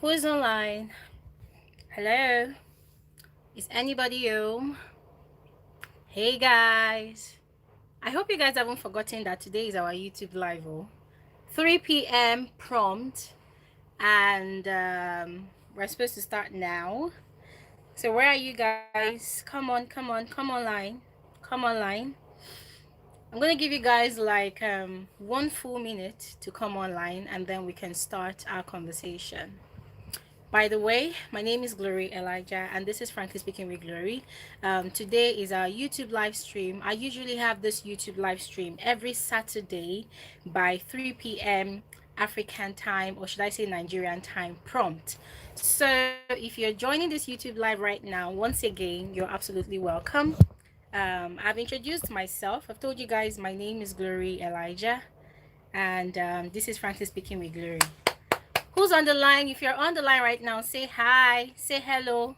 Who is online? Hello? Is anybody home? Hey guys. I hope you guys haven't forgotten that today is our YouTube live. 3 p.m. prompt. And we're supposed to start now. So where are you guys? Come on, come on, come online. Come online. I'm gonna give you guys like 1 full minute to come online, and then we can start our conversation. By the way, my name is Glory Elijah, and this is Frankly Speaking with Glory. Today is our YouTube live stream. I usually have this YouTube live stream every Saturday by 3 p.m. African time, or should I say Nigerian time prompt. So if you're joining this YouTube live right now, once again, you're absolutely welcome. I've introduced myself. I've told you guys my name is Glory Elijah, and this is Frankly Speaking with Glory. Who's on the line? If you're on the line right now, say hi, say hello,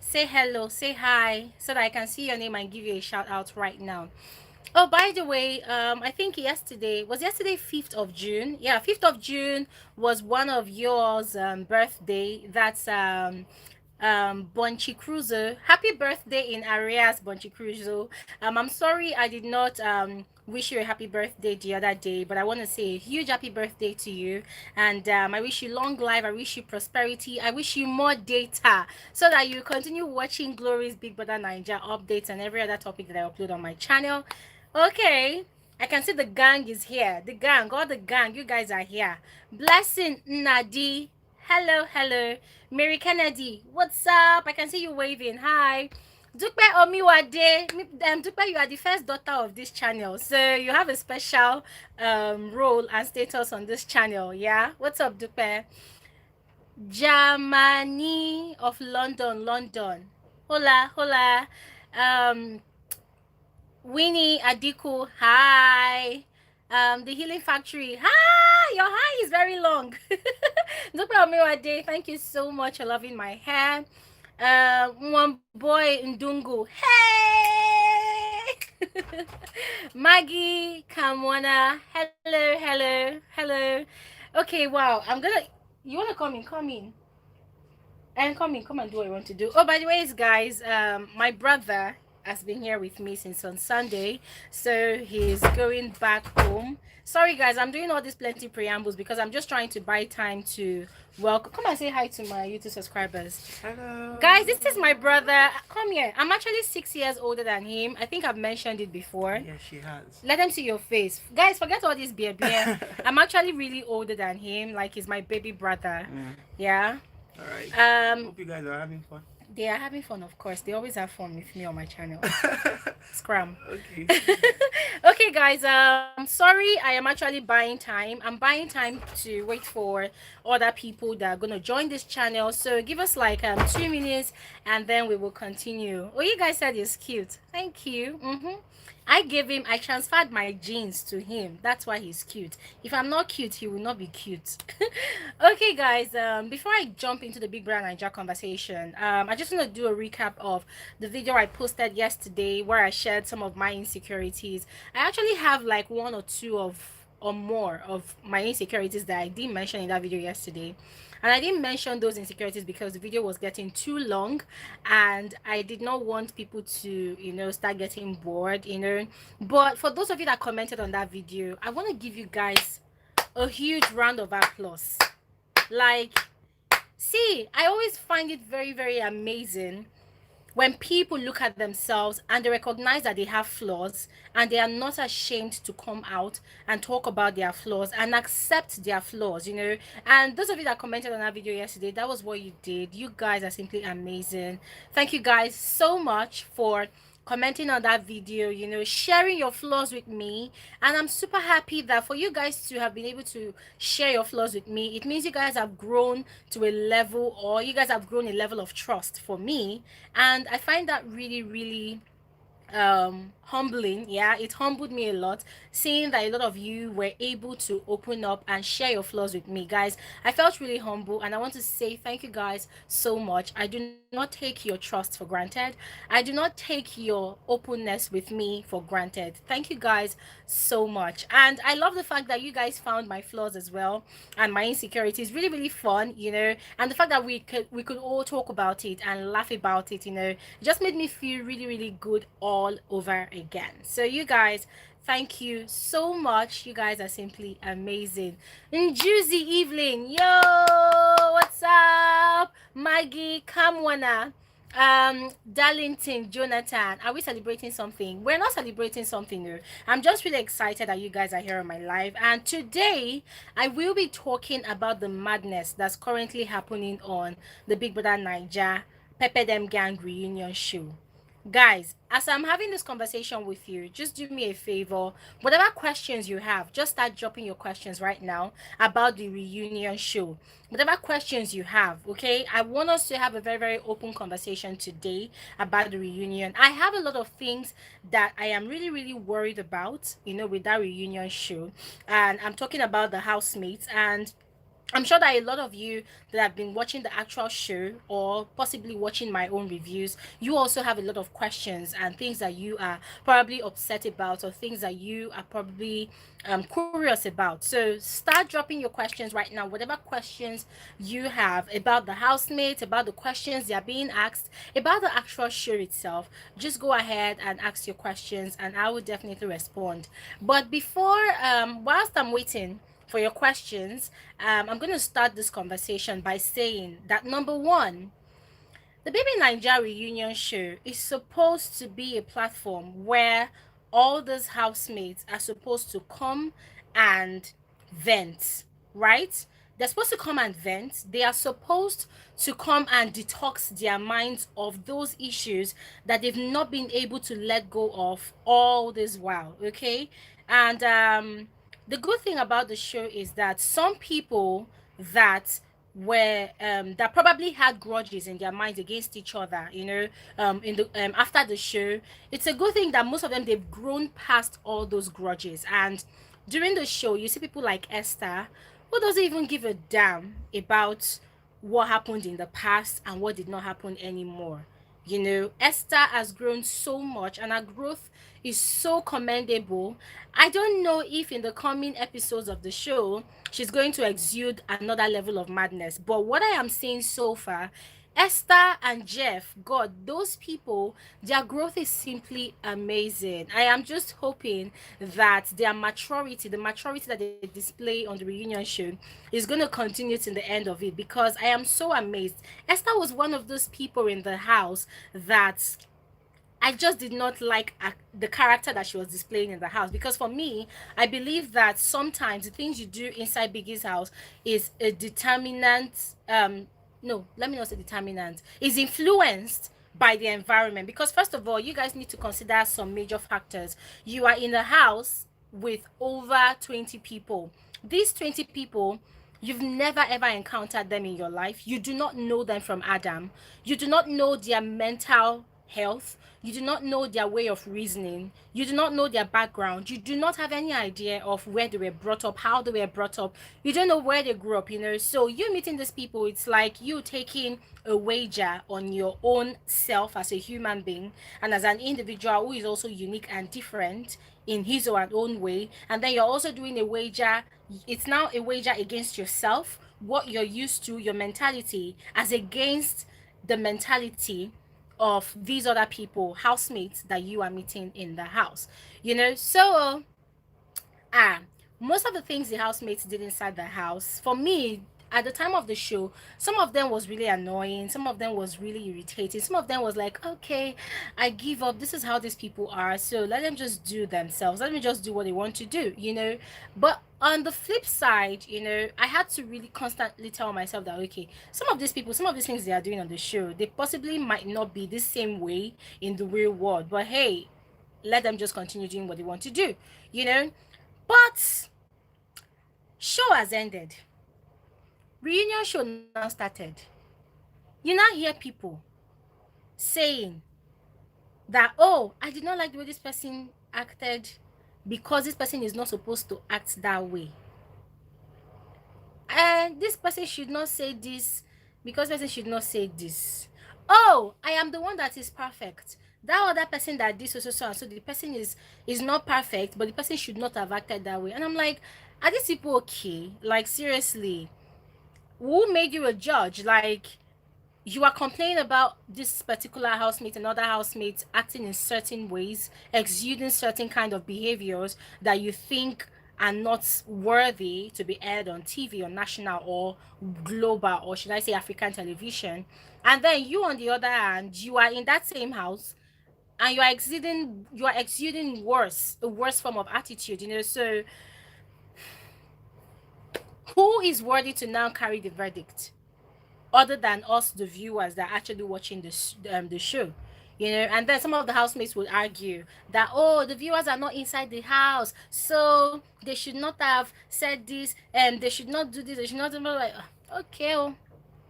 say hello, say hi, so that I can see your name and give you a shout out right now. Oh, by the way, I think yesterday 5th of June. Yeah, 5th of June was one of yours birthday. That's Bonchi Cruzo. Happy birthday in Arias, Bonchi Cruzo. I'm sorry I did not wish you a happy birthday the other day, but I want to say a huge happy birthday to you, and I wish you long life, I wish you prosperity, I wish you more data so that you continue watching Glory's Big Brother Naija updates and every other topic that I upload on my channel. Okay, I can see the gang is here. The gang, all the gang, you guys are here. Blessing Nadi. Hello, hello. Mary Kennedy, what's up? I can see you waving. Hi. Dupe Omiwade. Dupe, you are the first daughter of this channel, so you have a special role and status on this channel. Yeah. What's up, Dupe? Germany of London, London. Hola, hola. Um, Winnie Adiku, hi. The Healing Factory, hi. Your hi is very long. Dupe Omiwade, thank you so much for loving my hair. One boy Ndungu, hey. Maggie Kamwana, hello, hello, hello. Okay, wow. You wanna come in, and come and do what you want to do. Oh, by the way, guys, my brother has been here with me since on Sunday, so he's going back home. Sorry guys, I'm doing all these plenty preambles because I'm just trying to buy time to welcome. Come and say hi to my YouTube subscribers. Hello Guys, this is my brother. Come here. I'm actually 6 years older than him. I think I've mentioned it before. Yeah, she has. Let them see your face. Guys, forget all this beer. I'm actually really older than him. Like, he's my baby brother. Yeah. All right. Um, Hope you guys are having fun. they are having fun, of course. They always have fun with me on my channel. Scram. Okay. Okay, guys. Sorry, I am actually buying time. I'm buying time to wait for other people that are gonna join this channel. So give us like 2 minutes, and then we will continue. Oh, you guys said he's cute. Thank you. I transferred my genes to him. That's why he's cute. If I'm not cute, he will not be cute. Okay, guys, before I jump into the Big Brother Naija conversation, I just want to do a recap of the video I posted yesterday where I shared some of my insecurities. I actually have like one or two or more of my insecurities that I didn't mention in that video yesterday. And I didn't mention those insecurities because the video was getting too long, and I did not want people to start getting bored. But for those of you that commented on that video, I want to give you guys a huge round of applause. Like, see, I always find it very, very amazing when people look at themselves and they recognize that they have flaws, and they are not ashamed to come out and talk about their flaws and accept their flaws. And those of you that commented on that video yesterday, that was what you did. You guys are simply amazing. Thank you guys so much for commenting on that video, sharing your flaws with me. And I'm super happy that for you guys to have been able to share your flaws with me, it means you guys have grown to a level, or you guys have grown a level of trust for me. And I find that really, really humbling. Yeah, it humbled me a lot, seeing that a lot of you were able to open up and share your flaws with me, guys. I felt really humble, and I want to say thank you guys so much. I do not take your trust for granted. I do not take your openness with me for granted. Thank you guys so much. And I love the fact that you guys found my flaws as well and my insecurities really, really fun, and the fact that we could all talk about it and laugh about it, it just made me feel really, really good all over again. So you guys, thank you so much. You guys are simply amazing. And Juicy Evelyn, yo, what's up? Maggie, Kamwana, Darlington, Jonathan, are we celebrating something? We're not celebrating something new. I'm just really excited that you guys are here on my live, and today I will be talking about the madness that's currently happening on the Big Brother Naija Pepper Dem Gang reunion show. Guys, as I'm having this conversation with you, just do me a favor. Whatever questions you have, just start dropping your questions right now about the reunion show. Whatever questions you have, okay? I want us to have a very, very open conversation today about the reunion. I have a lot of things that I am really, really worried about, with that reunion show. And I'm talking about the housemates, and I'm sure that a lot of you that have been watching the actual show or possibly watching my own reviews, you also have a lot of questions and things that you are probably upset about, or things that you are probably curious about. So start dropping your questions right now. Whatever questions you have about the housemates, about the questions they are being asked, about the actual show itself, just go ahead and ask your questions and I will definitely respond. But before, whilst I'm waiting for your questions, I'm going to start this conversation by saying that number one, the BBnaija Reunion show is supposed to be a platform where all those housemates are supposed to come and vent, right? They're supposed to come and vent. They are supposed to come and detox their minds of those issues that they've not been able to let go of all this while, okay? And the good thing about the show is that some people that that probably had grudges in their minds against each other, in the after the show, it's a good thing that most of them, they've grown past all those grudges. And during the show, you see people like Esther, who doesn't even give a damn about what happened in the past and what did not happen anymore. Esther has grown so much, and her growth is so commendable. I don't know if in the coming episodes of the show she's going to exude another level of madness, but what I am seeing so far, Esther and Jeff, God, those people, their growth is simply amazing. I am just hoping that their maturity, the maturity that they display on the reunion show, is going to continue to the end of it, because I am so amazed. Esther was one of those people in the house that I just did not like the character that she was displaying in the house, because for me, I believe that sometimes the things you do inside Biggie's house is a determinant. No, let me not say determinant. Is influenced by the environment, because first of all, you guys need to consider some major factors. You are in a house with over 20 people. These 20 people, you've never ever encountered them in your life. You do not know them from Adam. You do not know their mental health. You do not know their way of reasoning. You do not know their background. You do not have any idea of where they were brought up, how they were brought up. You don't know where they grew up, So you meeting these people, it's like you taking a wager on your own self as a human being and as an individual who is also unique and different in his or her own way. And then you're also doing a wager. It's now a wager against yourself, what you're used to, your mentality, as against the mentality of these other people, housemates that you are meeting in the house. So ah most of the things the housemates did inside the house, for me, at the time of the show, some of them was really annoying, some of them was really irritating, some of them was like, okay, I give up, this is how these people are, so let them just do themselves, let me just do what they want to do. But on the flip side, I had to really constantly tell myself that, okay, some of these people, some of these things they are doing on the show, they possibly might not be the same way in the real world, but hey, let them just continue doing what they want to do. But show has ended. Reunion show now started. You now hear people saying that, oh, I did not like the way this person acted because this person is not supposed to act that way. And this person should not say this because person should not say this. Oh, I am the one that is perfect. That other person that did so, the person is not perfect, but the person should not have acted that way. And I'm like, are these people okay? Like, seriously, who made you a judge? Like, you are complaining about this particular housemate and other housemates acting in certain ways, exuding certain kind of behaviors that you think are not worthy to be aired on TV or national or global, or should I say African television. And then you, on the other hand, you are in that same house and you are exuding worse, a worse form of attitude, So who is worthy to now carry the verdict, other than us, the viewers that are actually watching the show? And then some of the housemates would argue that, oh, the viewers are not inside the house, so they should not have said this, and they should not do this, they should not do that. Like, okay, oh,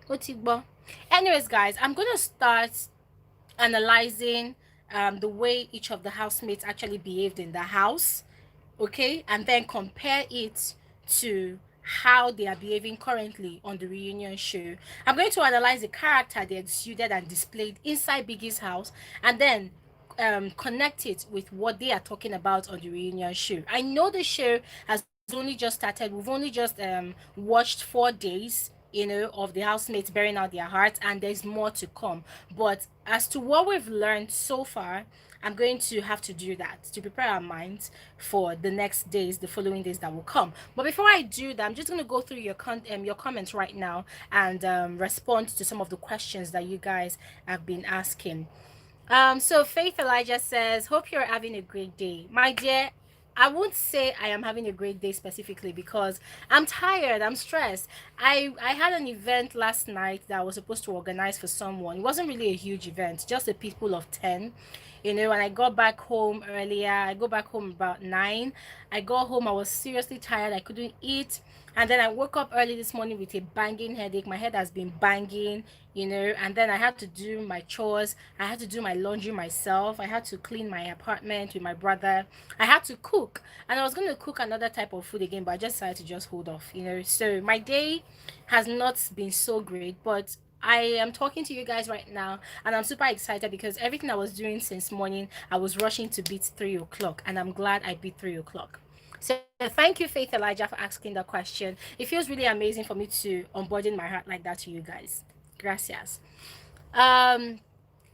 otigbo. Anyways, guys, I'm gonna start analyzing the way each of the housemates actually behaved in the house, okay, and then compare it to how they are behaving currently on the reunion show. I'm going to analyze the character they exuded and displayed inside Biggie's house, and then connect it with what they are talking about on the reunion show. I know the show has only just started. We've only just watched 4 days, of the housemates bearing out their hearts, and there's more to come. But as to what we've learned so far, I'm going to have to do that to prepare our minds for the next days, the following days that will come. But before I do that, I'm just going to go through your comments right now and respond to some of the questions that you guys have been asking. So Faith Elijah says, hope you're having a great day. My dear, I won't say I am having a great day specifically because I'm tired, I'm stressed. I had an event last night that I was supposed to organize for someone. It wasn't really a huge event, just a people of 10. And I got back home earlier. I go back home about 9. I got home, I was seriously tired. I couldn't eat. And then I woke up early this morning with a banging headache. My head has been banging, and then I had to do my chores. I had to do my laundry myself. I had to clean my apartment with my brother. I had to cook. And I was going to cook another type of food again, but I just decided to just hold off. So my day has not been so great, but I am talking to you guys right now, and I'm super excited because everything I was doing since morning, I was rushing to beat 3 o'clock, and I'm glad I beat 3 o'clock. So thank you, Faith Elijah, for asking that question. It feels really amazing for me to unburden my heart like that to you guys. Gracias. Um,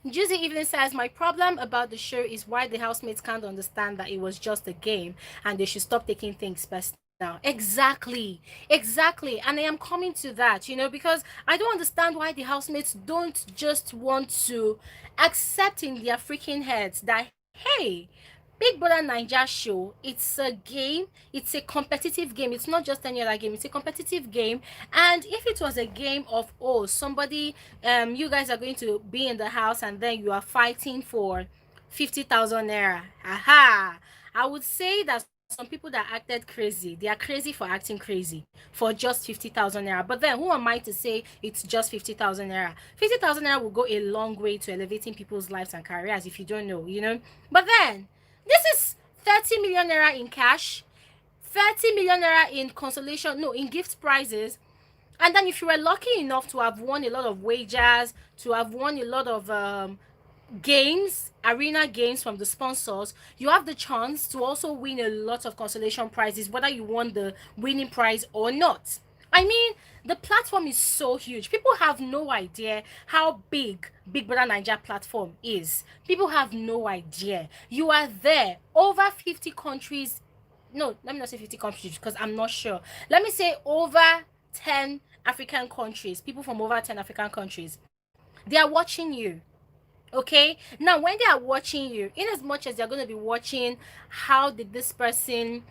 Juicy Evening says, my problem about the show is why the housemates can't understand that it was just a game and they should stop taking things personal. Exactly. And I am coming to that, because I don't understand why the housemates don't just want to accept in their freaking heads that, hey, Big Brother Naija show, it's a game, it's a competitive game. It's not just any other game, it's a competitive game. And if it was a game of, oh, somebody, you guys are going to be in the house and then you are fighting for 50,000 naira. Aha! I would say that some people that acted crazy, they are crazy for acting crazy for just 50,000 naira. But then who am I to say it's just 50,000 naira? 50,000 naira will go a long way to elevating people's lives and careers if you don't know. But then this is 30 million naira in cash, 30 million naira in consolation, no, in gift prizes. And then if you were lucky enough to have won a lot of wagers, to have won a lot of games, arena games from the sponsors, you have the chance to also win a lot of consolation prizes, whether you won the winning prize or not. I mean, the platform is so huge. People have no idea how big Big Brother Naija platform is. People have no idea. You are there. Over 50 countries. No, let me not say 50 countries because I'm not sure. Let me say over 10 African countries. People from over 10 African countries. They are watching you. Okay, now when they are watching you, in as much as they're going to be watching, how did this person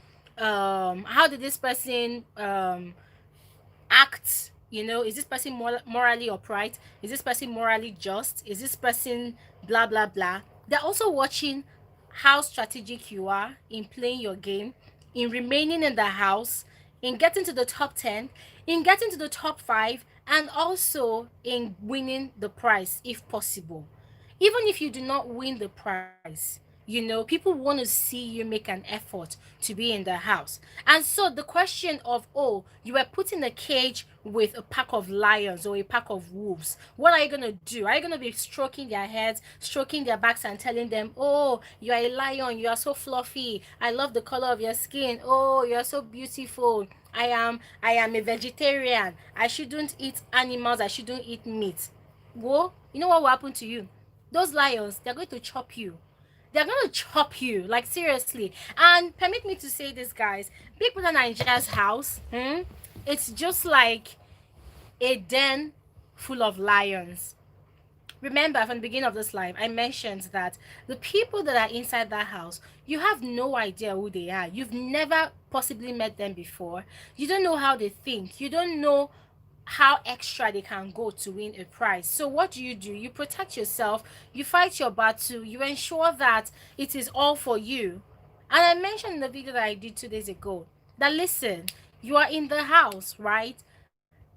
act, is this person morally upright, is this person morally just, is this person blah blah blah. They're also watching how strategic you are in playing your game, in remaining in the house, in getting to the top 10, in getting to the top 5, and also in winning the prize if possible. Even if you do not win the prize, people want to see you make an effort to be in the house. And so the question of, oh, you were put in a cage with a pack of lions or a pack of wolves, what are you going to do? Are you going to be stroking their heads, stroking their backs, and telling them, oh, you are a lion, you are so fluffy, I love the color of your skin, oh, you are so beautiful, I am a vegetarian, I shouldn't eat animals, I shouldn't eat meat? Whoa, you know what will happen to you? Those lions, they're going to chop you. They're going to chop you, like seriously. And permit me to say this, guys. Big Brother Nigeria's house, it's just like a den full of lions. Remember, from the beginning of this live, I mentioned that the people that are inside that house, you have no idea who they are. You've never possibly met them before. You don't know how they think. You don't know how extra they can go to win a prize. So what do? You protect yourself, you fight your battle, you ensure that it is all for you. And I mentioned in the video that I did 2 days ago that, listen, you are in the house, right?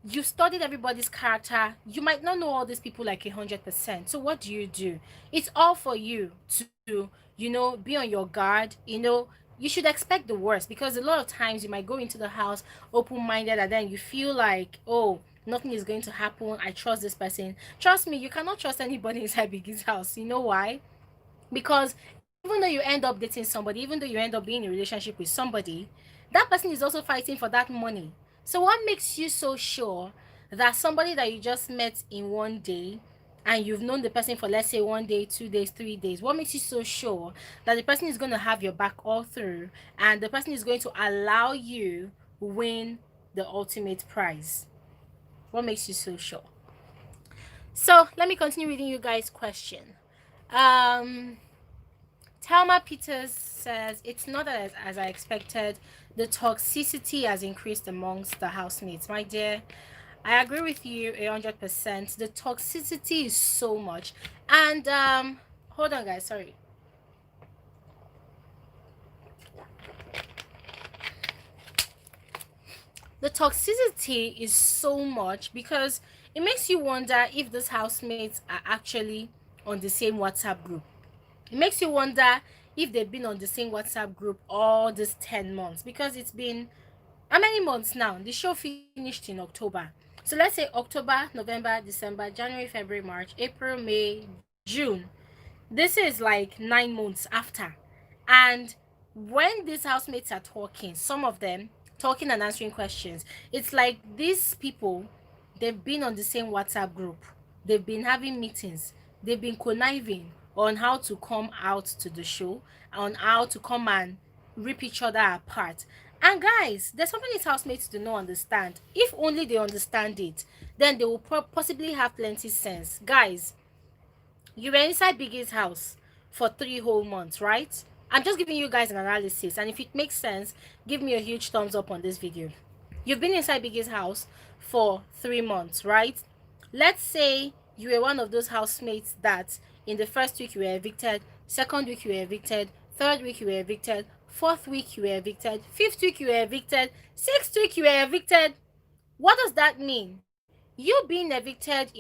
You studied everybody's character. You might not know all these people like 100%. So what do? It's all for you to, be on your guard. You should expect the worst, because a lot of times you might go into the house open-minded, and then you feel like, oh, nothing is going to happen, I trust this person. Trust me, you cannot trust anybody inside Biggie's house. You know why? Because even though you end up dating somebody, even though you end up being in a relationship with somebody, that person is also fighting for that money. So what makes you so sure that somebody that you just met in one day, and you've known the person for, let's say, 1 day, 2 days, 3 days, what makes you so sure that the person is going to have your back all through, and the person is going to allow you win the ultimate prize? What makes you so sure? So let me continue reading you guys' question. Thelma Peters says, it's not as I expected. The toxicity has increased amongst the housemates. My dear, I agree with you 100%. The toxicity is so much. And hold on, guys, sorry. The toxicity is so much because it makes you wonder if these housemates are actually on the same WhatsApp group. It makes you wonder if they've been on the same WhatsApp group all these 10 months, because it's been how many months now? The show finished in October. So let's say October, November, December, January, February, March, April, May, June. This is like 9 months after. And when these housemates are talking, some of them talking and answering questions, it's like these people, they've been on the same WhatsApp group. They've been having meetings. They've been conniving on how to come out to the show, on how to come and rip each other apart. And guys, there's something these housemates do not understand. If only they understand it, then they will possibly have plenty sense. Guys, you were inside Biggie's house for 3 whole months, right? I'm just giving you guys an analysis, and if it makes sense, give me a huge thumbs up on this video. You've been inside Biggie's house for 3 months, right? Let's say you were one of those housemates that in the first week you were evicted, second week you were evicted, third week you were evicted, fourth week you were evicted, fifth week you were evicted, sixth week you were evicted. What does that mean? You being evicted,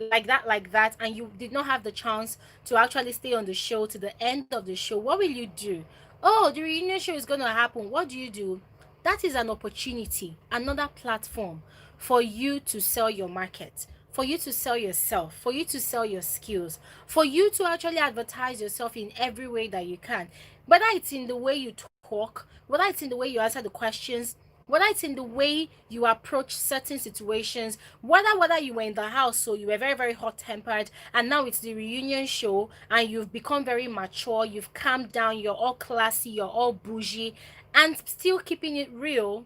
like that, and you did not have the chance to actually stay on the show to the end of the show. What will you do? Oh, the reunion show is going to happen. What do? That is an opportunity, another platform for you to sell your market, for you to sell yourself, for you to sell your skills, for you to actually advertise yourself in every way that you can. Whether it's in the way you talk, whether it's in the way you answer the questions, whether it's in the way you approach certain situations, whether you were in the house, so you were very, very hot-tempered, and now it's the reunion show and you've become very mature, you've calmed down, you're all classy, you're all bougie, and still keeping it real.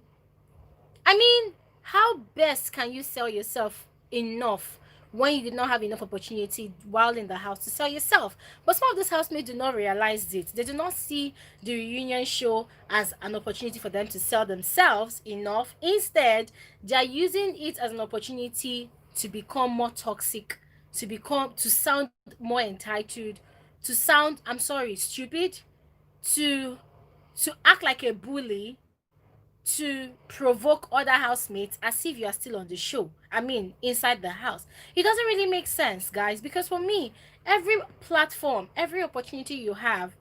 I mean, how best can you sell yourself enough when you did not have enough opportunity while in the house to sell yourself? But some of these housemates do not realize it. They do not see the reunion show as an opportunity for them to sell themselves enough. Instead, they are using it as an opportunity to become more toxic, to sound more entitled, to sound, I'm sorry, stupid, to act like a bully, to provoke other housemates as if you are still on the show. I mean, inside the house. It doesn't really make sense, guys, because for me, every platform, every opportunity you have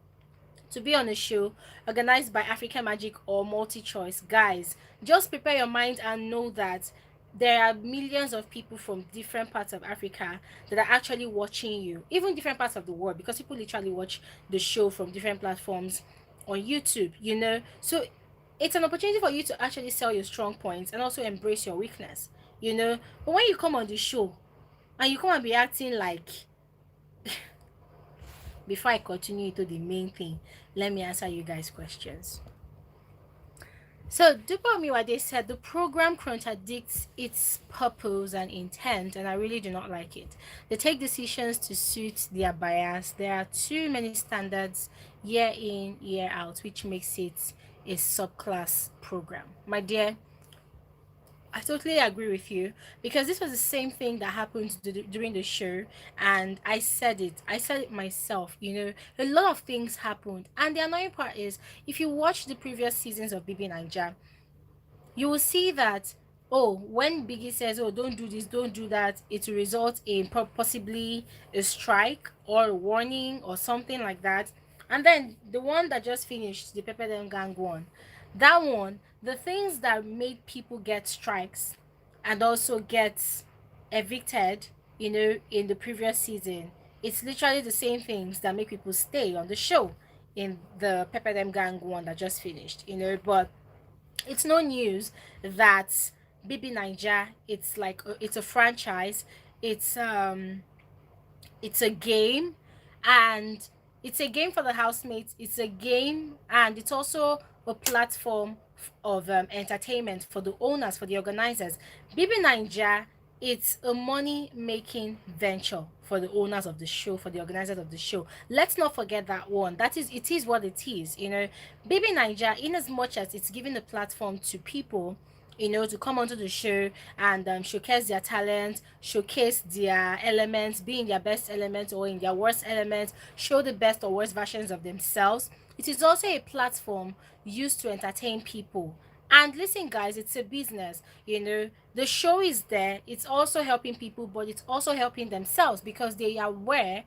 to be on a show organized by African Magic or Multi Choice, guys, just prepare your mind and know that there are millions of people from different parts of Africa that are actually watching you, even different parts of the world, because people literally watch the show from different platforms on YouTube, you know. So it's an opportunity for you to actually sell your strong points and also embrace your weakness, you know. But when you come on the show and you come and be acting like, before I continue to the main thing, let me answer you guys' questions. So Dupa Miwade said the program contradicts its purpose and intent, and I really do not like it. They take decisions to suit their bias. There are too many standards year in, year out, which makes it a subclass program. My dear, I totally agree with you, because this was the same thing that happened during the show, and I said it. I said it myself. You know, a lot of things happened, and the annoying part is, if you watch the previous seasons of BBnaija, you will see that, oh, when Biggie says, oh, don't do this, don't do that, it will result in possibly a strike or a warning or something like that. And then the one that just finished, the Pepper Dem Gang one, that one, the things that made people get strikes and also get evicted, you know, in the previous season, it's literally the same things that make people stay on the show in the Pepper Dem Gang one that just finished, you know. But it's no news that BBnaija, it's like it's a franchise. It's a game, and it's a game for the housemates. It's a game, and it's also a platform of entertainment for the owners, for the organizers. BBnaija, it's a money making venture for the owners of the show, for the organizers of the show. Let's not forget that one. That is, it is what it is, you know. BBnaija, in as much as it's giving a platform to people, you know, to come onto the show and showcase their talent, showcase their elements, be in their best elements or in their worst elements, show the best or worst versions of themselves. It is also a platform used to entertain people. And listen, guys, it's a business, you know. The show is there, it's also helping people, but it's also helping themselves, because they are aware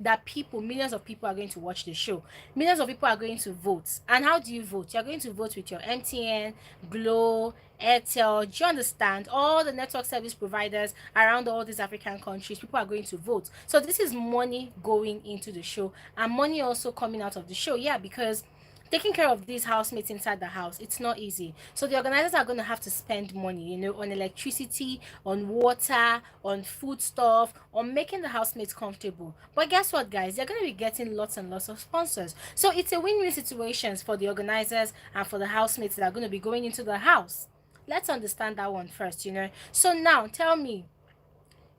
that people, millions of people are going to watch the show. Millions of people are going to vote. And how do you vote? You're going to vote with your MTN, Glow, Airtel. Do you understand? All the network service providers around all these African countries, people are going to vote. So this is money going into the show, and money also coming out of the show. Yeah, because taking care of these housemates inside the house, it's not easy. So the organizers are going to have to spend money, you know, on electricity, on water, on food stuff, on making the housemates comfortable. But guess what, guys, they're going to be getting lots and lots of sponsors. So it's a win-win situation for the organizers and for the housemates that are going to be going into the house. Let's understand that one first, you know. So now tell me,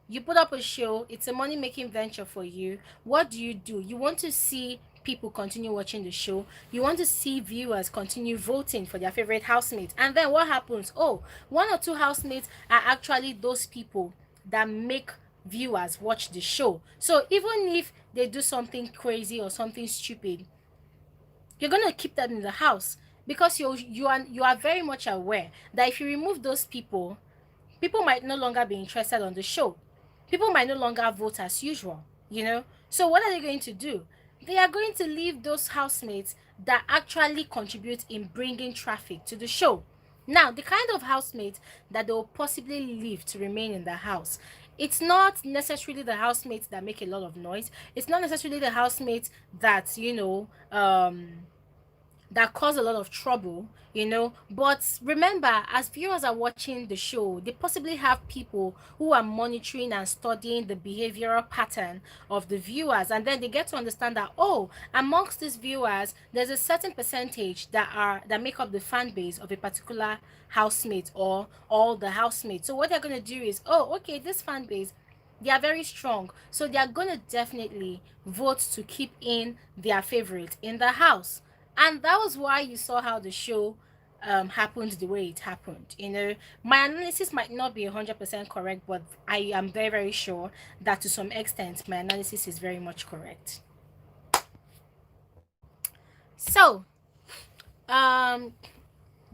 you put up a show, it's a money making venture for you. What do? You want to see people continue watching the show, you want to see viewers continue voting for their favorite housemates, and then what happens? Oh, one or two housemates are actually those people that make viewers watch the show. So even if they do something crazy or something stupid, you're going to keep them in the house, because you are very much aware that if you remove those people, people might no longer be interested on the show. People might no longer vote as usual, you know. So what are they going to do? They are going to leave those housemates that actually contribute in bringing traffic to the show. Now, the kind of housemate that they will possibly leave to remain in the house, it's not necessarily the housemates that make a lot of noise. It's not necessarily the housemates that, you know, that cause a lot of trouble, you know. But remember, as viewers are watching the show, they possibly have people who are monitoring and studying the behavioral pattern of the viewers, and then they get to understand that, oh, amongst these viewers, there's a certain percentage that make up the fan base of a particular housemate or all the housemates. So what they're going to do is, oh, okay, this fan base, they are very strong, so they are going to definitely vote to keep in their favorite in the house. And that was why you saw how the show happened the way it happened. You know, my analysis might not be 100% correct, but I am very, very sure that to some extent my analysis is very much correct. So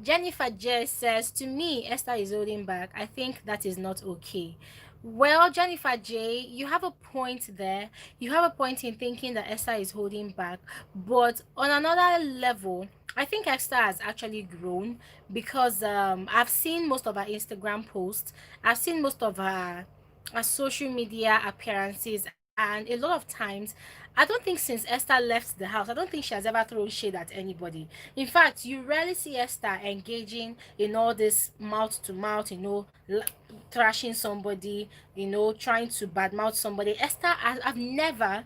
Jennifer J says, to me, Esther is holding back. I think that is not okay. Well, Jennifer J, you have a point there. You have a point in thinking that Esther is holding back. But on another level, I think Esther has actually grown because I've seen most of her Instagram posts. I've seen most of her social media appearances, and a lot of times I don't think since Esther left the house, I don't think she has ever thrown shade at anybody. In fact, you rarely see Esther engaging in all this mouth to mouth, thrashing somebody, trying to badmouth somebody. Esther, I've never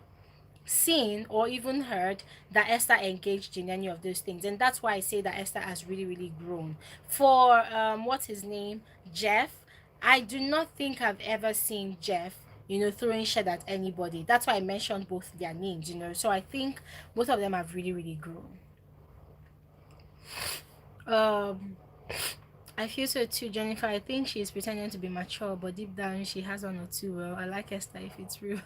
seen or even heard that Esther engaged in any of those things. And that's why I say that Esther has really, really grown. For what's his name? Jeff. I do not think I've ever seen Jeff, throwing shade at anybody. That's why I mentioned both their names. So I think both of them have really, really grown. Um I feel so too, Jennifer. I think she's pretending to be mature, but deep down she has one or two. Well, I like Esther if it's real.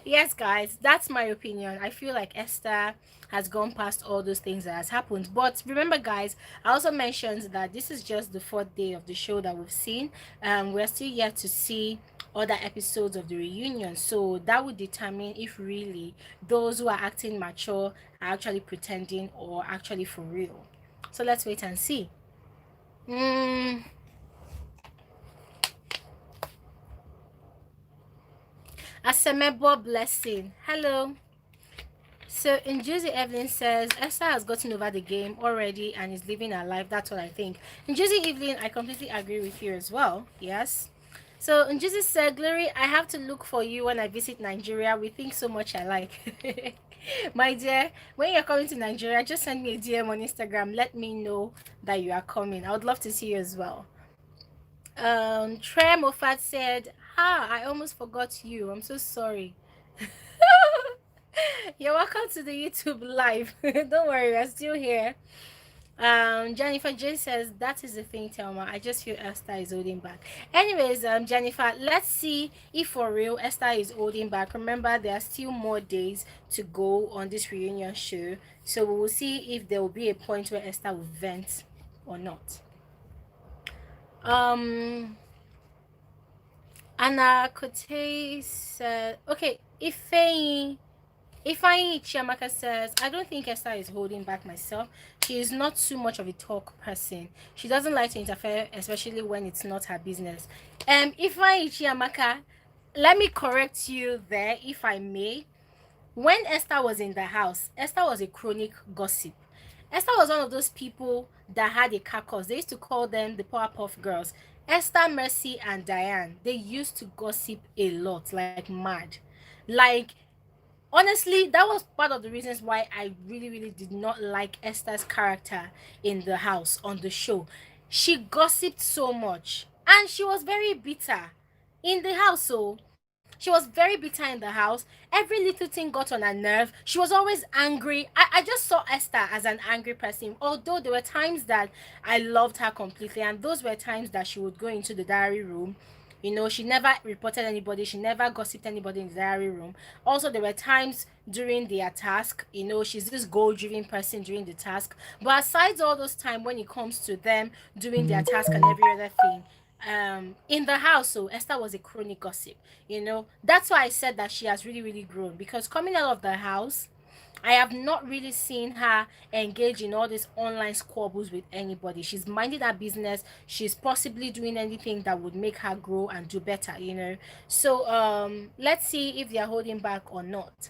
Yes, guys, that's my opinion. I feel like Esther has gone past all those things that has happened. But remember, guys, I also mentioned that this is just the fourth day of the show that we've seen. We're still yet to see other episodes of the reunion, so that would determine if really those who are acting mature are actually pretending or actually for real. So let's wait and see. Mm, Asemebo Blessing. Hello. So in Juicy Evelyn says Esther has gotten over the game already and is living her life. That's what I think. In Juicy Evelyn, I completely agree with you as well. Yes. So in Juicy said, Glory, I have to look for you when I visit Nigeria. We think so much alike. My dear, when you're coming to Nigeria, just send me a DM on Instagram. Let me know that you are coming. I would love to see you as well. Trey Moffat said, I almost forgot you. I'm so sorry. You're welcome to the YouTube live. Don't worry, we're still here. Jennifer J says, that is the thing, Thelma. I just feel Esther is holding back. Anyways, Jennifer, let's see if for real Esther is holding back. Remember, there are still more days to go on this reunion show. So we will see if there will be a point where Esther will vent or not. Anna Kote said, okay, Ifeanyi Chiamaka says, I don't think Esther is holding back myself. She is not too much of a talk person. She doesn't like to interfere, especially when it's not her business. Ifeanyi Chiamaka, let me correct you there, if I may. When Esther was in the house, Esther was a chronic gossip. Esther was one of those people that had a carcass. They used to call them the Powerpuff Girls. Esther, Mercy, and Diane. They used to gossip a lot, like mad. Like, honestly, that was part of the reasons why I really, really did not like Esther's character in the house on the show. She gossiped so much, and she was very bitter in the house. So she was very bitter in the house. Every little thing got on her nerve. She was always angry. I just saw Esther as an angry person. Although there were times that I loved her completely, and those were times that she would go into the diary room. She never reported anybody. She never gossiped anybody in the diary room. Also, there were times during their task, she's this goal-driven person during the task. But aside all those time when it comes to them doing their task and every other thing, in the house, so Esther was a chronic gossip. That's why I said that she has really, really grown, because coming out of the house, I have not really seen her engage in all these online squabbles with anybody. She's minding her business. She's possibly doing anything that would make her grow and do better. So let's see if they're holding back or not.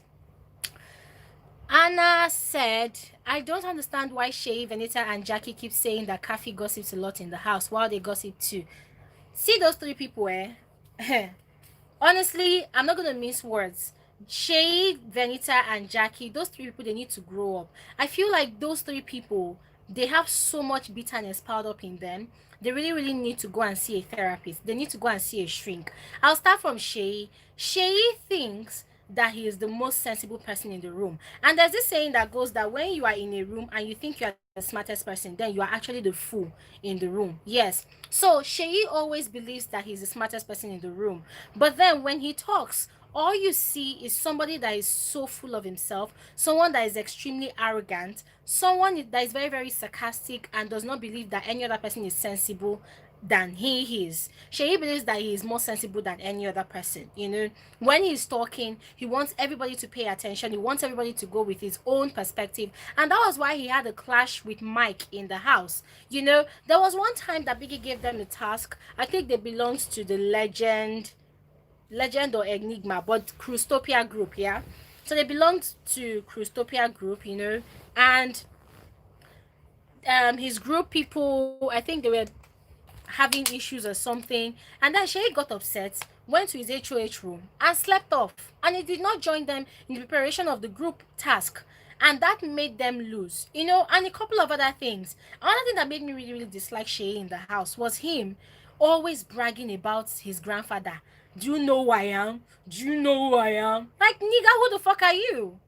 Anna said, I don't understand why Sheyi, Venita, and Jackie keep saying that Khafi gossips a lot in the house while they gossip too. See those three people, honestly, I'm not gonna mince words. Sheyi, Venita, and Jackie, those three people, they need to grow up. I feel like those three people, they have so much bitterness piled up in them. They really, really need to go and see a therapist. They need to go and see a shrink. I'll start from Sheyi. Sheyi thinks that he is the most sensible person in the room. And there's this saying that goes that when you are in a room and you think you are the smartest person, then you are actually the fool in the room. Yes. So Sheyi always believes that he's the smartest person in the room. But then when he talks, all you see is somebody that is so full of himself, someone that is extremely arrogant, someone that is very, very sarcastic and does not believe that any other person is sensible than he is. Sheyi believes that he is more sensible than any other person. You know, when he's talking, he wants everybody to pay attention. He wants everybody to go with his own perspective. And that was why he had a clash with Mike in the house. You know, there was one time that Biggie gave them the task. I think they belonged to the legend or enigma, but Crustopia group, yeah. So they belonged to Crustopia group, you know, and his group people, I think they were having issues or something, and then Sheyi got upset, went to his HOH room and slept off, and he did not join them in the preparation of the group task, and that made them lose, you know, and a couple of other things. Another thing that made me really, really dislike Sheyi in the house was him always bragging about his grandfather. Do you know who I am? Do you know who I am? Like, nigga, who the fuck are you?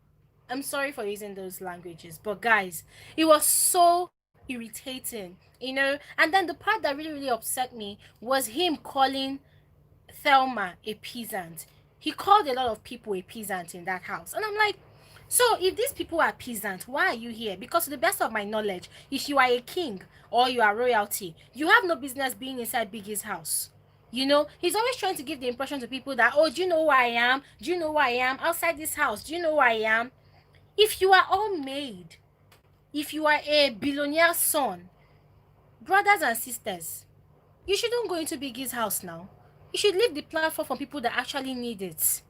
I'm sorry for using those languages, but guys, it was so irritating, you know. And then the part that really, really upset me was him calling Thelma a peasant. He called a lot of people a peasant in that house. And I'm like, so if these people are peasant, why are you here? Because to the best of my knowledge, if you are a king or you are royalty, you have no business being inside Biggie's house. You know, he's always trying to give the impression to people that, oh, do you know who I am? Do you know who I am? Outside this house, do you know who I am? If you are all made, if you are a billionaire son, brothers and sisters, you shouldn't go into Biggie's house now. You should leave the platform for people that actually need it.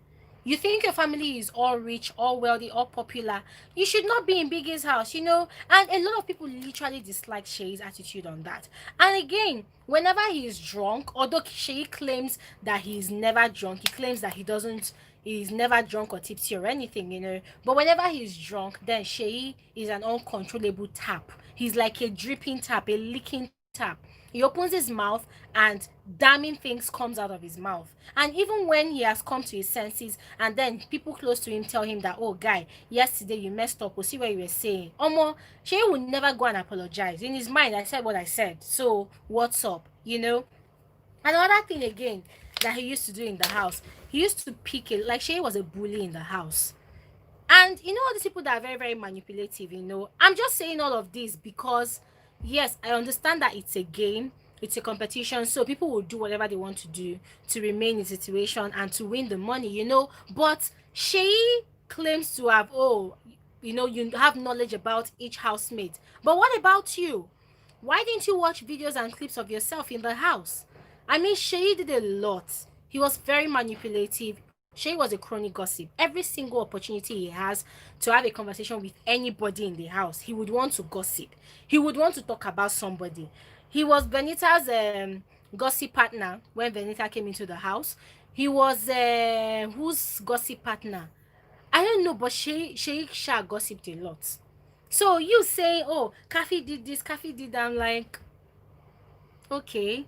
You think your family is all rich, all wealthy, all popular. You should not be in Biggie's house, you know. And a lot of people literally dislike Sheyi's attitude on that. And again, whenever he is drunk, although Sheyi claims that he is never drunk, he claims that he's never drunk or tipsy or anything, you know. But whenever he's drunk, then Sheyi is an uncontrollable tap. He's like a dripping tap, a leaking tap. He opens his mouth and damning things comes out of his mouth. And even when he has come to his senses and then people close to him tell him that, oh guy, yesterday you messed up, we'll see what you were saying. Omo, Sheyi would never go and apologize. In his mind, I said what I said. So what's up? You know? Another thing again that he used to do in the house, he used to pick it like Sheyi was a bully in the house. And you know all these people that are very, very manipulative, you know. I'm just saying all of this because yes, I understand that it's a game, it's a competition, so people will do whatever they want to do to remain in situation and to win the money, you know. But Sheyi claims to have, oh, you know, you have knowledge about each housemate. But what about you? Why didn't you watch videos and clips of yourself in the house? I mean, Sheyi did a lot. He was very manipulative. Sheyi was a chronic gossip. Every single opportunity he has to have a conversation with anybody in the house, he would want to gossip. He would want to talk about somebody. He was Benita's gossip partner when Benita came into the house. He was whose gossip partner? I don't know, but Sheyi Sha gossiped a lot. So you say, oh, Khafi did this, Khafi did that. I'm like, okay,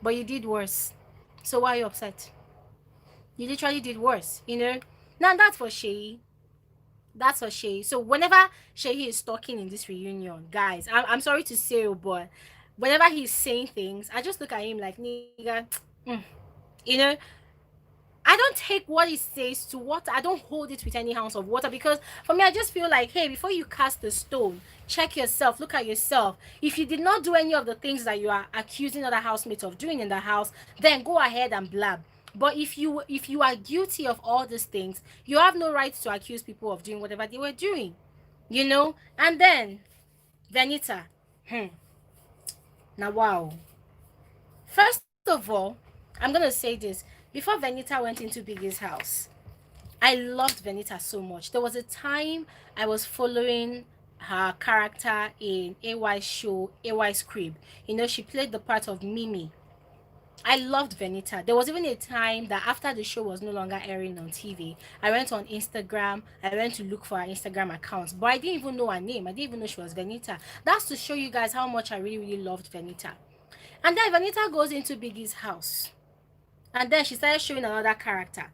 but you did worse. So why are you upset? You literally did worse, you know. Now that's for Sheyi. That's for Sheyi. So whenever Sheyi is talking in this reunion, guys, I'm sorry to say, but whenever he's saying things, I just look at him like, nigga, you know. I don't take what he says to water. I don't hold it with any ounce of water because for me, I just feel like, hey, before you cast the stone, check yourself, look at yourself. If you did not do any of the things that you are accusing other housemates of doing in the house, then go ahead and blab. But if you are guilty of all these things, you have no right to accuse people of doing whatever they were doing, you know. And then Venita, now wow. First of all, I'm gonna say this before Venita went into Biggie's house. I loved Venita so much. There was a time I was following her character in AY's show, AY's Crib. You know, she played the part of Mimi. I loved Venita. There was even a time that after the show was no longer airing on TV, I went on Instagram. I went to look for her Instagram accounts, but I didn't even know her name. I didn't even know she was Venita. That's to show you guys how much I really, really loved Venita. And then Venita goes into Biggie's house. And then she started showing another character.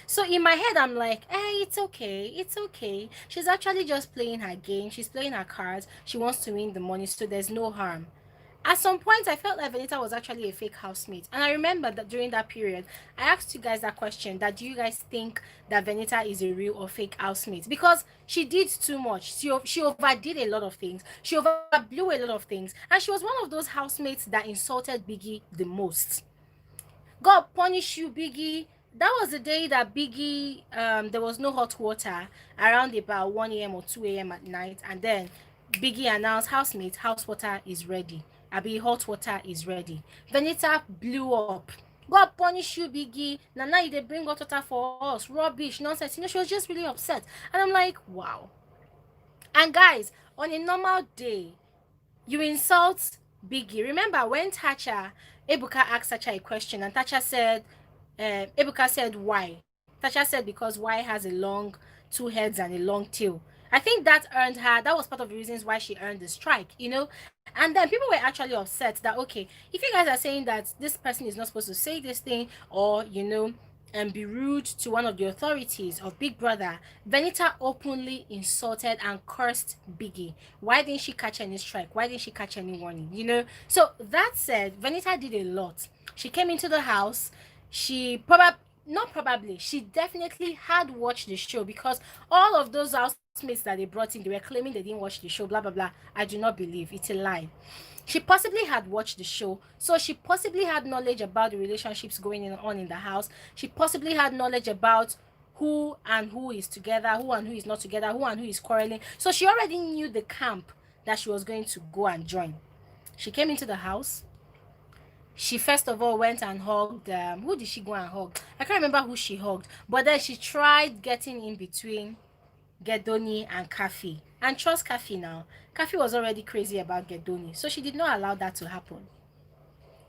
So in my head, I'm like, hey, it's okay. It's okay. She's actually just playing her game. She's playing her cards. She wants to win the money, so there's no harm. At some point, I felt like Venita was actually a fake housemate. And I remember that during that period, I asked you guys that question, that do you guys think that Venita is a real or fake housemate? Because she did too much. She overdid a lot of things. She overblew a lot of things. And she was one of those housemates that insulted Biggie the most. God punish you, Biggie. That was the day that Biggie, there was no hot water around about 1 a.m. or 2 a.m. at night. And then Biggie announced, housemate, house water is ready. Abi, hot water is ready. Venita blew up. God punish you, Biggie. Now they bring hot water for us. Rubbish, nonsense. You know, she was just really upset. And I'm like, wow. And guys, on a normal day, you insult Biggie. Remember when Ebuka asked Tacha a question, and Tacha said, Ebuka said, why? Tacha said, because why has a long two heads and a long tail. I think that earned her, that was part of the reasons why she earned the strike, you know. And then people were actually upset that, okay, if you guys are saying that this person is not supposed to say this thing, or, you know, and be rude to one of the authorities of Big Brother, Venita openly insulted and cursed Biggie. Why didn't she catch any strike? Why didn't she catch any warning? You know? So that said, Venita did a lot. She came into the house. She she definitely had watched the show, because all of those housemates that they brought in, they were claiming they didn't watch the show, blah, blah, blah. I do not believe. It's a lie. She possibly had watched the show, so she possibly had knowledge about the relationships going on in the house. She possibly had knowledge about who and who is together, who and who is not together, who and who is quarreling. So she already knew the camp that she was going to go and join. She came into the house. She first of all went and hugged, who did she go and hug? I can't remember who she hugged, but then she tried getting in between Gedoni and Khafi. And trust Khafi now. Khafi was already crazy about Gedoni, so she did not allow that to happen.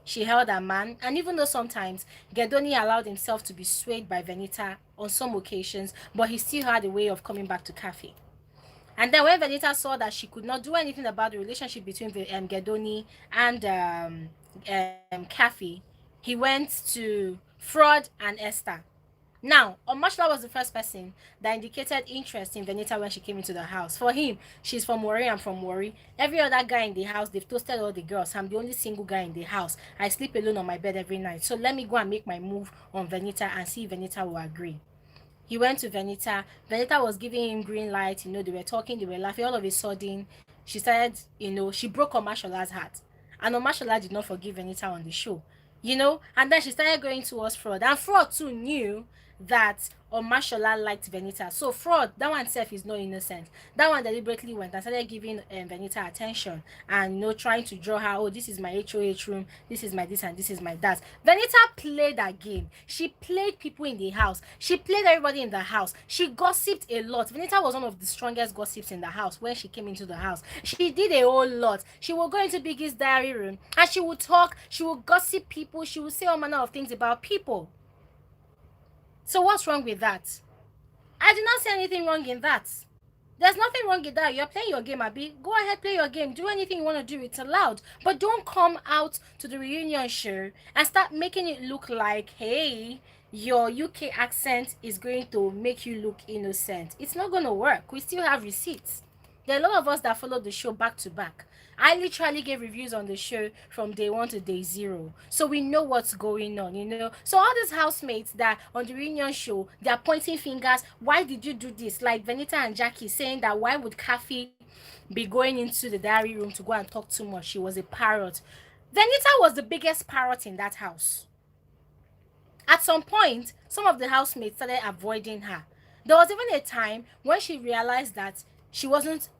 She held her man, and even though sometimes Gedoni allowed himself to be swayed by Venita on some occasions, but he still had a way of coming back to Khafi. And then when Venita saw that she could not do anything about the relationship between Gedoni and Khafi, he went to Frodd and Esther. Now, Omashla was the first person that indicated interest in Venita when she came into the house. For him, she's from Warri, I'm from Warri. Every other guy in the house, they've toasted all the girls. I'm the only single guy in the house. I sleep alone on my bed every night. So let me go and make my move on Venita and see if Venita will agree. He went to Venita. Venita was giving him green light. You know, they were talking, they were laughing. All of a sudden, she started, you know, she broke Omashola's heart. And Omashola did not forgive Venita on the show. You know, and then she started going towards Frodd. And Frodd too knew that Omashola liked Venita. So Frodd, that one self is not innocent. That one deliberately went and started giving Venita attention and, you know, trying to draw her, oh, this is my HOH room, this is my this and this is my that. Venita played that game. She played people in the house. She played everybody in the house. She gossiped a lot. Venita was one of the strongest gossips in the house when she came into the house. She did a whole lot. She would go into Biggie's diary room and she would talk, she would gossip people, she would say all manner of things about people. So what's wrong with that? I did not say anything wrong in that. There's nothing wrong with that. You're playing your game, Abby. Go ahead, play your game. Do anything you want to do. It's allowed. But don't come out to the reunion show and start making it look like, hey, your UK accent is going to make you look innocent. It's not going to work. We still have receipts. There are a lot of us that follow the show back to back. I literally gave reviews on the show from day 1 to day 0. So we know what's going on, you know. So all these housemates that on the reunion show, they're pointing fingers. Why did you do this? Like Venita and Jackye saying that why would Khafi be going into the diary room to go and talk too much? She was a parrot. Venita was the biggest parrot in that house. At some point, some of the housemates started avoiding her. There was even a time when she realized that she wasn't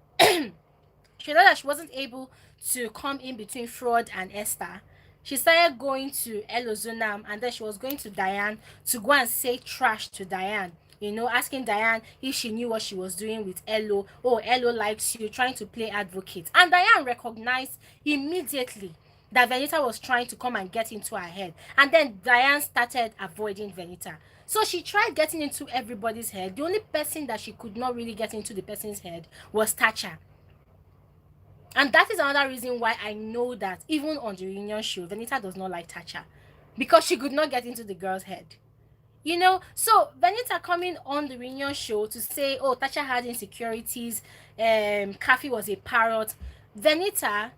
she realized that she wasn't able to come in between Frodd and Esther. She started going to Elozunam, and then she was going to Diane to go and say trash to Diane. You know, asking Diane if she knew what she was doing with Elo. Oh, Elo likes you, trying to play advocate. And Diane recognized immediately that Venita was trying to come and get into her head. And then Diane started avoiding Venita. So she tried getting into everybody's head. The only person that she could not really get into the person's head was Tacha. And that is another reason why I know that even on the reunion show, Venita does not like Tacha. Because she could not get into the girl's head. You know, so Venita coming on the reunion show to say, oh, Tacha had insecurities, Khafi was a parrot. Venita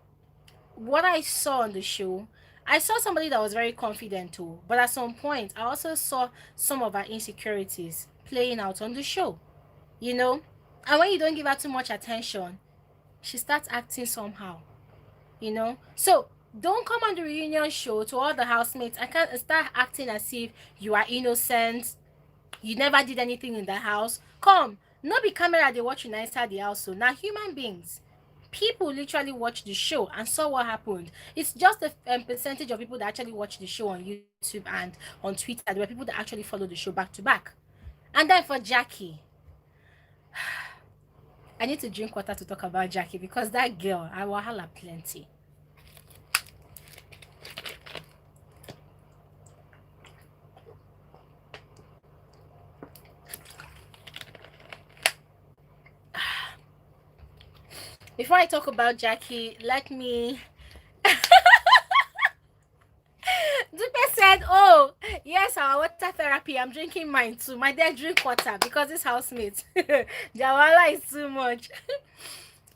what I saw on the show, I saw somebody that was very confident too, but at some point, I also saw some of her insecurities playing out on the show, you know? And when you don't give her too much attention, she starts acting somehow, you know? So don't come on the reunion show to all the housemates and can't start acting as if you are innocent, you never did anything in the house. Come, no be camera they watch you inside the house. So now human beings, people literally watch the show and saw what happened. It's just a percentage of people that actually watch the show on YouTube and on Twitter. There were people that actually follow the show back to back. And then for Jackye, I need to drink water to talk about Jackye because that girl, I wahala plenty. Before I talk about Jackye, let me. Dupe said, "Oh, yes, our water therapy. I'm drinking mine too. My dad drink water because this housemate. Jawala is too much."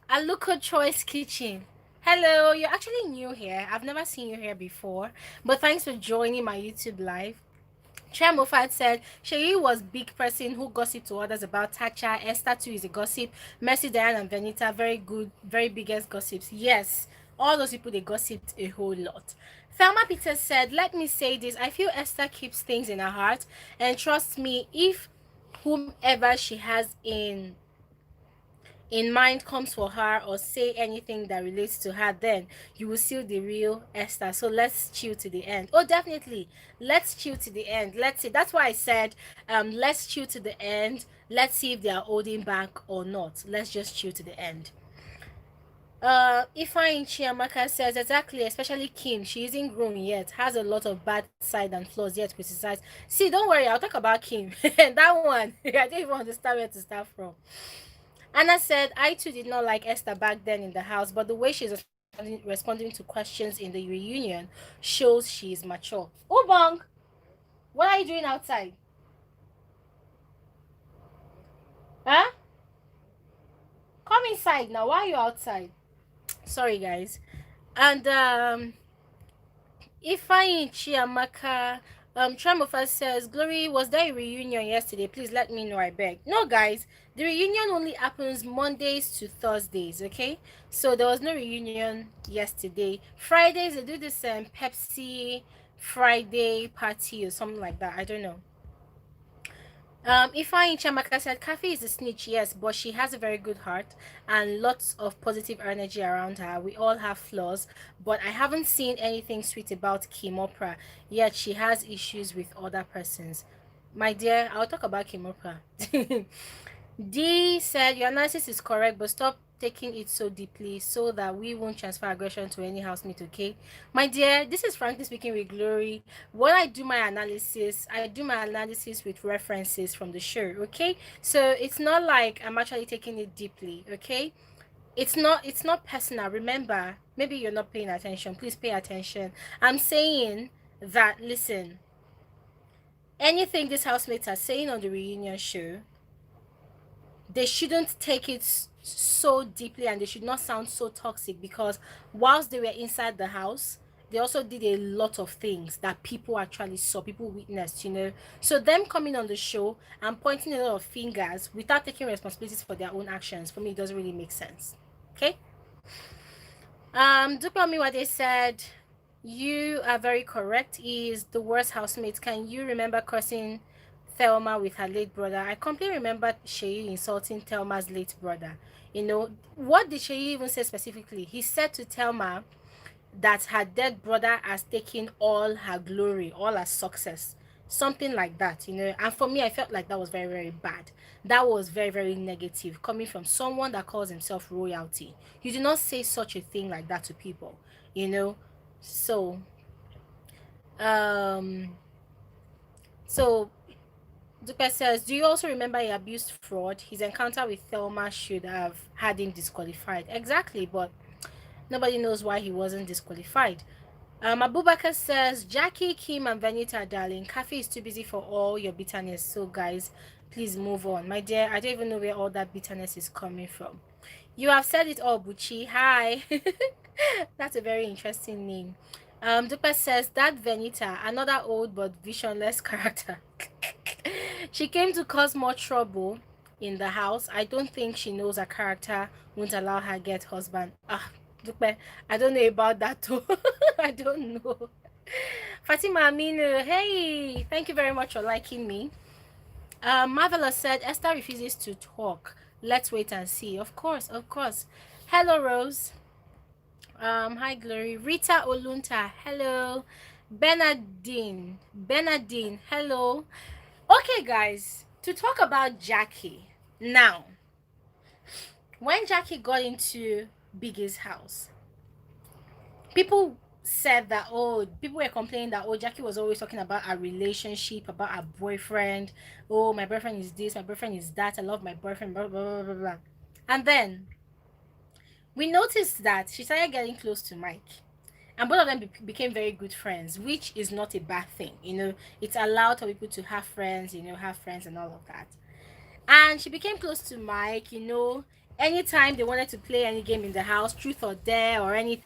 Aluko Choice Kitchen. Hello, you're actually new here. I've never seen you here before, but thanks for joining my YouTube live. Mofat said Sheyi was big person who gossiped to others about Tacha. Esther too is a gossip. Mercy, Diane, and Venita, very good, very biggest gossips. Yes, all those people they gossiped a whole lot. Thelma Peters said, "Let me say this. I feel Esther keeps things in her heart, and trust me, if whomever she has in mind comes for her or say anything that relates to her, then you will see the real Esther. So let's chill to the end." Oh, definitely. Let's chill to the end. Let's see. That's why I said, let's chill to the end. Let's see if they are holding back or not. Let's just chill to the end. Ifeanyi Chiamaka says, exactly, especially Kim. She isn't grown yet, has a lot of bad side and flaws yet criticized. See, don't worry, I'll talk about Kim. That one, I don't even understand where to start from. Anna said, I too did not like Esther back then in the house, but the way she's responding to questions in the reunion shows she is mature. Ubong, what are you doing outside? Huh? Come inside now. Why are you outside? Sorry, guys. And Ifeanyi Chiamaka Tremofa says, Glory, was there a reunion yesterday? Please let me know, I beg. No, guys, the reunion only happens Mondays to Thursdays, okay? So there was no reunion yesterday. Fridays, they do this Pepsi Friday party or something like that. I don't know. Ifeanyi Chamaka said, Khafi is a snitch, yes, but she has a very good heart and lots of positive energy around her. We all have flaws, but I haven't seen anything sweet about Kim Oprah, yet she has issues with other persons. My dear, I'll talk about Kim Oprah. D said, your analysis is correct, but stop taking it so deeply so that we won't transfer aggression to any housemate, okay? My dear, this is frankly speaking with Glory. When I do my analysis, I do my analysis with references from the show, okay? So it's not like I'm actually taking it deeply, okay? It's not personal. Remember, maybe you're not paying attention. Please pay attention. I'm saying that, listen, anything these housemates are saying on the reunion show, they shouldn't take it so deeply and they should not sound so toxic, because whilst they were inside the house, they also did a lot of things that people actually saw, people witnessed, you know. So them coming on the show and pointing a lot of fingers without taking responsibilities for their own actions, for me, it doesn't really make sense. Okay. Dupami, what they said, you are very correct. He is the worst housemate. Can you remember cursing Thelma with her late brother? I completely remember Sheyi insulting Thelma's late brother. You know, what did Sheyi even say specifically? He said to Thelma that her dead brother has taken all her glory, all her success. Something like that, you know. And for me, I felt like that was very, very bad. That was very, very negative coming from someone that calls himself royalty. You do not say such a thing like that to people, you know. So, um, so Dupe says, do you also remember he abused Frodd? His encounter with Thelma should have had him disqualified. Exactly, but nobody knows why he wasn't disqualified. Abubakar says, Jackye, Kim, and Venita, darling, Khafi is too busy for all your bitterness. So, guys, please move on. My dear, I don't even know where all that bitterness is coming from. You have said it all, Buchi. Hi. That's a very interesting name. Dupe says that Venita, another old but visionless character. She came to cause more trouble in the house. I don't think she knows her character won't allow her get husband. Ah, Dupe, I don't know about that too. I don't know. Fatima Aminu, hey, thank you very much for liking me. Marvelous said Esther refuses to talk. Let's wait and see. Of course, of course. Hello, Rose. Hi, Glory. Rita Olunta. Hello. Bernadine. Hello. Okay, guys. To talk about Jackye. Now, when Jackye got into Biggie's house, people said that, oh, people were complaining that, oh, Jackye was always talking about a relationship, about a boyfriend. Oh, my boyfriend is this, my boyfriend is that, I love my boyfriend, blah blah blah blah blah. And then we noticed that she started getting close to Mike, and both of them became very good friends, which is not a bad thing. It's allowed for people to have friends, have friends and all of that. And she became close to Mike. Anytime they wanted to play any game in the house, truth or dare or anything,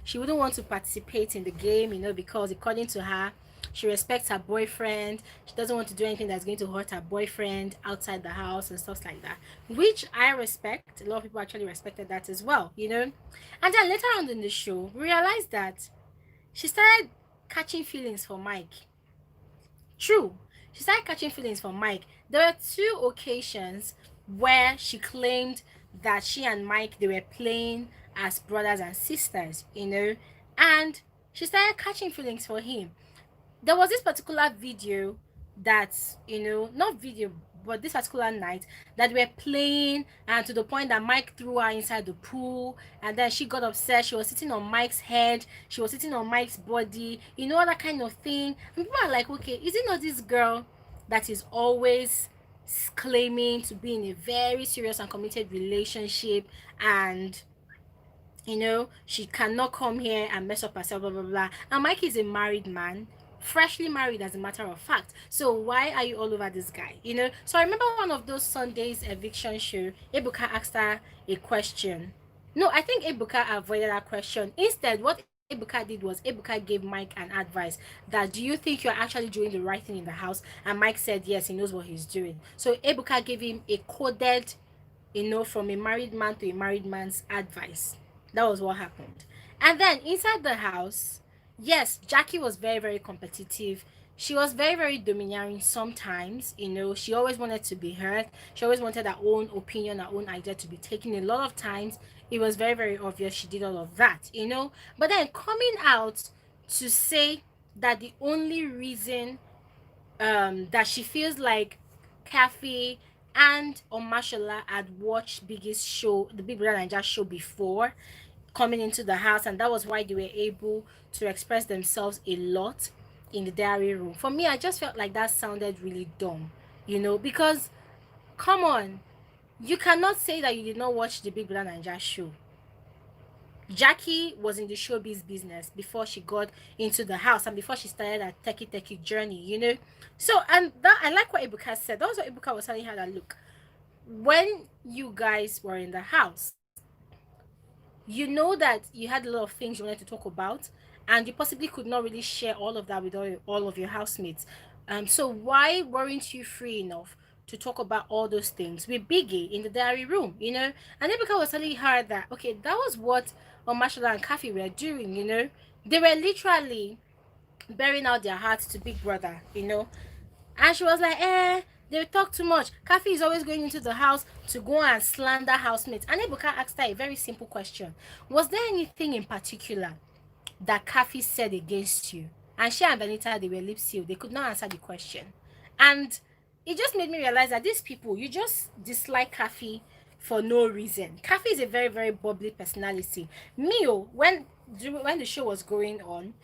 she wouldn't want to participate in the game, because according to her, she respects her boyfriend. She doesn't want to do anything that's going to hurt her boyfriend outside the house and stuff like that, which I respect. A lot of people actually respected that as well. And then later on in the show, we realized that she started catching feelings for Mike. True, she started catching feelings for Mike. There were two occasions where she claimed that she and Mike, they were playing as brothers and sisters, and she started catching feelings for him. There was this particular video that, not video, but this particular night that we were playing, and to the point that Mike threw her inside the pool, and then she got upset. She was sitting on Mike's head, she was sitting on Mike's body, that kind of thing. And people are like, okay, is it not this girl that is always claiming to be in a very serious and committed relationship, and she cannot come here and mess up herself, blah blah blah? And Mike is a married man, freshly married, as a matter of fact. So why are you all over this guy? So I remember one of those Sundays eviction show, Ebuka asked her a question. No, I think Ebuka avoided that question. Instead, what Ebuka did was Ebuka gave Mike an advice that, do you think you're actually doing the right thing in the house? And Mike said yes, he knows what he's doing. So Ebuka gave him a coded, from a married man to a married man's advice. That was what happened. And then inside the house, yes, Jackye was very, very competitive. She was very, very domineering sometimes. She always wanted to be heard. She always wanted her own opinion, her own idea to be taken. A lot of times, it was very, very obvious she did all of that. But then coming out to say that the only reason that she feels like Khafi and Omashola had watched Biggie's show, the Big Brother Naija show, before coming into the house, and that was why they were able to express themselves a lot in the diary room. For me, I just felt like that sounded really dumb, because come on, you cannot say that you did not watch the Big Brother Naija show. Jackye was in the showbiz business before she got into the house and before she started her techie journey. So, and that, I like what Ebuka said. That was what Ebuka was telling her, that look, when you guys were in the house, you know that you had a lot of things you wanted to talk about, and you possibly could not really share all of that with all of your housemates. So why weren't you free enough to talk about all those things with Biggie in the diary room? And Ebuka was telling her that, okay, that was what Omashola and Khafi were doing. They were literally bearing out their hearts to Big Brother. And she was like, they talk too much. Khafi is always going into the house to go and slander housemates. And Ebuka asked her a very simple question. Was there anything in particular that Khafi said against you? And she and Venita, they were lip sealed. They could not answer the question. And it just made me realize that these people, you just dislike Khafi for no reason. Khafi is a very, very bubbly personality. When the show was going on,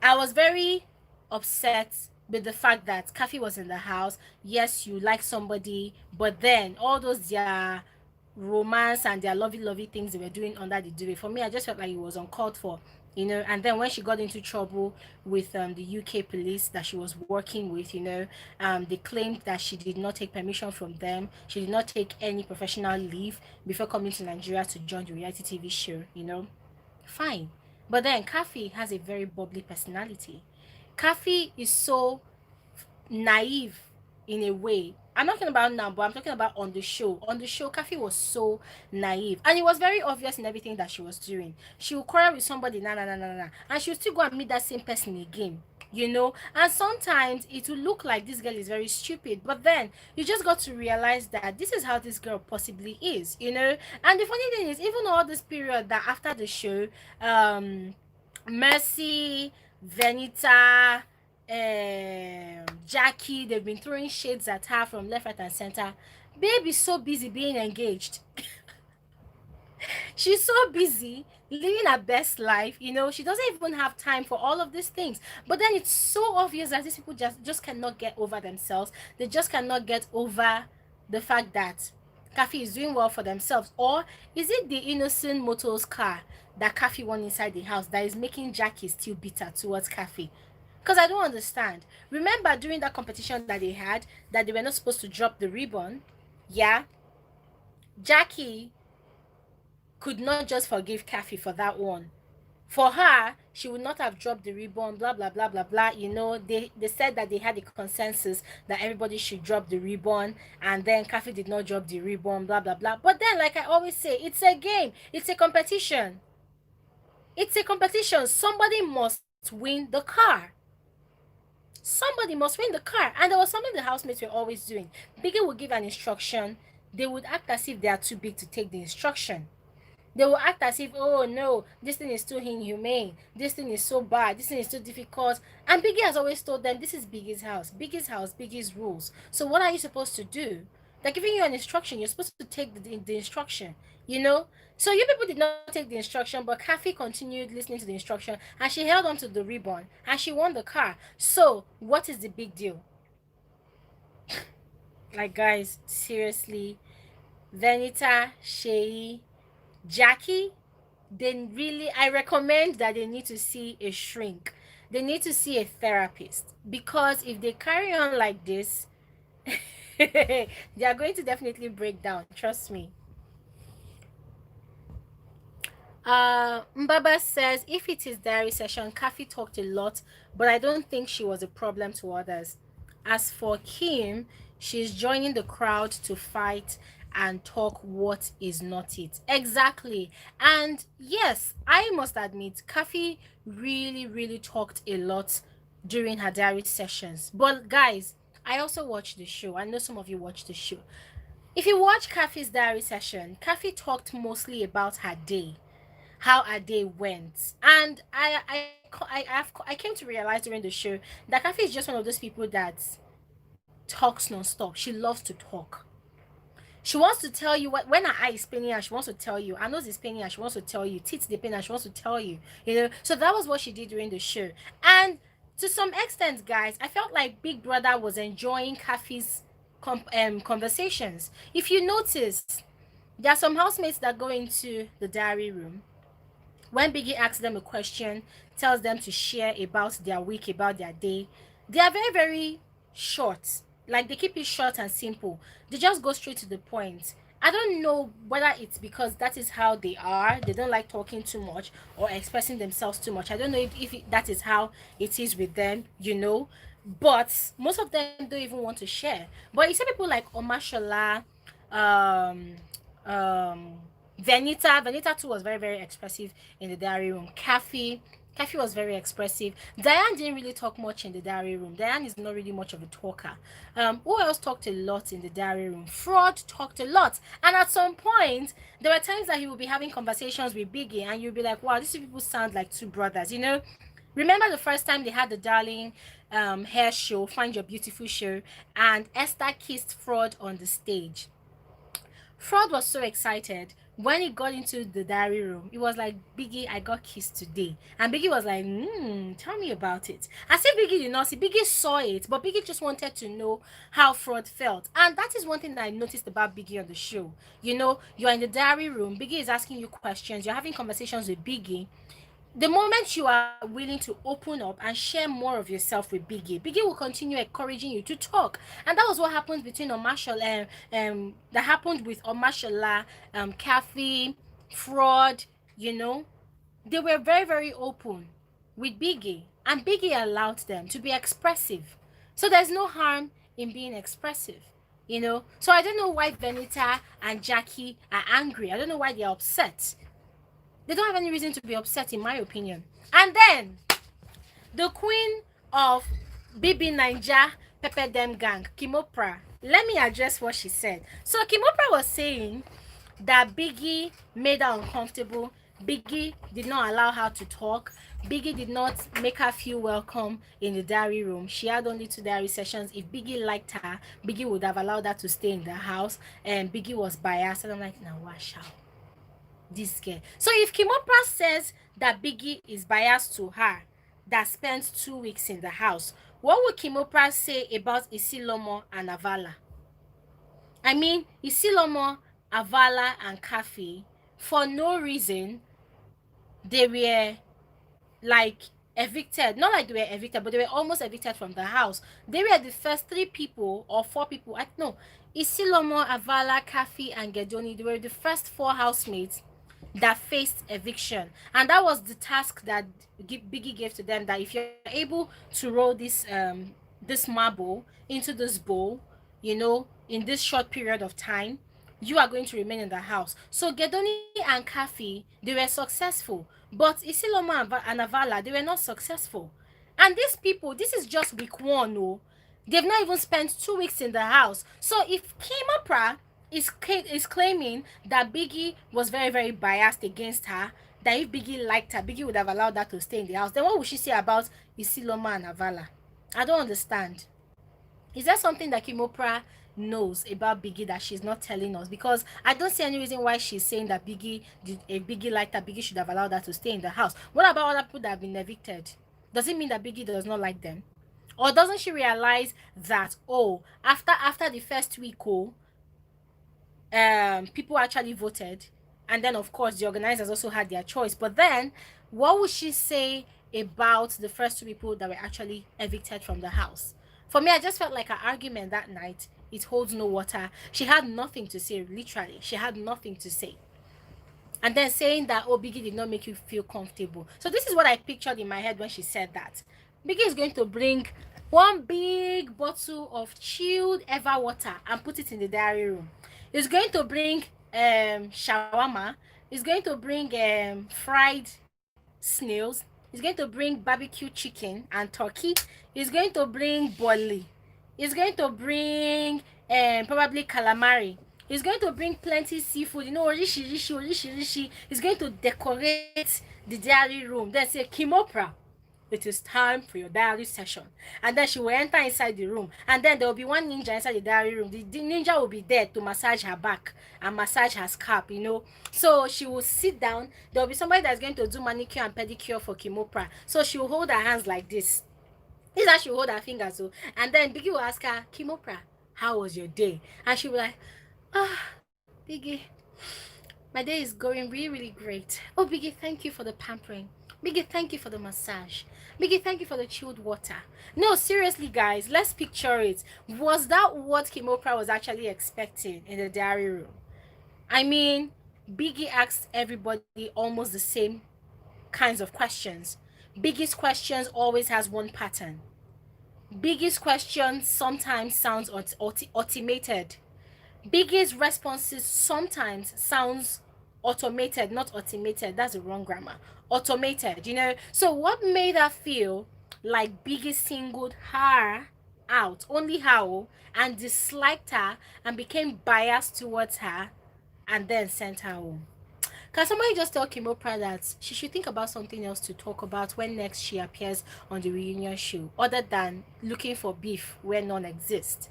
I was very upset with the fact that Khafi was in the house. Yes, you like somebody, but then all those romance and their lovey things they were doing under the duvet. For me, I just felt like it was uncalled for, you know. And then when she got into trouble with the UK police that she was working with, you know, they claimed that she did not take permission from them. She did not take any professional leave before coming to Nigeria to join the reality TV show, you know. Fine. But then Khafi has a very bubbly personality. Khafi is so naive in a way. I'm not talking about now, but I'm talking about on the show. On the show, Khafi was so naive. And it was very obvious in everything that she was doing. She would quarrel with somebody, and she would still go and meet that same person again. You know, and sometimes it will look like this girl is very stupid, but then you just got to realize that this is how this girl possibly is, you know. And the funny thing is, even all this period that after the show, Mercy, Venita, Jackye, they've been throwing shades at her from left, right, and center. Babe is so busy being engaged. She's so busy living her best life, you know. She doesn't even have time for all of these things. But then it's so obvious that these people just cannot get over themselves. They just cannot get over the fact that Khafi is doing well for themselves. Or is it the innocent motors car that Khafi won inside the house that is making Jackye still bitter towards Khafi? Because I don't understand. Remember during that competition that they had, that they were not supposed to drop the ribbon? Yeah. Jackye could not just forgive Khafi for that one. For her, she would not have dropped the ribbon, blah, blah, blah, blah, blah. You know, they said that they had a consensus that everybody should drop the ribbon, and then Khafi did not drop the ribbon, blah, blah, blah. But then, like I always say, it's a game. It's a competition. It's a competition. Somebody must win the car. Somebody must win the car. And there was something the housemates were always doing. Biggie would give an instruction. They would act as if they are too big to take the instruction. They will act as if, oh no, this thing is too inhumane, this thing is so bad, this thing is too difficult. And Biggie has always told them, this is Biggie's house, Biggie's rules. So what are you supposed to do? They're giving you an instruction, you're supposed to take the instruction, you know. So you people did not take the instruction, but Khafi continued listening to the instruction, and she held on to the ribbon, and she won the car. So what is the big deal? Like, guys, seriously, Venita, Sheyi, Jackye, they really, I recommend that they need to see a shrink. They need to see a therapist, because if they carry on like this, they are going to definitely break down. Trust me. Mbaba says, if it is diary session, Khafi talked a lot, but I don't think she was a problem to others. As for Kim, she's joining the crowd to fight and talk what is not it. Exactly. And yes, I must admit, Khafi really talked a lot during her diary sessions. But guys, I also watched the show. I know some of you watched the show. If you watch Khafi's diary session, Khafi talked mostly about her day, how her day went. And I came to realize during the show that Khafi is just one of those people that talks non-stop. She loves to talk. She wants to tell you what, when her eye is paining her, she wants to tell you. Her nose is paining her, she wants to tell you. Tits they pain her, she wants to tell you. You know, so that was what she did during the show. And to some extent, guys, I felt like Big Brother was enjoying Khafi's conversations. If you notice, there are some housemates that go into the diary room. When Biggie asks them a question, tells them to share about their week, about their day, they are very short. Like, they keep it short and simple. They just go straight to the point. I don't know whether it's because that is how they are. They don't like talking too much or expressing themselves too much. I don't know if that is how it is with them, you know. But most of them don't even want to share. But you see people like Omashola, um, um, Venita too was very expressive in the diary room. Khafi was very expressive. Diane didn't really talk much in the diary room. Diane is not really much of a talker. Who else talked a lot in the diary room? Frodd talked a lot. And at some point, there were times that he would be having conversations with Biggie, and you'd be like, wow, these people sound like two brothers, you know? Remember the first time they had the Darling hair show, Find Your Beautiful show, and Esther kissed Frodd on the stage. Frodd was so excited when he got into the diary room, it was like, Biggie, I got kissed today. And Biggie was like, tell me about it. I said Biggie did not see. Biggie saw it, but Biggie just wanted to know how Frodd felt. And that is one thing that I noticed about Biggie on the show. You know, you're in the diary room, Biggie is asking you questions, you're having conversations with Biggie. The moment you are willing to open up and share more of yourself with Biggie, Biggie will continue encouraging you to talk. And that was what happened between that happened with Omashola, Khafi, Frodd, you know. They were very, very open with Biggie, and Biggie allowed them to be expressive. So there's no harm in being expressive, you know. So I don't know why Venita and Jackye are angry. I don't know why they're upset. They don't have any reason to be upset, in my opinion. And then the queen of BBnaija Pepper Dem Gang, Oprah. Let me address what she said. So Oprah was saying that Biggie made her uncomfortable. Biggie did not allow her to talk. Biggie did not make her feel welcome in the diary room. She had only 2 diary sessions. If Biggie liked her, Biggie would have allowed her to stay in the house. And Biggie was biased. And I'm like, now watch out. This girl. So if Oprah says that Biggie is biased to her, that spent 2 weeks in the house, what would Oprah say about Isilomo and Avala? I mean, Isilomo, Avala, and Khafi, for no reason, they were like evicted. Not like they were evicted, but they were almost evicted from the house. They were the first 3 people or 4 people. I don't know. Isilomo, Avala, Khafi, and Gedoni, they were the first 4 housemates that faced eviction. And that was the task that Biggie gave to them, that if you're able to roll this marble into this bowl, you know, in this short period of time, you are going to remain in the house. So Gedoni and Khafi, they were successful, but Isiloma and Avala, they were not successful. And these people, this is just week 1, no. They've not even spent 2 weeks in the house. So if Oprah is claiming that Biggie was very, very biased against her, that if Biggie liked her, Biggie would have allowed her to stay in the house, then what would she say about Isiloma and Avala? I don't understand. Is there something that Oprah knows about Biggie that she's not telling us? Because I don't see any reason why she's saying that if Biggie liked her, Biggie should have allowed her to stay in the house. What about other people that have been evicted? Does it mean that Biggie does not like them? Or doesn't she realize that, oh, after the first week, people actually voted, and then of course the organizers also had their choice? But then what would she say about the first 2 people that were actually evicted from the house? For me, I just felt like her argument that night, it holds no water. She had nothing to say. Literally, she had nothing to say. And then saying that, oh, Biggie did not make you feel comfortable. So this is what I pictured in my head when she said that. Biggie is going to bring 1 big bottle of chilled Ever water and put it in the diary room. He's going to bring shawarma. He's going to bring fried snails. He's going to bring barbecue chicken and turkey. He's going to bring boli. He's going to bring probably calamari. He's going to bring plenty seafood. You know, rishi. He's going to decorate the diary room. Then say, Oprah, it is time for your diary session. And then she will enter inside the room. And then there will be 1 ninja inside the diary room. The ninja will be there to massage her back and massage her scalp, you know. So she will sit down. There will be somebody that's going to do manicure and pedicure for Oprah. So she will hold her hands like this. This is how she will hold her fingers. So, and then Biggie will ask her, Oprah, how was your day? And she will be like, Biggie, my day is going really, really great. Oh, Biggie, thank you for the pampering. Biggie, thank you for the massage. Biggie, thank you for the chilled water. No, seriously, guys, let's picture it. Was that what Oprah was actually expecting in the diary room? I mean, Biggie asked everybody almost the same kinds of questions. Biggie's questions always has one pattern. Biggie's questions sometimes sounds automated. Biggie's responses sometimes sounds automated, not automated. That's the wrong grammar. Automated, you know. So what made her feel like Biggie singled her out, only her, and disliked her and became biased towards her and then sent her home? Can somebody just tell Oprah that she should think about something else to talk about when next she appears on the reunion show, other than looking for beef where none exists?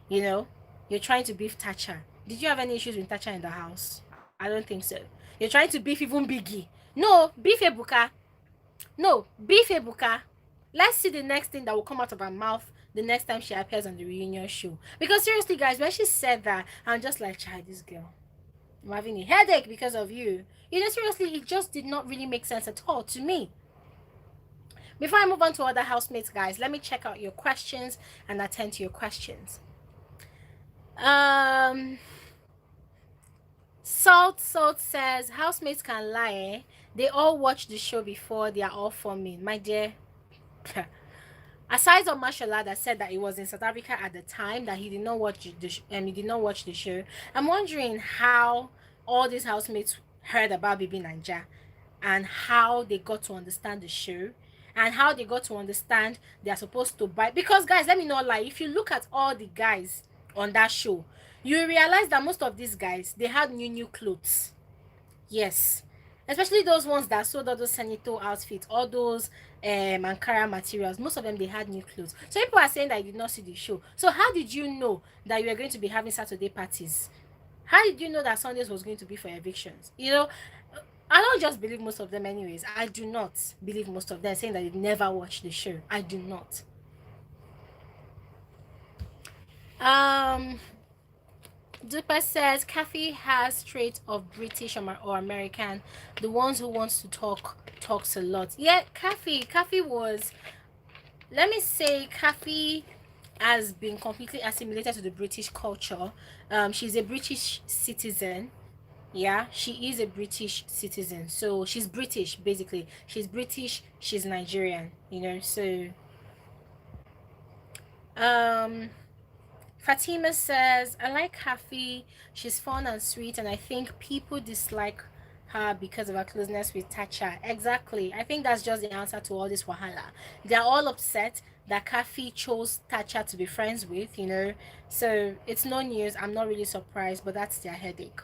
You know, you're trying to beef Tacha. Did you have any issues with Tacha in the house? I don't think so. You're trying to beef even Biggie. No, beef Ebuka. No, beef Ebuka. Let's see the next thing that will come out of her mouth the next time she appears on the reunion show. Because seriously, guys, when she said that, I'm just like, child, this girl, I'm having a headache because of you. You know, seriously, it just did not really make sense at all to me. Before I move on to other housemates, guys, let me check out your questions and attend to your questions. Salt says, housemates can lie, eh? They all watch the show before they are all forming. My dear, aside from Mashallah that said that he was in South Africa at the time, that he did not watch the show, I'm wondering how all these housemates heard about BBnaija and how they got to understand the show and how they got to understand they are supposed to buy. Because guys, let me not lie, if you look at all the guys on that show, you realize that most of these guys, they had new clothes. Yes, especially those ones that sold all those Sanito outfits, all those Ankara materials. Most of them, they had new clothes. So people are saying that you did not see the show. So how did you know that you were going to be having Saturday parties? How did you know that Sundays was going to be for evictions? You know, I don't just believe most of them anyways. I do not believe most of them saying that they've never watched the show. I do not. Duper says Khafi has traits of British or American. The ones who wants to talks a lot. Yeah, Khafi was, let me say, Khafi has been completely assimilated to the British culture. She's a British citizen. Yeah, she is a British citizen. So she's British, basically. She's British, she's Nigerian, you know. So Fatima says, I like Khafi. She's fun and sweet, and I think people dislike her because of her closeness with Tacha. Exactly. I think that's just the answer to all this wahala. They're all upset that Khafi chose Tacha to be friends with, you know. So it's no news. I'm not really surprised, but that's their headache.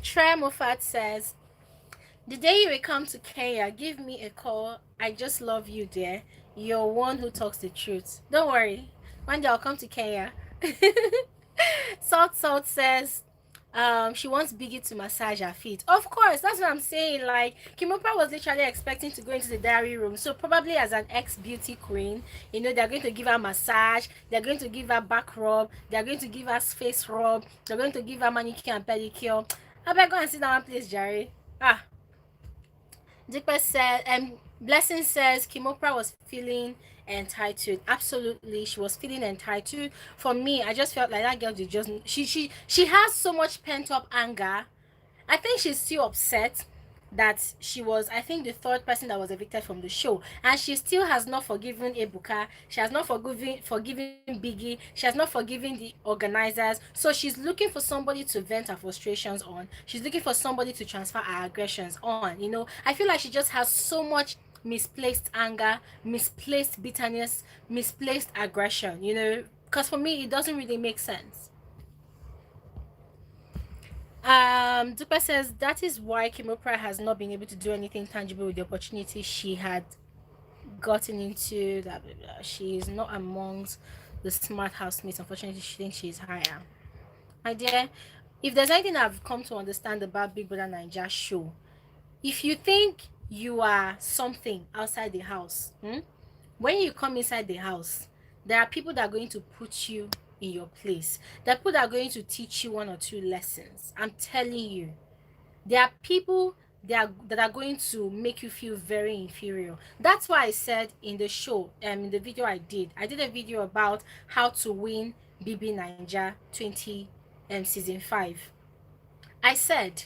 Trey Moffat says, the day you will come to Kenya, give me a call. I just love you, dear. You're one who talks the truth. Don't worry. One day I'll come to Kenya. Salt says, she wants Biggie to massage her feet. Of course, that's what I'm saying. Like, Kim Oprah was literally expecting to go into the diary room. So probably as an ex-beauty queen, you know, they're going to give her massage, they're going to give her back rub, they're going to give her face rub, they're going to give her manicure and pedicure. I better go and sit down one place, Jerry. Dikpa said, Blessing says Kim Oprah was feeling entitled. Absolutely, she was feeling entitled. For me, I just felt like that girl did just she has so much pent-up anger. I think she's still upset that she was, I think, the third person that was evicted from the show, and she still has not forgiven Ebuka. She has not forgiven Biggie. She has not forgiven the organizers. So she's looking for somebody to vent her frustrations on. She's looking for somebody to transfer her aggressions on. You know, I feel like she just has so much misplaced anger, misplaced bitterness, misplaced aggression, you know, because for me it doesn't really make sense. Duper says that is why Kim Oprah has not been able to do anything tangible with the opportunity she had gotten into. That she is not amongst the smart housemates. Unfortunately, she thinks she's higher. My dear, if there's anything I've come to understand about Big Brother Naija show, if you think you are something outside the house, when you come inside the house, there are people that are going to put you in your place. There are people that are going to teach you one or two lessons. I'm telling you, there are people that are going to make you feel very inferior. That's why I said in the show, in the video I did a video about how to win BBnaija 20 season 5. I said,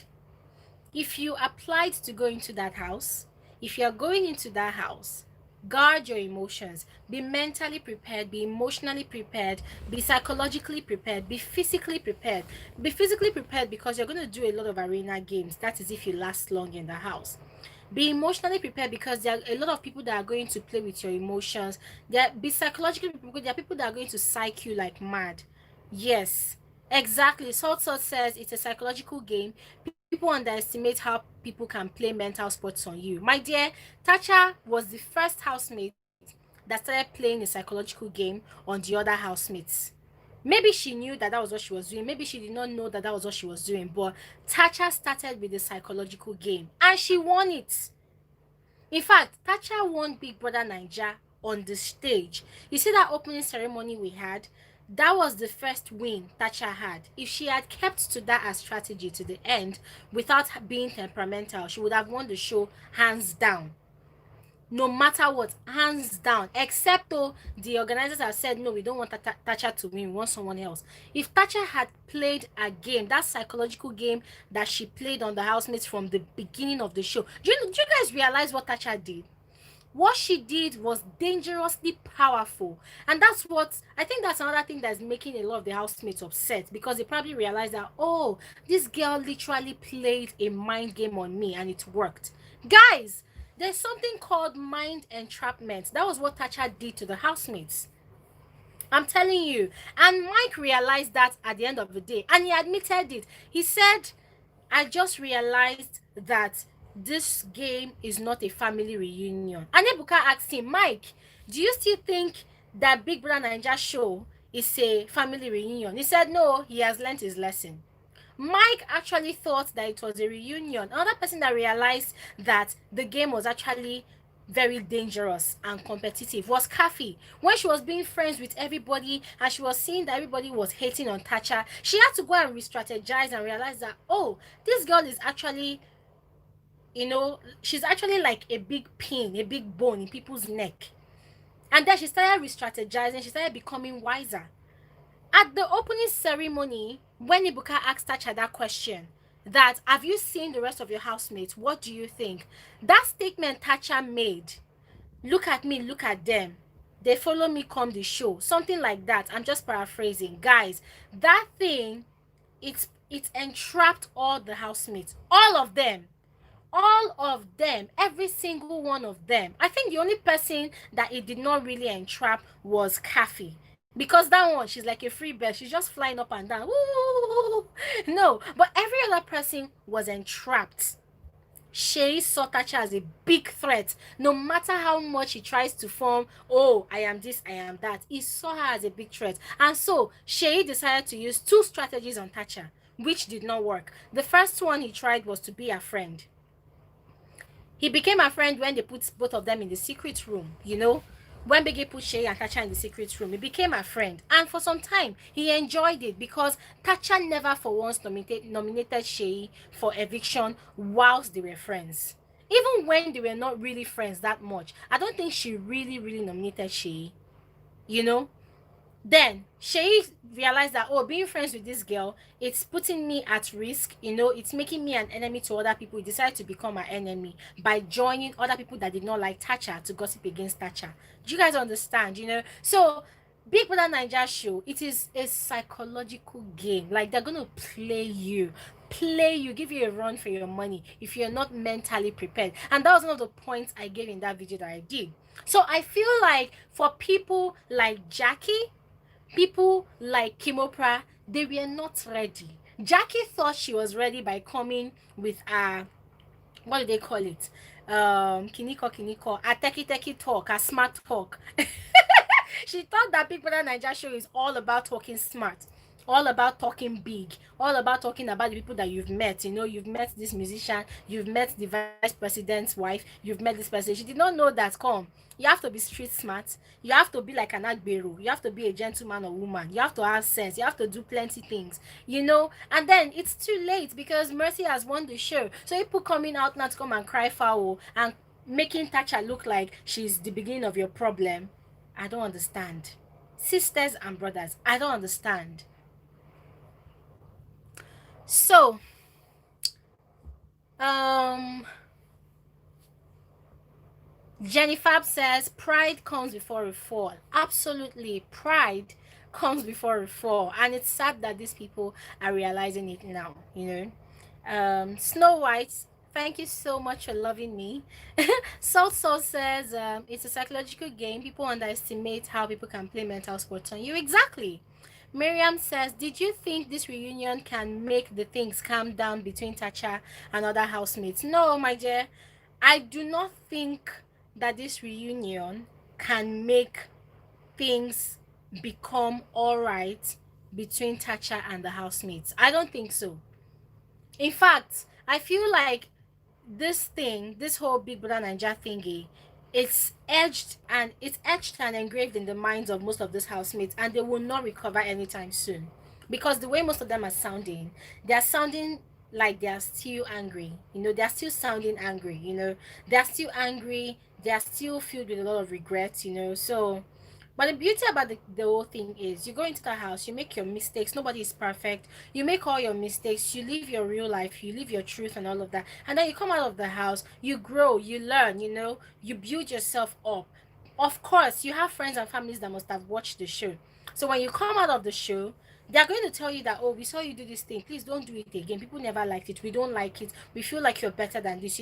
if you applied to go into that house, if you're going into that house, guard your emotions. Be mentally prepared, be emotionally prepared, be psychologically prepared, be physically prepared. Be physically prepared because you're going to do a lot of arena games. That is if you last long in the house. Be emotionally prepared because there are a lot of people that are going to play with your emotions. Be psychologically prepared. There are people that are going to psych you like mad. Yes, Exactly. Salt says it's a psychological game. People underestimate how people can play mental sports on you. My dear, Tacha was the first housemate that started playing a psychological game on the other housemates. Maybe she knew that that was what she was doing. Maybe she did not know that that was what she was doing. But Tacha started with the psychological game and she won it. In fact, Tacha won Big Brother Naija on the stage. You see that opening ceremony we had? That was the first win Tacha had. If she had kept to that as strategy to the end without being temperamental, she would have won the show hands down. No matter what, hands down. Except though the organizers have said no, we don't want Tacha to win, we want someone else. If Tacha had played a game, that psychological game that she played on the housemates from the beginning of the show, do you guys realize what Tacha did? What she did was dangerously powerful, and that's what I think, that's another thing that's making a lot of the housemates upset, because they probably realized that, oh, this girl literally played a mind game on me and it worked. Guys, there's something called mind entrapment. That was what Tacha did to the housemates. I'm telling you. And Mike realized that at the end of the day, and he admitted it. He said, I just realized that this game is not a family reunion. And Ebuka asked him, Mike, do you still think that Big Brother Naija show is a family reunion? He said, no, he has learned his lesson. Mike actually thought that it was a reunion. Another person that realized that the game was actually very dangerous and competitive was Khafi. When she was being friends with everybody and she was seeing that everybody was hating on Tacha, she had to go and re-strategize and realize that, oh, this girl is actually, she's actually like a big pin, a big bone in people's neck. And then she started re-strategizing, she started becoming wiser. At the opening ceremony, when Ibuka asked Tacha that question, that have you seen the rest of your housemates? What do you think? That statement Tacha made, look at me, look at them. They follow me come the show. Something like that. I'm just paraphrasing. Guys, that thing, it's entrapped all the housemates. All of them. All of them, every single one of them. I think the only person that it did not really entrap was Khafi, because that one, she's like a free bird, she's just flying up and down. Woo! No, but every other person was entrapped. Sheyi saw Tacha as a big threat. No matter how much he tries to form, oh, I am this, I am that, he saw her as a big threat. And so Sheyi decided to use two strategies on Tacha, which did not work. The first one he tried was to be a friend. He became a friend when they put both of them in the secret room, When Biggie put Sheyi and Tacha in the secret room, he became a friend. And for some time, he enjoyed it because Tacha never for once nominated Sheyi for eviction whilst they were friends. Even when they were not really friends that much, I don't think she really, really nominated Sheyi, you know? Then Sheyi realized that, oh, being friends with this girl, it's putting me at risk, it's making me an enemy to other people. He decided to become an enemy by joining other people that did not like Tacha to gossip against Tacha. Do you guys understand? So Big Brother Naija show, it is a psychological game. Like, they're gonna play you, give you a run for your money if you're not mentally prepared. And that was one of the points I gave in that video that I did. So I feel like for people like Jackye, people like Oprah, they were not ready. Jackye thought she was ready by coming with what do they call it? Kiniko, a teki talk, a smart talk. She thought that Big Brother Naija show is all about talking smart, all about talking big, all about talking about the people that you've met. You've met this musician, you've met the vice president's wife, you've met this person. She did not know that, you have to be street smart, you have to be like an agbero, you have to be a gentleman or woman, you have to have sense, you have to do plenty things, and then it's too late because Mercy has won the show. So people coming out now to come and cry foul and making Tacha look like she's the beginning of your problem, I don't understand. Sisters and brothers, I don't understand. So, Jenny Fab says pride comes before a fall. Absolutely, pride comes before a fall, and it's sad that these people are realizing it now. Snow White, thank you so much for loving me. Salt says it's a psychological game. People underestimate how people can play mental sports on you. Exactly. Miriam says, did you think this reunion can make the things calm down between Tacha and other housemates? No, my dear. I do not think that this reunion can make things become all right between Tacha and the housemates. I don't think so. In fact, I feel like this thing, this whole Big Brother Naija thingy, it's etched and engraved in the minds of most of these housemates, and they will not recover anytime soon. Because the way most of them are sounding, they're sounding like they're still angry. They're still sounding angry, they're still angry, they're still filled with a lot of regrets, so but the beauty about the whole thing is you go into the house, you make your mistakes. Nobody is perfect. You make all your mistakes. You live your real life. You live your truth and all of that. And then you come out of the house, you grow, you learn, you build yourself up. Of course, you have friends and families that must have watched the show. So when you come out of the show, they're going to tell you that, oh, we saw you do this thing. Please don't do it again. People never liked it. We don't like it. We feel like you're better than this.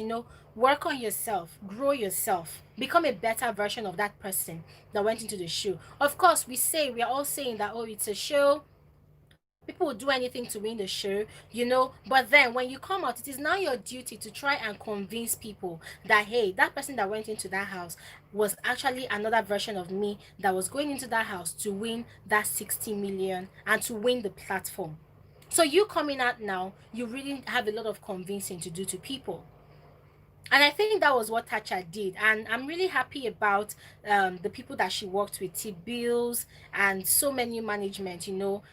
Work on yourself. Grow yourself. Become a better version of that person that went into the show. Of course, we are all saying that, oh, it's a show. People will do anything to win the show. But then when you come out, it is now your duty to try and convince people that, hey, that person that went into that house was actually another version of me that was going into that house to win that 60 million and to win the platform. So you coming out now, you really have a lot of convincing to do to people. And I think that was what Tacha did, and I'm really happy about the people that she worked with, T-Bills and so many management.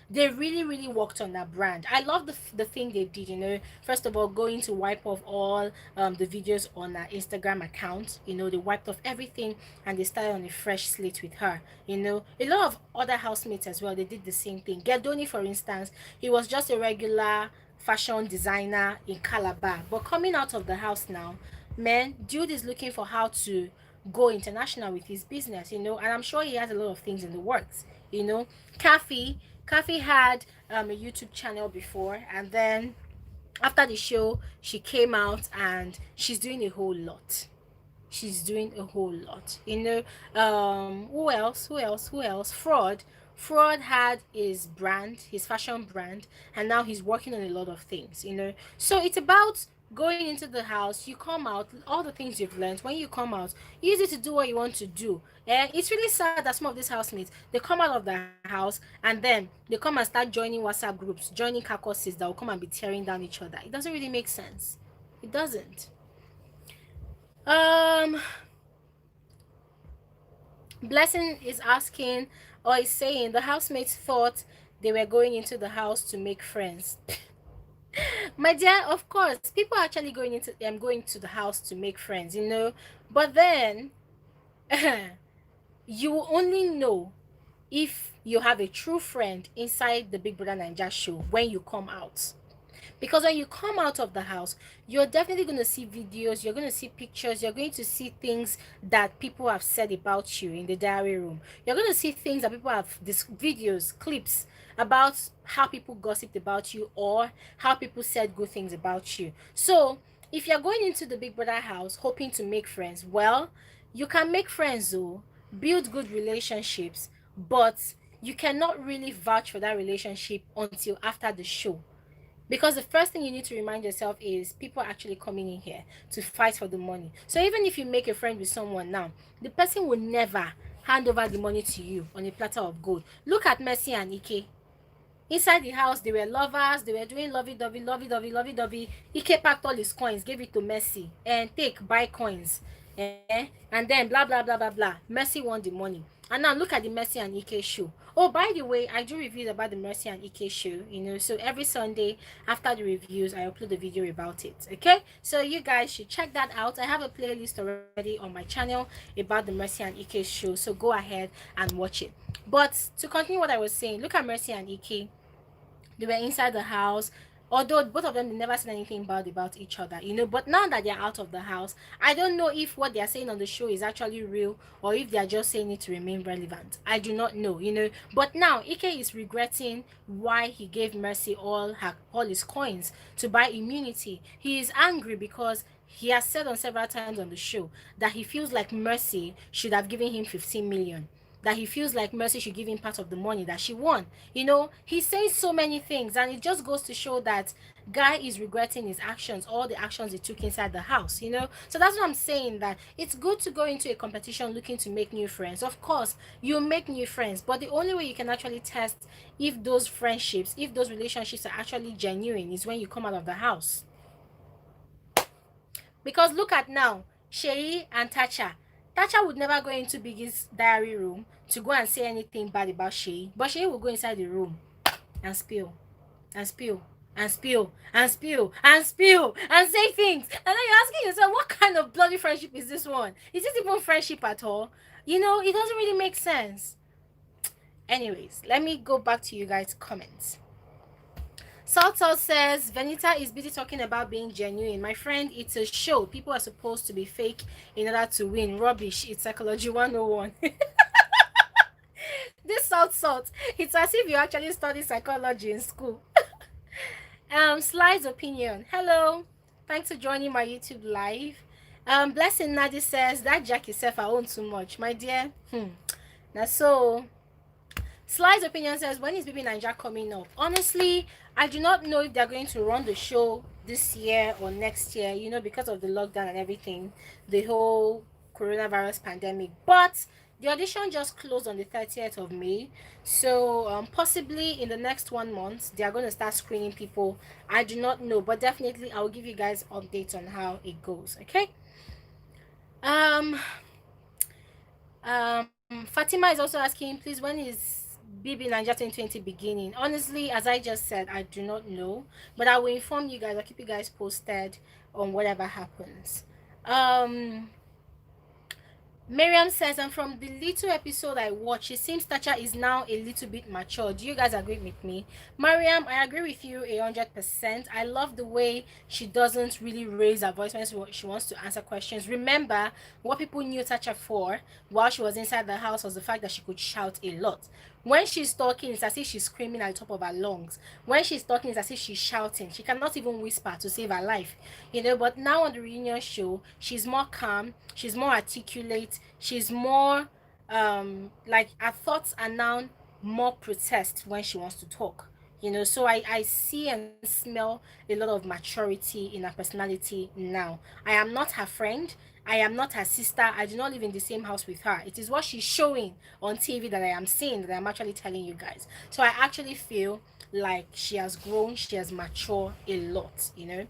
They really worked on that brand. I love the thing they did. First of all, going to wipe off all the videos on her Instagram account. They wiped off everything and they started on a fresh slate with her. A lot of other housemates as well, they did the same thing. Gedoni, for instance, he was just a regular fashion designer in Calabar, but coming out of the house now, man, dude is looking for how to go international with his business, and I'm sure he has a lot of things in the works. Khafi, Khafi had a YouTube channel before, and then after the show, she came out and she's doing a whole lot. She's doing a whole lot. Who else? Frodd had his brand, his fashion brand, and now he's working on a lot of things. So it's about going into the house. You come out, all the things you've learned. When you come out, use it to do what you want to do. And it's really sad that some of these housemates, they come out of the house and then they come and start joining WhatsApp groups, joining caucuses that will come and be tearing down each other. It doesn't really make sense. It doesn't. um Blessing is asking, or is saying, the housemates thought they were going into the house to make friends. My dear, of course, people are actually going to the house to make friends. But then you will only know if you have a true friend inside the Big Brother Naija show when you come out. Because when you come out of the house, you're definitely going to see videos, you're going to see pictures, you're going to see things that people have said about you in the diary room. You're going to see things that people have, these videos, clips about how people gossiped about you or how people said good things about you. So if you're going into the Big Brother house hoping to make friends, well, you can make friends though, build good relationships, but you cannot really vouch for that relationship until after the show. Because the first thing you need to remind yourself is people are actually coming in here to fight for the money. So even if you make a friend with someone now, the person will never hand over the money to you on a platter of gold. Look at Mercy and Ike. Inside the house, they were lovers, they were doing lovey-dovey, lovey-dovey, lovey-dovey. Ike packed all his coins, gave it to Mercy, and buy coins. And then blah, blah, blah, blah, blah. Mercy won the money. And now look at the Mercy and Ike show. Oh, by the way, I do reviews about the Mercy and Ike show, so every Sunday after the reviews, I upload a video about it, okay? So you guys should check that out. I have a playlist already on my channel about the Mercy and Ike show, so go ahead and watch it. But to continue what I was saying, look at Mercy and Ike. They were inside the house, although both of them, they never said anything bad about each other, but now that they're out of the house, I don't know if what they're saying on the show is actually real or if they're just saying it to remain relevant. I do not know, but now Ike is regretting why he gave Mercy all his coins to buy immunity. He is angry because he has said on several times on the show that he feels like Mercy should have given him 15 million. that he feels like Mercy should give him part of the money that she won. You know, he says so many things, and it just goes to show that guy is regretting his actions, all the actions he took inside the house, you know. So that's what I'm saying, that it's good to go into a competition looking to make new friends. Of course, you make new friends, but the only way you can actually test if those friendships, if those relationships are actually genuine, is when you come out of the house. Because look at now, Sheyi and Tacha. Tacha would never go into Biggie's diary room to go and say anything bad about Sheyi, but Sheyi will go inside the room and spill, and spill, and spill, and spill, and spill, and say things. And then you're asking yourself, what kind of bloody friendship is this one? Is this even friendship at all? You know, it doesn't really make sense. Anyways, let me go back to you guys' comments. Salt says, Venita is busy talking about being genuine. My friend, it's a show. People are supposed to be fake in order to win. Rubbish. It's psychology 101. This salt. It's as if you actually study psychology in school. Slide's opinion. Hello. Thanks for joining my YouTube live. Blessing Nadi says, that Jack yourself I own too much. My dear. Now so... Sly's opinion says, when is BBnaija coming up? Honestly, I do not know if they're going to run the show this year or next year, you know, because of the lockdown and everything, the whole coronavirus pandemic. But the audition just closed on the 30th of May. So possibly in the next 1 month, they are going to start screening people. I do not know, but definitely I'll give you guys updates on how it goes, okay? Fatima is also asking, please, when is BBnaija 2020 beginning? Honestly, as I just said, I do not know, but I will inform you guys. I'll keep you guys posted on whatever happens. Miriam says, and from the little episode I watched, it seems Tacha is now a little bit mature. Do you guys agree with me? Mariam, I agree with you 100%. I love the way she doesn't really raise her voice when she wants to answer questions. Remember, what people knew Tacha for while she was inside the house was the fact that she could shout a lot. When she's talking, it's as if she's screaming at the top of her lungs. When she's talking, it's as if she's shouting. She cannot even whisper to save her life, you know. But now on the reunion show, she's more calm, she's more articulate, she's more like her thoughts are now more protest when she wants to talk, you know. So I see and smell a lot of maturity in her personality now. I am not her friend, I am not her sister, I do not live in the same house with her. It is what she's showing on TV that I am seeing, that I'm actually telling you guys. So I actually feel like she has grown, she has matured a lot, you know.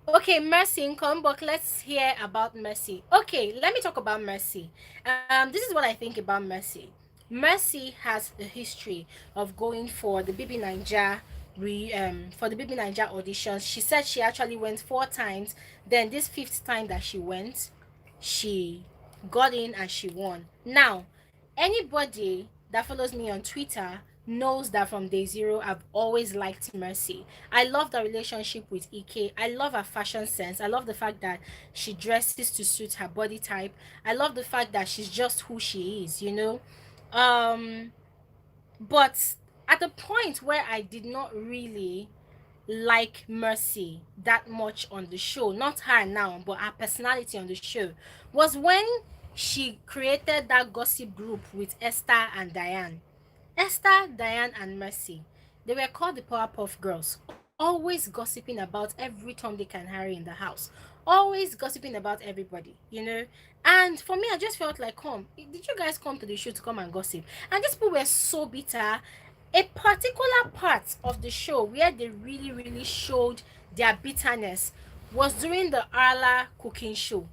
Okay, Mercy income, but let's hear about Mercy. Okay, let me talk about Mercy. This is what I think about Mercy. Mercy has a history of going for the BBnaija auditions. She said she actually went 4 times. Then this 5th time that she went, she got in and she won. Now, anybody that follows me on Twitter knows that from day zero I've always liked Mercy. I love the relationship with Ike. I love her fashion sense. I love the fact that she dresses to suit her body type. I love the fact that she's just who she is, you know. But at the point where I did not really like Mercy that much on the show, not her now, but her personality on the show, was when she created that gossip group with Esther and Diane. Esther, Diane, and Mercy, they were called the Powerpuff Girls, always gossiping about every Tom, Dick, and Harry in the house, always gossiping about everybody, you know. And for me, I just felt like, did you guys come to the show to come and gossip? And these people were so bitter. A particular part of the show where they really, really showed their bitterness was during the Arla cooking show.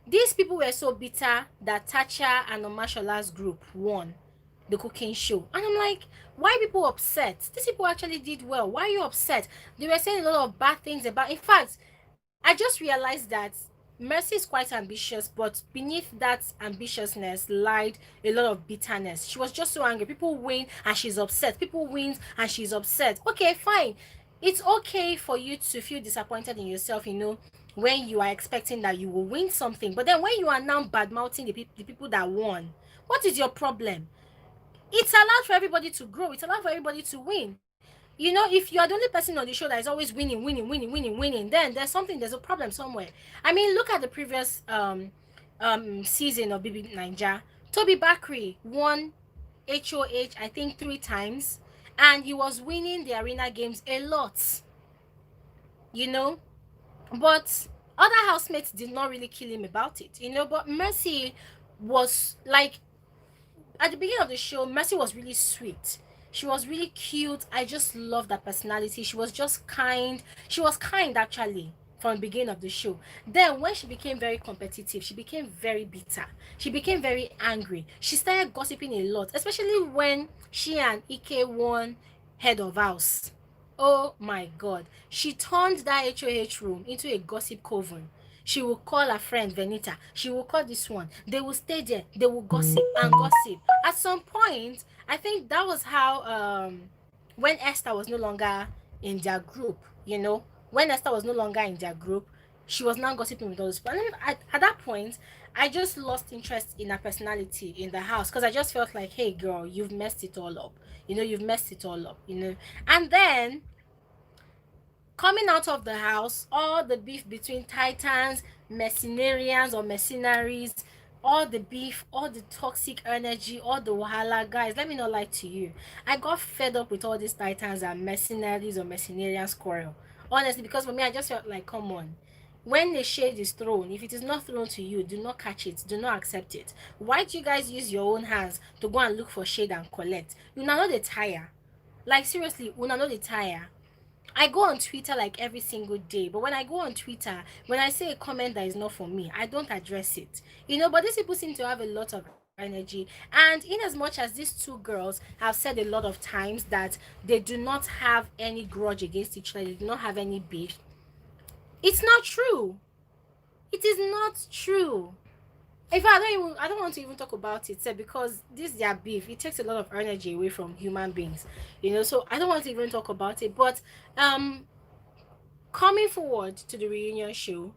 These people were so bitter that Tacha and Omashola's group won the cooking show. And I'm like, why are people upset? These people actually did well. Why are you upset? They were saying a lot of bad things about. In fact, I just realized that Mercy is quite ambitious, but beneath that ambitiousness lied a lot of bitterness. She was just so angry. People win and she's upset. People win and she's upset. Okay, fine. It's okay for you to feel disappointed in yourself, you know, when you are expecting that you will win something. But then when you are now bad-mouthing the people that won, what is your problem? It's allowed for everybody to grow. It's allowed for everybody to win. You know, if you are the only person on the show that is always winning, winning, winning, winning, winning, then there's a problem somewhere. I mean, look at the previous season of BBnaija. Toby Bakri won HOH, I think 3 times, and he was winning the arena games a lot, you know. But other housemates did not really kill him about it, you know. But Mercy was like, at the beginning of the show, Mercy was really sweet. She was really cute. I just loved that personality. She was just kind. She was kind actually from the beginning of the show. Then when she became very competitive, she became very bitter. She became very angry. She started gossiping a lot, especially when she and Ike won head of house. Oh my god. She turned that HOH room into a gossip coven. She will call her friend Venita. She will call this one. They will stay there. They will gossip and gossip. At some point, I think that was how when Esther was no longer in their group, you know, when Esther was no longer in their group, she was now gossiping with all those people. And at that point, I just lost interest in her personality in the house because I just felt like, hey girl, you've messed it all up. You know, you've messed it all up, you know. And then coming out of the house, all the beef between titans, mercenarians or mercenaries, all the beef, all the toxic energy, all the wahala, guys, let me not lie to you. I got fed up with all these titans and mercenaries or mercenarians quarrel. Honestly, because for me, I just felt like, come on. When the shade is thrown, if it is not thrown to you, do not catch it, do not accept it. Why do you guys use your own hands to go and look for shade and collect? You know the tire. Like seriously, you know the tire. I go on Twitter like every single day, but when I go on Twitter, when I say a comment that is not for me, I don't address it. You know, but these people seem to have a lot of energy. And in as much as these two girls have said a lot of times that they do not have any grudge against each other, they do not have any beef, it's not true. It is not true. In fact, I don't want to even talk about it, because this their beef, it takes a lot of energy away from human beings, you know. So I don't want to even talk about it. But coming forward to the reunion show,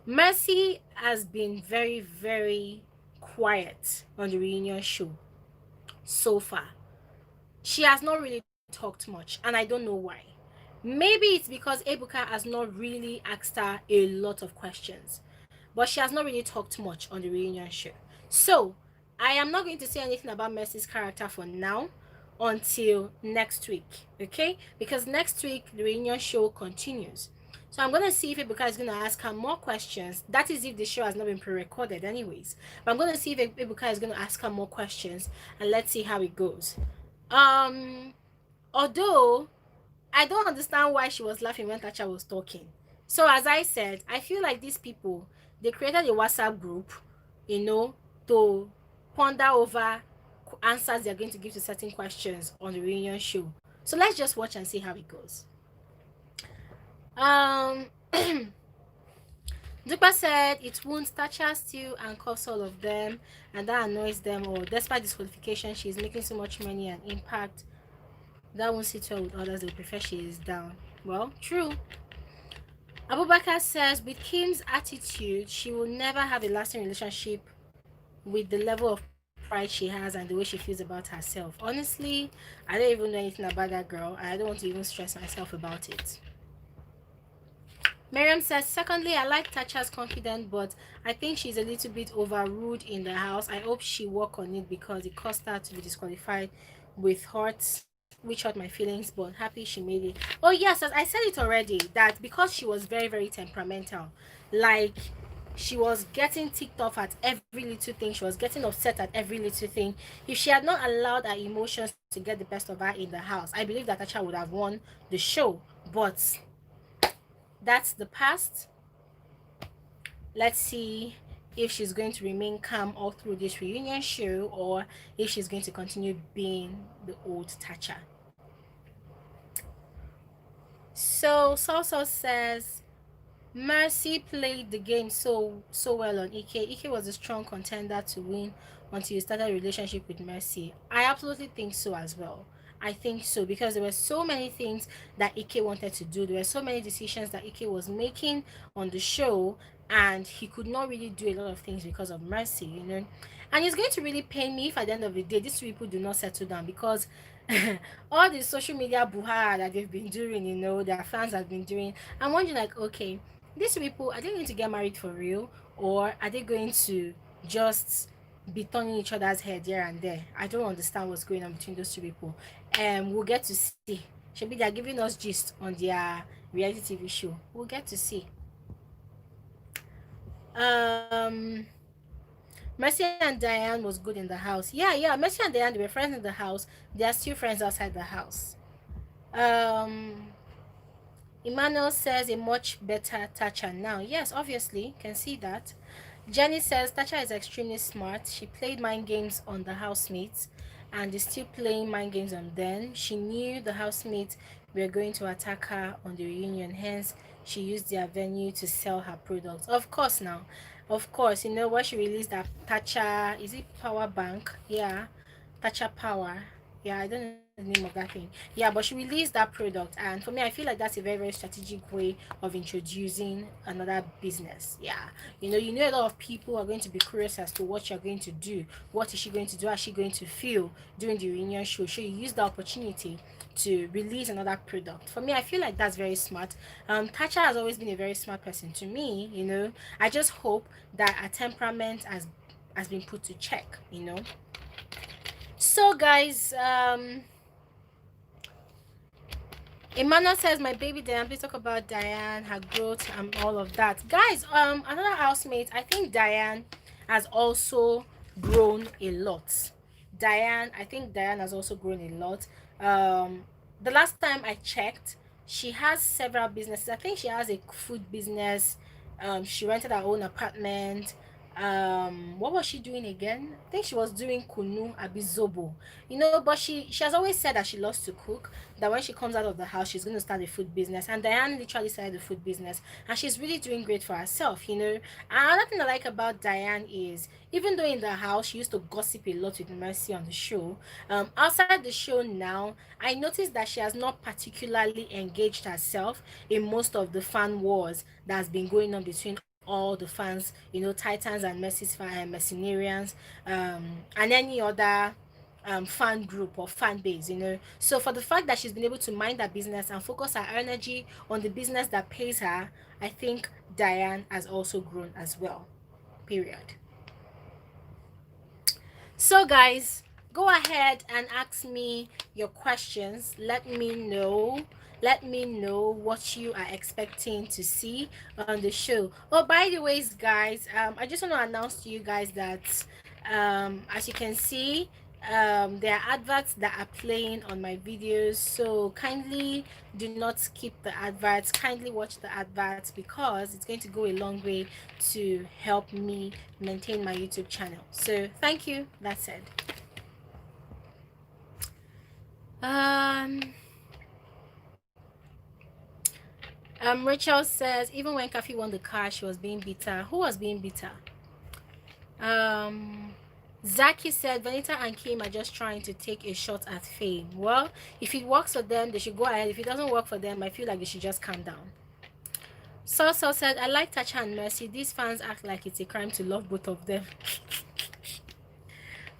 Mercy has been very, very quiet on the reunion show so far. She has not really talked much, and I don't know why. Maybe it's because Ebuka has not really asked her a lot of questions, but she has not really talked much on the reunion show. So I am not going to say anything about Mercy's character for now until next week, okay? Because next week the reunion show continues. So I'm gonna see if Ebuka is gonna ask her more questions. That is if the show has not been pre-recorded, anyways. But I'm gonna see if Ebuka is gonna ask her more questions, and let's see how it goes. Although I don't understand why she was laughing when Tacha was talking. So as I said, I feel like these people, they created a WhatsApp group, you know, to ponder over answers they're going to give to certain questions on the reunion show. So let's just watch and see how it goes. Dupa said it wounds Tacha still and cuffs all of them, and that annoys them all. Despite disqualification, she's making so much money and impact. That won't sit well with others. They prefer she is down. Well, true. Abubakar says with Kim's attitude, she will never have a lasting relationship with the level of pride she has and the way she feels about herself. Honestly, I don't even know anything about that girl. I don't want to even stress myself about it. Miriam says, secondly, I like Tacha's confidence, but I think she's a little bit over rude in the house. I hope she work on it because it caused her to be disqualified with hurts, which hurt my feelings, but happy she made it. Oh yes, as I said it already, that because she was very, very temperamental, like she was getting ticked off at every little thing, she was getting upset at every little thing. If she had not allowed her emotions to get the best of her in the house, I believe that Tacha would have won the show. But that's the past. Let's see if she's going to remain calm all through this reunion show, or if she's going to continue being the old Tacha. So Salsa says Mercy played the game so well on Ike. Ike was a strong contender to win until you started a relationship with Mercy. I absolutely think so as well. I think so, because there were so many things that Ike wanted to do. There were so many decisions that Ike was making on the show, and he could not really do a lot of things because of Mercy, you know. And it's going to really pain me if at the end of the day these people do not settle down, because all the social media buha that they've been doing, their fans have been doing. I'm wondering, like, okay, these people, are they going to get married for real, or are they going to just be turning each other's head here and there? I don't understand what's going on between those two people. We'll get to see. Should be they're giving us gist on their reality TV show. We'll get to see. Um, Mercy and Diane was good in the house. Yeah. Mercy and Diane, they were friends in the house. They are still friends outside the house. Um, Emmanuel says a much better Tacha now. Yes, obviously, can see that. Jenny says Tacha is extremely smart. She played mind games on the housemates and is still playing mind games on them. She knew the housemates were going to attack her on the reunion, hence she used their venue to sell her products. Of course now. Of course, what she released, that Tacha, is it Power Bank? Yeah. Tacha Power. Yeah, I don't know the name of that thing. Yeah, but she released that product, and for me, I feel like that's a very, very strategic way of introducing another business. Yeah, a lot of people are going to be curious as to what you're going to do. What is she going to do? How is she going to feel during the reunion show? So you use the opportunity to release another product. For me, I feel like that's very smart. Tacha has always been a very smart person to me. I just hope that her temperament has been put to check. So guys, Emmanuel says, my baby Diane, please talk about Diane, her growth, and all of that. Guys, another housemate, I think Diane has also grown a lot. I think Diane has also grown a lot. The last time I checked, she has several businesses. I think she has a food business. She rented her own apartment. What was she doing again? I think she was doing kunu abizobo. But she has always said that she loves to cook, that when she comes out of the house she's going to start a food business, and Diane literally started the food business, and she's really doing great for herself. Another thing I like about Diane is, even though in the house she used to gossip a lot with Mercy on the show, outside the show now, I noticed that she has not particularly engaged herself in most of the fan wars that's been going on between all the fans, Titans and Mercenarians, and any other fan group or fan base. So for the fact that she's been able to mind her business and focus her energy on the business that pays her, I think Diane has also grown as well. Period. So guys, go ahead and ask me your questions. Let me know what you are expecting to see on the show. Oh, by the ways, guys, I just want to announce to you guys that as you can see, there are adverts that are playing on my videos, so kindly do not skip the adverts. Kindly watch the adverts, because it's going to go a long way to help me maintain my YouTube channel. So thank you. That's it. Rachel says, even when Khafi won the car, she was being bitter. Who was being bitter? Zaki said, Venita and Kim are just trying to take a shot at fame. Well, if it works for them, they should go ahead. If it doesn't work for them, I feel like they should just calm down. So said, I like Tacha and Mercy. These fans act like it's a crime to love both of them.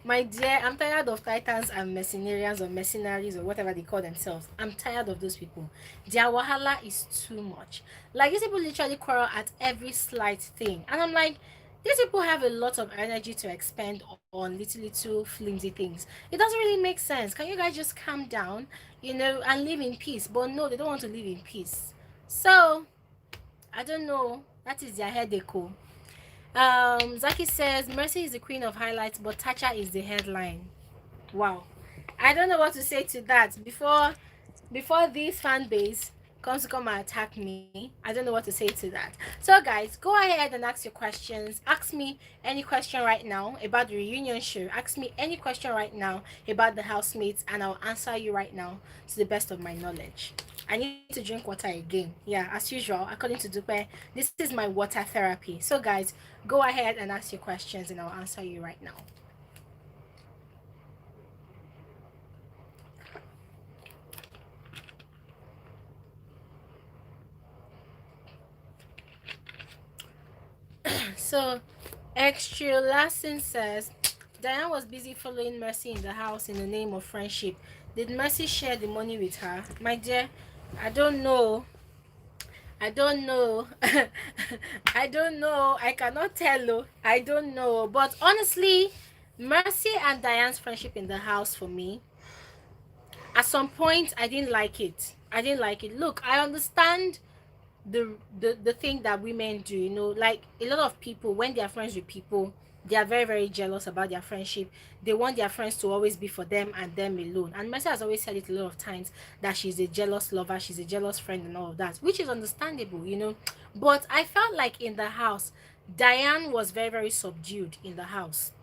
My dear, I'm tired of Titans and Mercenarians, or mercenaries, or whatever they call themselves. I'm tired of those people. Their wahala is too much. Like, these people literally quarrel at every slight thing. And I'm like, these people have a lot of energy to expend on little flimsy things. It doesn't really make sense. Can you guys just calm down, and live in peace? But no, they don't want to live in peace. So, I don't know. That is their headache. Zaki says, Mercy is the queen of highlights, but Tacha is the headline. Wow. I don't know what to say to that. Before this fan base comes to come and attack me, I don't know what to say to that. So guys, go ahead and ask your questions. Ask me any question right now about the reunion show. Ask me any question right now about the housemates, and I'll answer you right now to the best of my knowledge. I need to drink water again. Yeah, as usual, according to Dupe, this is my water therapy. So guys, go ahead and ask your questions, and I'll answer you right now. So, Extra Lasting says, Diane was busy following Mercy in the house in the name of friendship. Did Mercy share the money with her? My dear, I don't know. I don't know. I don't know. I cannot tell you. I don't know. But honestly, Mercy and Diane's friendship in the house for me, at some point, I didn't like it. I didn't like it. Look, I understand the thing that women do, you know, like a lot of people, when they are friends with people, they are very, very jealous about their friendship. They want their friends to always be for them and them alone. And Mercy has always said it a lot of times that she's a jealous lover, she's a jealous friend and all of that, which is understandable, you know. But I felt like in the house, Diane was very, very subdued in the house.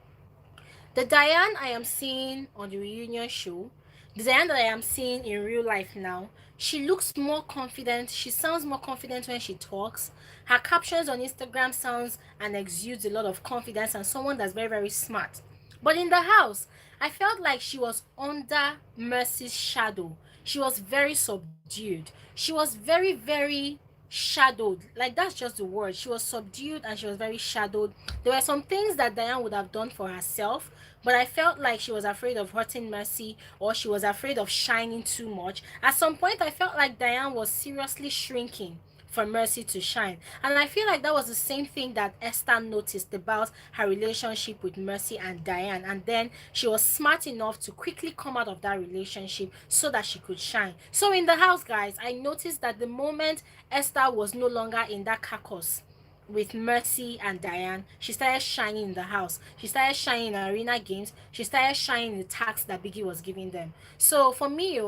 The Diane I am seeing on the reunion show, the Diane that I am seeing in real life now, she looks more confident. She sounds more confident when she talks. Her captions on Instagram sounds and exudes a lot of confidence and someone that's very, very smart. But in the house, I felt like she was under Mercy's shadow. She was very subdued. She was very, very shadowed. Like, that's just the word. She was subdued and she was very shadowed. There were some things that Diane would have done for herself, but I felt like she was afraid of hurting Mercy, or she was afraid of shining too much. At some point, I felt like Diane was seriously shrinking for Mercy to shine. And I feel like that was the same thing that Esther noticed about her relationship with Mercy and Diane. And then she was smart enough to quickly come out of that relationship so that she could shine. So in the house, guys, I noticed that the moment Esther was no longer in that carcass with Mercy and Diane, she started shining in the house. She started shining in arena games. She started shining in the tasks that Biggie was giving them. So for me,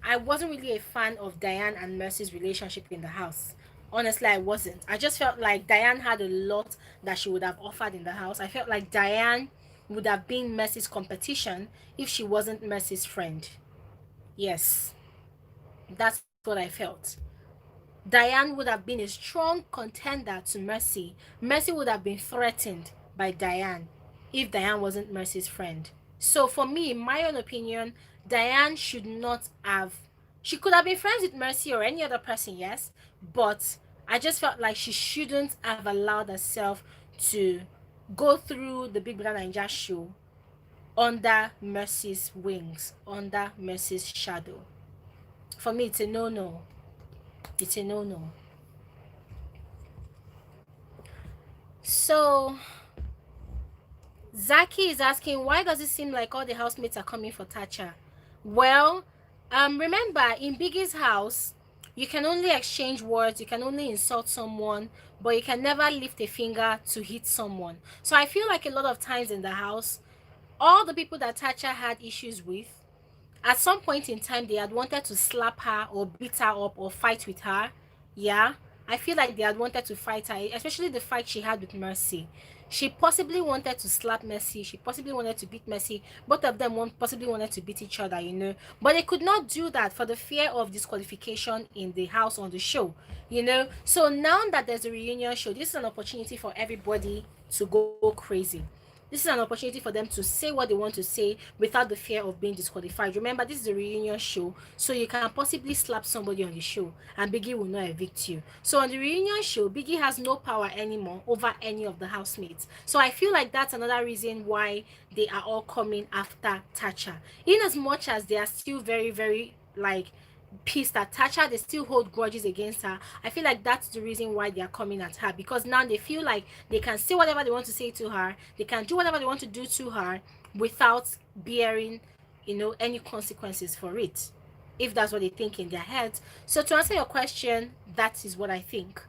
I wasn't really a fan of Diane and Mercy's relationship in the house. Honestly, I wasn't. I just felt like Diane had a lot that she would have offered in the house. I felt like Diane would have been Mercy's competition if she wasn't Mercy's friend. Yes, that's what I felt. Diane would have been a strong contender to Mercy. Mercy would have been threatened by Diane if Diane wasn't Mercy's friend. So for me, in my own opinion, Diane should not have, she could have been friends with Mercy or any other person, yes, but I just felt like she shouldn't have allowed herself to go through the BBnaija show under Mercy's wings, under Mercy's shadow. For me, it's a no-no. It's a no-no. So Zaki is asking, why does it seem like all the housemates are coming for Tacha? Well, remember, in Biggie's house, you can only exchange words, you can only insult someone, but you can never lift a finger to hit someone. So I feel like a lot of times in the house, all the people that Tacha had issues with, at some point in time, they had wanted to slap her or beat her up or fight with her. Yeah, I feel like they had wanted to fight her, especially the fight she had with Mercy. She possibly wanted to slap Mercy. She possibly wanted to beat Mercy. Both of them possibly wanted to beat each other, you know. But they could not do that for the fear of disqualification in the house on the show, you know. So now that there's a reunion show, this is an opportunity for everybody to go crazy. This is an opportunity for them to say what they want to say without the fear of being disqualified. Remember, this is a reunion show, so you can possibly slap somebody on the show and Biggie will not evict you. So on the reunion show, Biggie has no power anymore over any of the housemates. So I feel like that's another reason why they are all coming after Tacha. In as much as they are still very, very like pissed at Tacha, they still hold grudges against her. I feel like that's the reason why they are coming at her, because now they feel like they can say whatever they want to say to her, they can do whatever they want to do to her without bearing, you know, any consequences for it, if that's what they think in their heads. So to answer your question, that is what I think.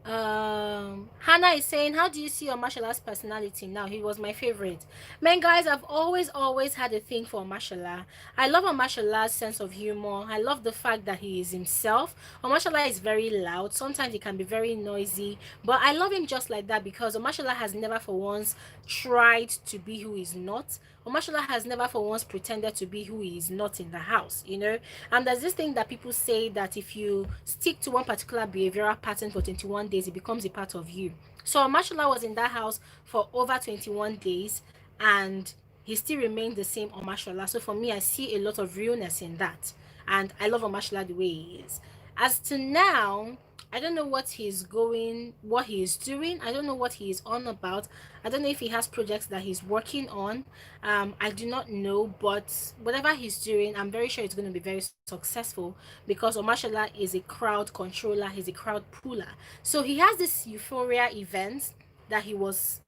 Hannah is saying, how do you see Omashala's personality now? He was my favorite. Man, guys, I've always had a thing for Omashala. I love Omashala's sense of humor. I love the fact that he is himself. Omashala is very loud. Sometimes he can be very noisy, but I love him just like that because Omashala has never for once tried to be who he's not. Omashala has never for once pretended to be who he is not in the house, you know. And there's this thing that people say that if you stick to one particular behavioral pattern for 21 days, it becomes a part of you. So Omashala was in that house for over 21 days and he still remained the same Omashala. So for me, I see a lot of realness in that. And I love Omashala the way he is. As to now, I don't know what he is doing. I don't know what he is on about. I don't know if he has projects that he's working on. I do not know, but whatever he's doing, I'm very sure it's going to be very successful because Omashola is a crowd controller. He's a crowd puller. So he has this Euphoria event that he was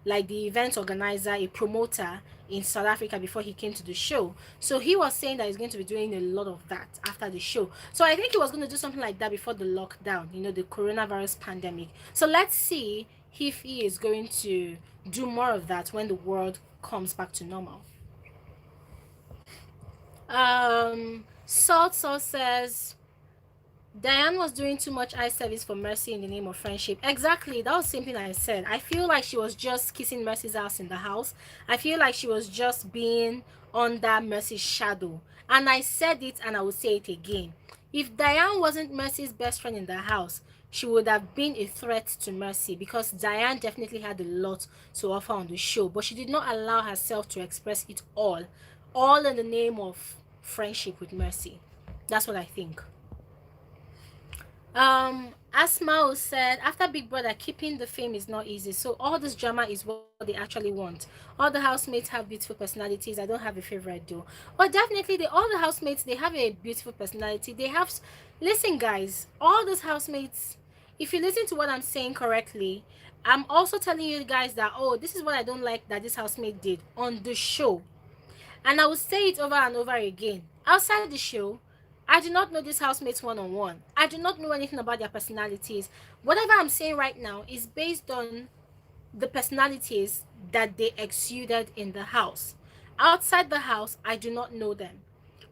like the event organizer, a promoter in South Africa before he came to the show. So he was saying that he's going to be doing a lot of that after the show. So I think he was going to do something like that before the lockdown, the coronavirus pandemic. So let's see if he is going to do more of that when the world comes back to normal. Salt Sauce says Diane was doing too much eye service for Mercy in the name of friendship. Exactly. That was the same thing I said. I feel like she was just kissing Mercy's ass in the house. I feel like she was just being under Mercy's shadow. And I said it and I will say it again. If Diane wasn't Mercy's best friend in the house, she would have been a threat to Mercy because Diane definitely had a lot to offer on the show. But she did not allow herself to express it all in the name of friendship with Mercy. That's what I think. Asmao said, after Big Brother, keeping the fame is not easy. So all this drama is what they actually want. All the housemates have beautiful personalities. I don't have a favorite though. But definitely, all the housemates, they have a beautiful personality. They have, listen guys, all those housemates, if you listen to what I'm saying correctly, I'm also telling you guys that, oh, this is what I don't like that this housemate did on the show. And I will say it over and over again. Outside the show, I do not know these housemates one-on-one. I do not know anything about their personalities. Whatever I'm saying right now is based on the personalities that they exuded in the house. Outside the house, I do not know them.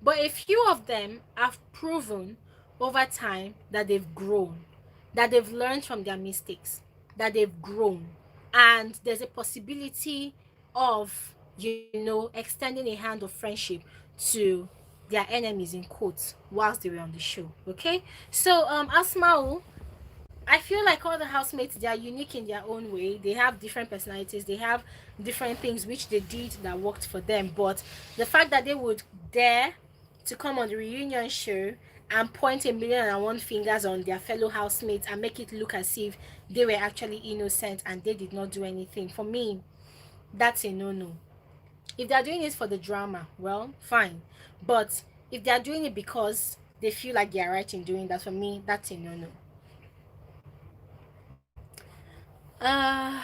But a few of them have proven over time that they've grown, that they've learned from their mistakes, that they've grown. And there's a possibility of, extending a hand of friendship to their enemies in quotes whilst they were on the show. Okay? So Asmao, I feel like all the housemates, they are unique in their own way. They have different personalities. They have different things which they did that worked for them. But the fact that they would dare to come on the reunion show and point 1,000,001 fingers on their fellow housemates and make it look as if they were actually innocent and they did not do anything, for me, that's a no-no. If they're doing it for the drama, well, fine. But if they're doing it because they feel like they're right in doing that, for me, that's a no-no. Uh,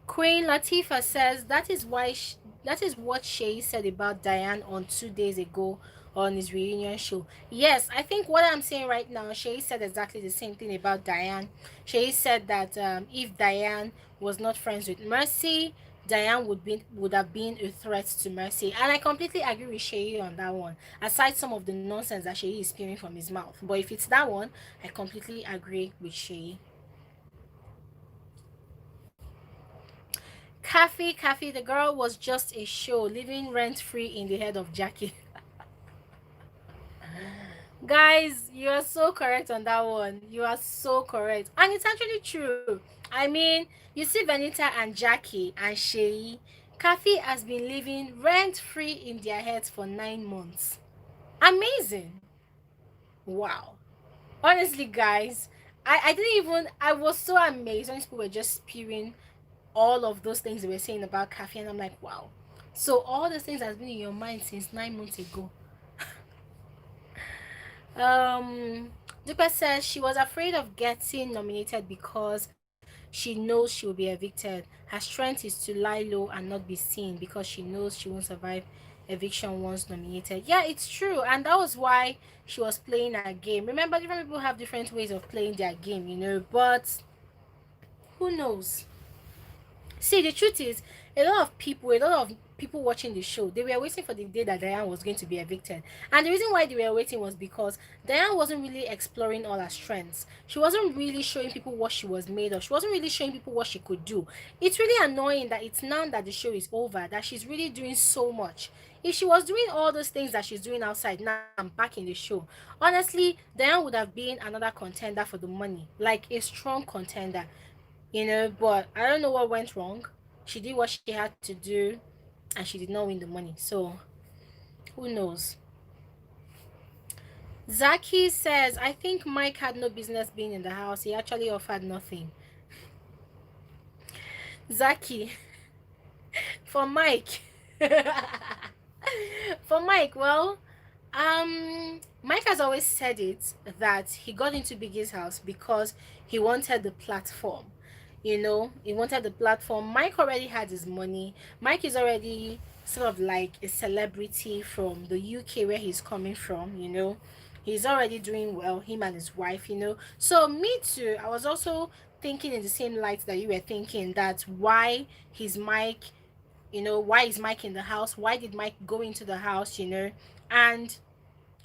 Queen Latifah says that is what Sheyi said about Diane on 2 days ago on his reunion show. Yes, I think what I'm saying right now, Sheyi said exactly the same thing about Diane. Sheyi said that if Diane was not friends with Mercy, Diane would have been a threat to Mercy. And I completely agree with Sheyi on that one. Aside some of the nonsense that Sheyi is spewing from his mouth. But if it's that one, I completely agree with Sheyi. Khafi, the girl was just a show, living rent-free in the head of Jackye. Guys, you are so correct on that one. You are so correct. And it's actually true. I mean, you see Venita and Jackye and Sheyi. Khafi has been living rent-free in their heads for 9 months. Amazing. Wow. Honestly, guys, I didn't even, I was so amazed when people were just spewing all of those things they were saying about Khafi, and I'm like, wow. So all those things has been in your mind since 9 months ago. Dupe says she was afraid of getting nominated because she knows she will be evicted. Her strength is to lie low and not be seen because she knows she won't survive eviction once nominated. Yeah, it's true, and that was why she was playing her game. Remember, different people have different ways of playing their game, but who knows? See, the truth is, a lot of people watching the show, they were waiting for the day that Diane was going to be evicted. And the reason why they were waiting was because Diane wasn't really exploring all her strengths. She wasn't really showing people what she was made of. She wasn't really showing people what she could do. It's really annoying that it's now that the show is over that she's really doing so much. If she was doing all those things that she's doing outside now and back in the show, honestly, Diane would have been another contender for the money, like a strong contender. But I don't know what went wrong. She did what she had to do and she did not win the money. So who knows? Zaki says, I think Mike had no business being in the house. He actually offered nothing. Zaki, for Mike. For Mike, well, Mike has always said it that he got into Biggie's house because he wanted the platform. You know, he wanted the platform. Mike already had his money. Mike is already sort of like a celebrity from the UK where he's coming from, you know. He's already doing well, him and his wife, you know. So me too, I was also thinking in the same light that you were thinking, that why his Mike, you know, why is Mike in the house? Why did Mike go into the house, you know? And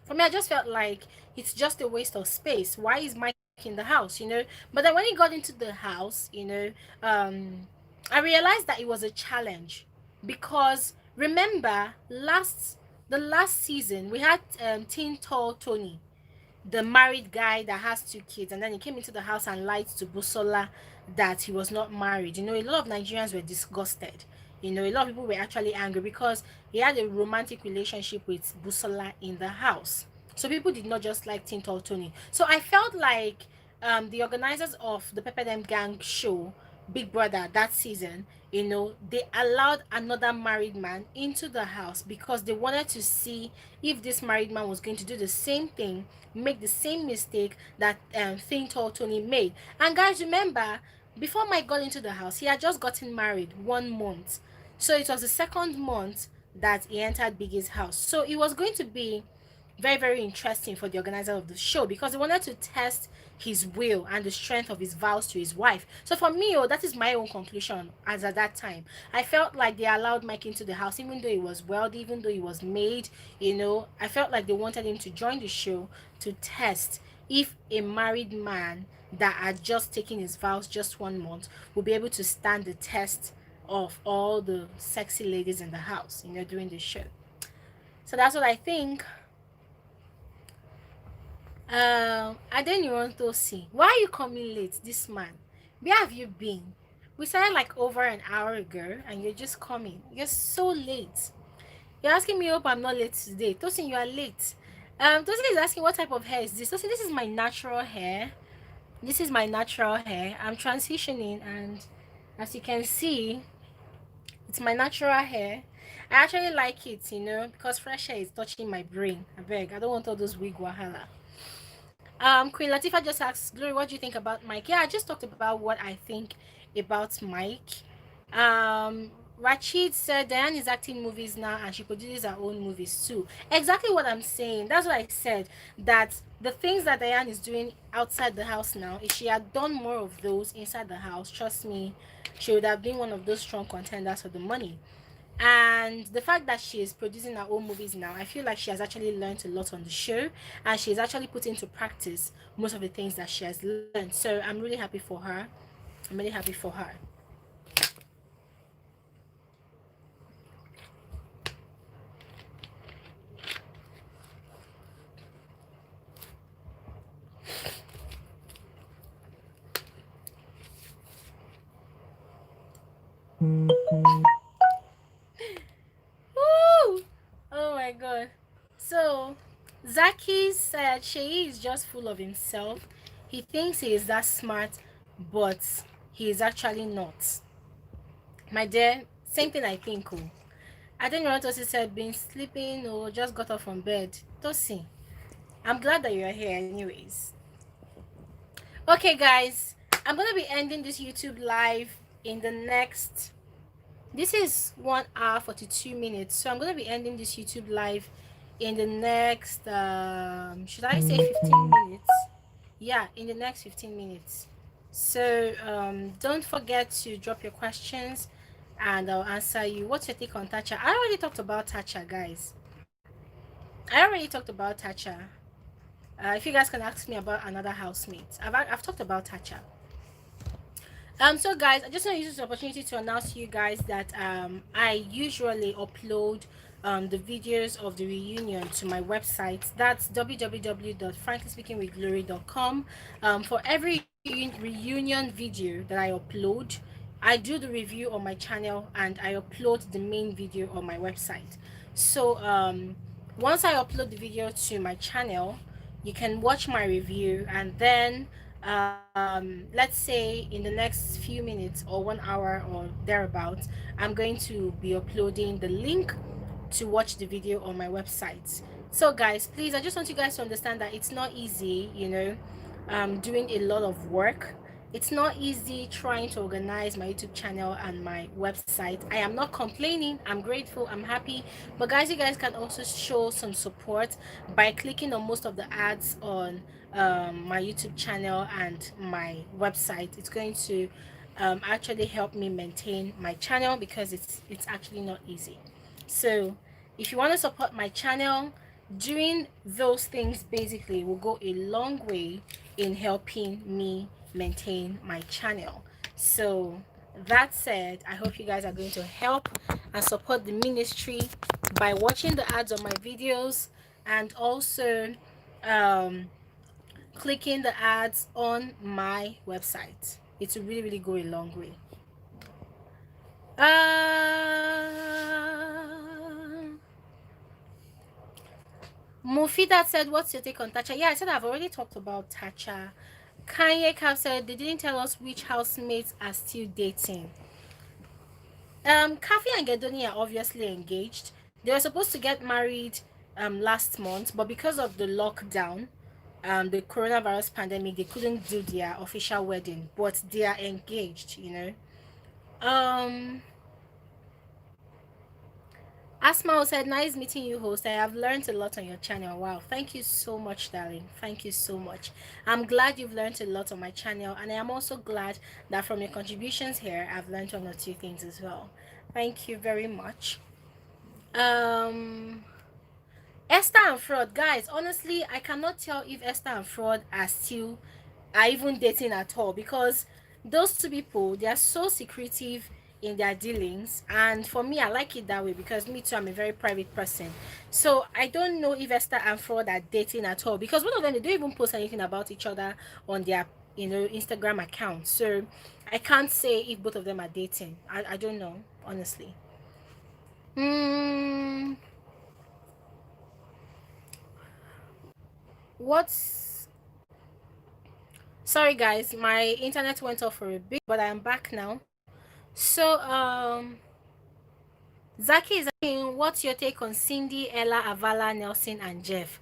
for me, I just felt like it's just a waste of space. Why is Mike in the house, you know? But then when he got into the house, you know, I realized that it was a challenge, because remember the last season we had Teen Tall Tony, the married guy that has 2 kids, and then he came into the house and lied to Busola that he was not married. You know, a lot of Nigerians were disgusted. You know, a lot of people were actually angry because he had a romantic relationship with Busola in the house. So people did not just like Tinto Tony. So I felt like the organizers of the Pepper Them Gang show, Big Brother, that season, you know, they allowed another married man into the house because they wanted to see if this married man was going to do the same thing, make the same mistake that Thing Tall Tony made. And guys, remember, before Mike got into the house, he had just gotten married 1 month. So it was the second month that he entered Biggie's house. So it was going to be very, very interesting for the organizer of the show because they wanted to test his will and the strength of his vows to his wife. So for me, oh, that is my own conclusion. As at that time, I felt like they allowed Mike into the house, even though he was wealthy, even though he was made, you know. I felt like they wanted him to join the show to test if a married man that had just taken his vows just 1 month will be able to stand the test of all the sexy ladies in the house, you know, during the show. So that's what I think. I didn't want to see. Why are you coming late, this man? Where have you been? We started like over an hour ago, and you're just coming. You're so late. You're asking me, hope I'm not late today. Tosin, you are late. Tosin is asking what type of hair is this. Tosin, this is my natural hair. This is my natural hair. I'm transitioning, and as you can see, it's my natural hair. I actually like it, you know, because fresh hair is touching my brain. I beg, I don't want all those wig wahala. Queen Latifah just asked, Glory, what do you think about Mike? Yeah, I just talked about what I think about Mike. Um, Rachid said Diane is acting movies now and she produces her own movies too. Exactly what I'm saying. That's what I said. That the things that Diane is doing outside the house now, if she had done more of those inside the house, trust me, she would have been one of those strong contenders for the money. And the fact that she is producing her own movies now, I feel like she has actually learned a lot on the show, and she's actually put into practice most of the things that she has learned. So I'm really happy for her. I'm really happy for her. Woo! Oh my god. So Zaki said Sheyi is just full of himself. He thinks he is that smart, but he is actually not. My dear, same thing I think. Oh. I didn't know what Tosi said, been sleeping or just got up from bed. Tosi, I'm glad that you're here anyways. Okay guys, I'm gonna be ending this YouTube live in the next, this is 1 hour 42 minutes, so I'm gonna be ending this YouTube live in the next should I say 15 minutes? Yeah, in the next 15 minutes. So don't forget to drop your questions and I'll answer you. What's your take on Tacha? I already talked about Tacha, guys. I already talked about Tacha. If you guys can ask me about another housemate, I've talked about Tacha. So guys, I just want to use this opportunity to announce to you guys that I usually upload the videos of the reunion to my website. That's www.franklyspeakingwithglory.com. For every reunion video that I upload, I do the review on my channel and I upload the main video on my website. So once I upload the video to my channel, you can watch my review, and then let's say in the next few minutes or 1 hour or thereabouts, I'm going to be uploading the link to watch the video on my website. So guys, please, I just want you guys to understand that it's not easy, doing a lot of work. It's not easy trying to organize my YouTube channel and my website. I am not complaining. I'm grateful. I'm happy. But guys, you guys can also show some support by clicking on most of the ads on my YouTube channel and my website. It's going to actually help me maintain my channel, because it's actually not easy. So if you want to support my channel, doing those things basically will go a long way in helping me maintain my channel. So that said, I hope you guys are going to help and support the ministry by watching the ads on my videos, and also um, clicking the ads on my website. It will really go a long way. Mufida said, what's your take on Tacha? Yeah, I said I've already talked about Tacha. Kanye Cap said they didn't tell us which housemates are still dating. Khafi and Gedoni are obviously engaged. They were supposed to get married last month, but because of the lockdown, the coronavirus pandemic, they couldn't do their official wedding, but they are engaged. Um Asma said, nice meeting you, host. I have learned a lot on your channel. Wow, thank you so much, darling. Thank you so much. I'm glad you've learned a lot on my channel, and I am also glad that from your contributions here, I've learned one or two things as well. Thank you very much. um Esther and Frodd, guys, honestly, I cannot tell if Esther and Frodd are even dating at all, because those two people, they are so secretive in their dealings, and for me, I like it that way, because me too, I'm a very private person. So I don't know if Esther and Frodd are dating at all, because one of them, they don't even post anything about each other on their Instagram account. So I can't say if both of them are dating. I don't know, honestly. mm, what's Sorry guys, my internet went off for a bit, but I am back now. So Zaki is asking, what's your take on Cindy, Ella, Avala, Nelson, and Jeff?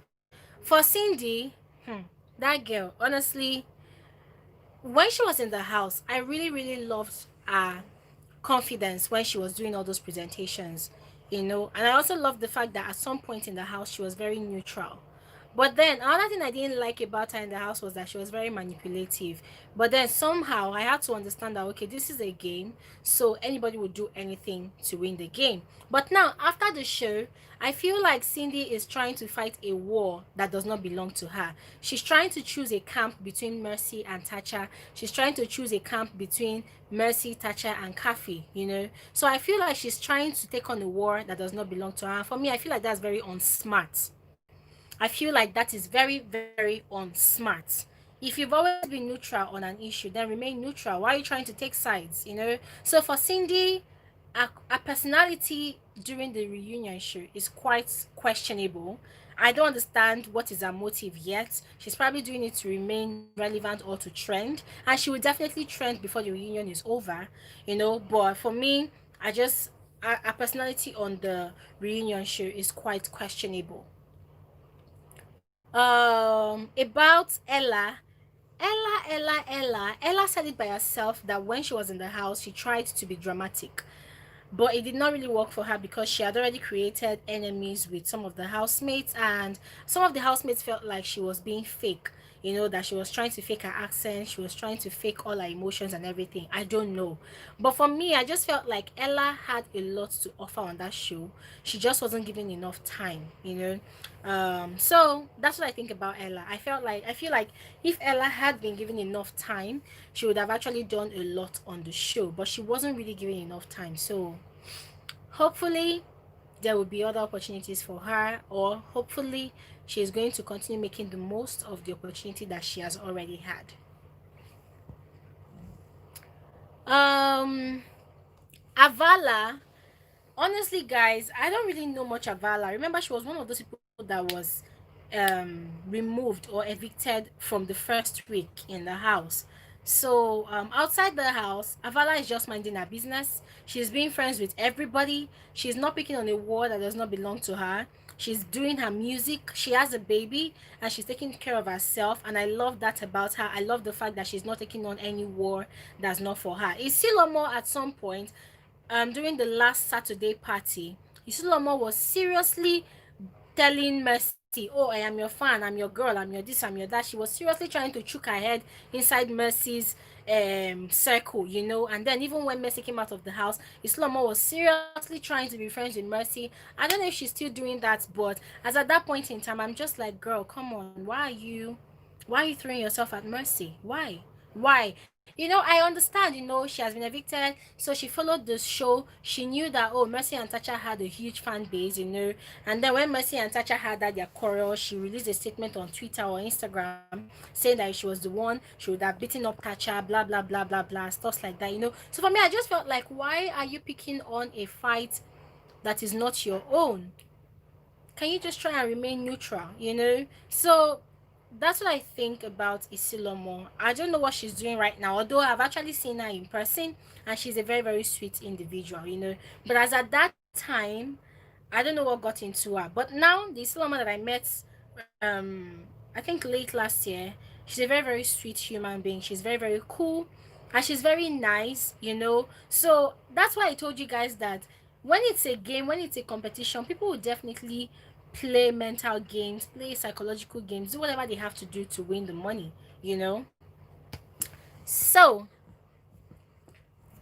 For Cindy, that girl, honestly, when she was in the house, I really loved her confidence when she was doing all those presentations. And I also loved the fact that at some point in the house, she was very neutral. But then another thing I didn't like about her in the house was that she was very manipulative. But then somehow I had to understand that, okay, this is a game, so anybody would do anything to win the game. But now after the show, I feel like Cindy is trying to fight a war that does not belong to her. She's trying to choose a camp between Mercy and Tacha. She's trying to choose a camp between Mercy, Tacha, and Khafi. So I feel like she's trying to take on a war that does not belong to her. And for me, I feel like that's very unsmart. I feel like that is very unsmart. If you've always been neutral on an issue, then remain neutral. Why are you trying to take sides? So for Cindy, her personality during the reunion show is quite questionable. I don't understand what is her motive yet. She's probably doing it to remain relevant or to trend, and she will definitely trend before the reunion is over. But for me, her personality on the reunion show is quite questionable. About Ella said it by herself that when she was in the house, she tried to be dramatic, but it did not really work for her, because she had already created enemies with some of the housemates, and some of the housemates felt like she was being fake. That she was trying to fake her accent, she was trying to fake all her emotions and everything. I don't know, but for me, I just felt like Ella had a lot to offer on that show. She just wasn't given enough time. So that's what I think about Ella. I feel like if Ella had been given enough time, she would have actually done a lot on the show, but she wasn't really given enough time. So hopefully there will be other opportunities for her, or hopefully she is going to continue making the most of the opportunity that she has already had. Avala, honestly guys, I don't really know much Avala. Remember, she was one of those people that was removed or evicted from the first week in the house. So outside the house, Avala is just minding her business. She's being friends with everybody. She's not picking on a war that does not belong to her. She's doing her music. She has a baby and she's taking care of herself. And I love that about her. I love the fact that she's not taking on any war that's not for her. Isilomo at some point, during the last Saturday party, Isilomo was seriously telling Mercy, "Oh, I am your fan, I'm your girl, I'm your this, I'm your that." She was seriously trying to chook her head inside Mercy's circle, you know. And then even when Mercy came out of the house, Islomo was seriously trying to be friends with Mercy. I don't know if she's still doing that, but as at that point in time, I'm just like, girl, come on, why are you throwing yourself at Mercy? Why? You know, I understand, you know, she has been evicted, so she followed the show. She knew that, oh, Mercy and Tacha had a huge fan base, you know. And then when Mercy and Tacha had that their quarrel, she released a statement on Twitter or Instagram saying that she was the one, she would have beaten up Tacha, blah, blah, blah, blah, blah, stuff like that, you know. So for me, I just felt like, why are you picking on a fight that is not your own? Can you just try and remain neutral, you know? So that's what I think about Isilomo. I don't know what she's doing right now, although I've actually seen her in person and she's a very, very sweet individual, you know. But as at that time, I don't know what got into her. But now, the Isilomo that I met, I think late last year, she's a very, very sweet human being. She's very, very cool and she's very nice, you know. So that's why I told you guys that when it's a game, when it's a competition, people will definitely play mental games, play psychological games, do whatever they have to do to win the money, you know. So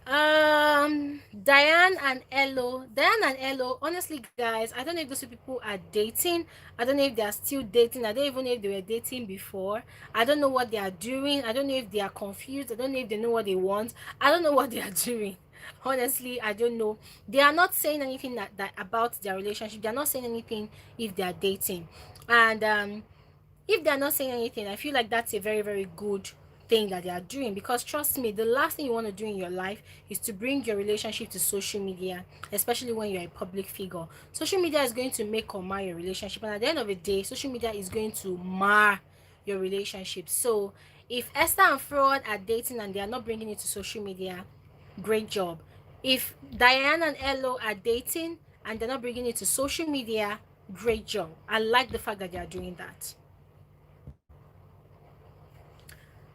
Diane and Elo, honestly guys, I don't know if those people are dating. I don't know if they are still dating. I don't even know if they were dating before. I don't know what they are doing. I don't know if they are confused. I don't know if they know what they want. I don't know what they are doing. Honestly, I don't know. They are not saying anything that about their relationship. They are not saying anything if they are dating. And if they're not saying anything, I feel like that's a very, very good thing that they are doing, because trust me, the last thing you want to do in your life is to bring your relationship to social media, especially when you're a public figure. Social media is going to make or mar your relationship, and at the end of the day, social media is going to mar your relationship. So if Esther and Frodd are dating and they are not bringing it to social media, great job. If Diane and Elo are dating and they're not bringing it to social media, great job. I like the fact that they are doing that.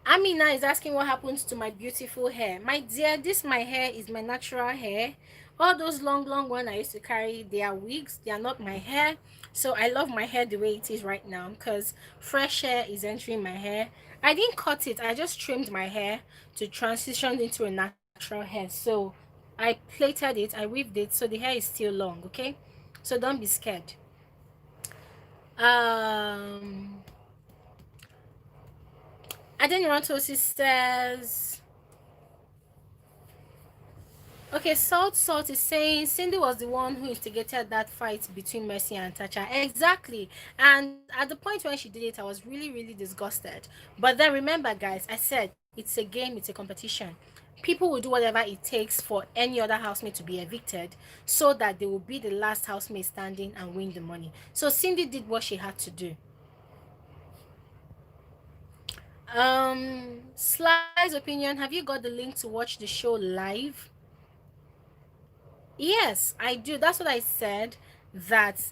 Amina is asking what happens to my beautiful hair. My dear, this my hair is my natural hair. All those long, long ones I used to carry, they are wigs. They are not my hair. So I love my hair the way it is right now because fresh air is entering my hair. I didn't cut it. I just trimmed my hair to transition into a natural hair. So I plaited it. I weaved it. So the hair is still long, okay? So don't be scared. Um... Adenirantossi says, okay, Salt is saying Cindy was the one who instigated that fight between Mercy and Tacha. Exactly. And at the point when she did it, I was really, really disgusted. But then remember, guys, I said it's a game, it's a competition. People will do whatever it takes for any other housemate to be evicted so that they will be the last housemate standing and win the money. So Cindy did what she had to do. Sly's opinion, have you got the link to watch the show live? Yes, I do. That's what I said. That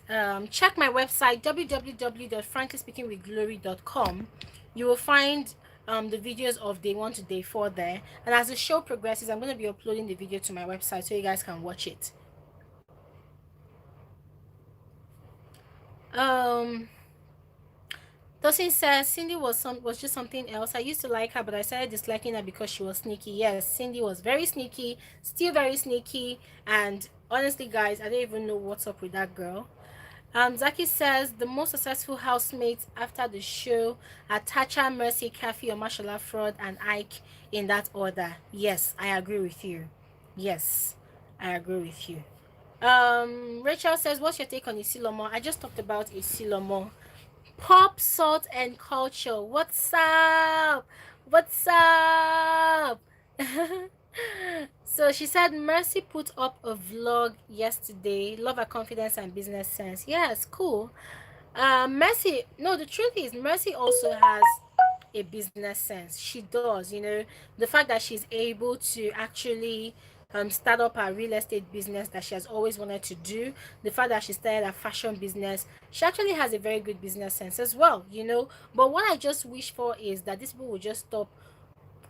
check my website www.franklyspeakingwithglory.com. You will find the videos of day 1 to day 4 there, and as the show progresses, I'm going to be uploading the video to my website so you guys can watch it. Tosin says Cindy was just something else. I used to like her, but I started disliking her because she was sneaky. Yes, Cindy was very sneaky, still very sneaky, and honestly, guys, I don't even know what's up with that girl. Zaki says the most successful housemates after the show are Tacha, Mercy, Khafi, Omashola, Frodd, and Ike in that order. Yes, I agree with you. Yes, I agree with you. Rachel says, what's your take on Isilomo? I just talked about Isilomo. Pop, salt, and culture. What's up? What's up? So she said Mercy put up a vlog yesterday. Love her confidence and business sense. Yes, cool. Mercy, no, the truth is, Mercy also has a business sense. She does, the fact that she's able to actually start up a real estate business that she has always wanted to do, the fact that she started a fashion business, she actually has a very good business sense as well. But what I just wish for is that these people will just stop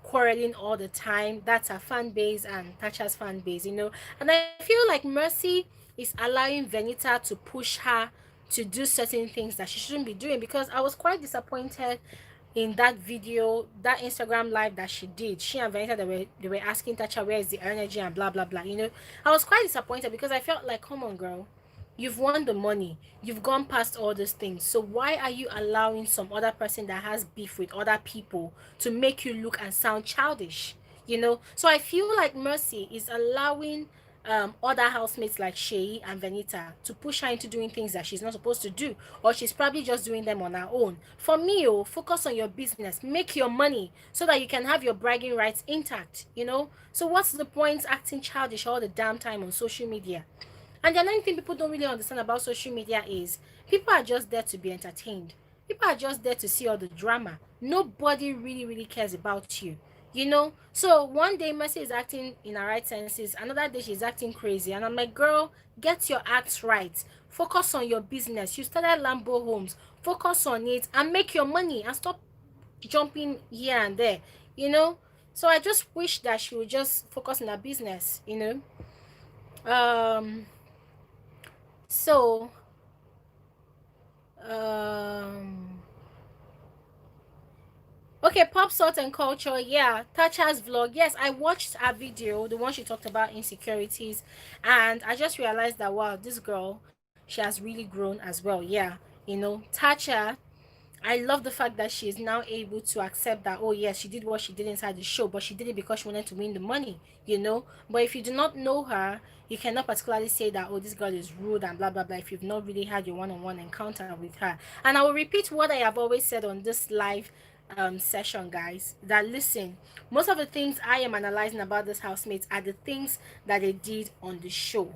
quarreling all the time. That's her fan base and Tacha's fan base. And I feel like Mercy is allowing Venita to push her to do certain things that she shouldn't be doing, because I was quite disappointed in that video, that Instagram live that she did. She and Venita, they were asking Tacha where is the energy and blah blah blah. I was quite disappointed because I felt like, come on, girl, you've won the money, you've gone past all those things, so why are you allowing some other person that has beef with other people to make you look and sound childish? So I feel like Mercy is allowing other housemates like Sheyi and Venita to push her into doing things that she's not supposed to do, or she's probably just doing them on her own. For me, focus on your business, make your money so that you can have your bragging rights intact. So what's the point acting childish all the damn time on social media? And the another thing people don't really understand about social media is people are just there to be entertained. People are just there to see all the drama. Nobody really, really cares about you. So one day Mercy is acting in her right senses, another day she's acting crazy. And I'm like, girl, get your acts right. Focus on your business. You started Lambo Homes. Focus on it and make your money and stop jumping here and there. So I just wish that she would just focus on her business. Um so um okay, pop salt and culture. Yeah, Tacha's vlog. Yes, I watched her video, the one she talked about insecurities, and I just realized that, wow, this girl, she has really grown as well. Yeah. Tacha, I love the fact that she is now able to accept that, oh yes, she did what she did inside the show, but she did it because she wanted to win the money. But if you do not know her, you cannot particularly say that, oh, this girl is rude and blah blah blah, if you've not really had your one-on-one encounter with her. And I will repeat what I have always said on this live session, guys, that listen, most of the things I am analyzing about this housemates are the things that they did on the show.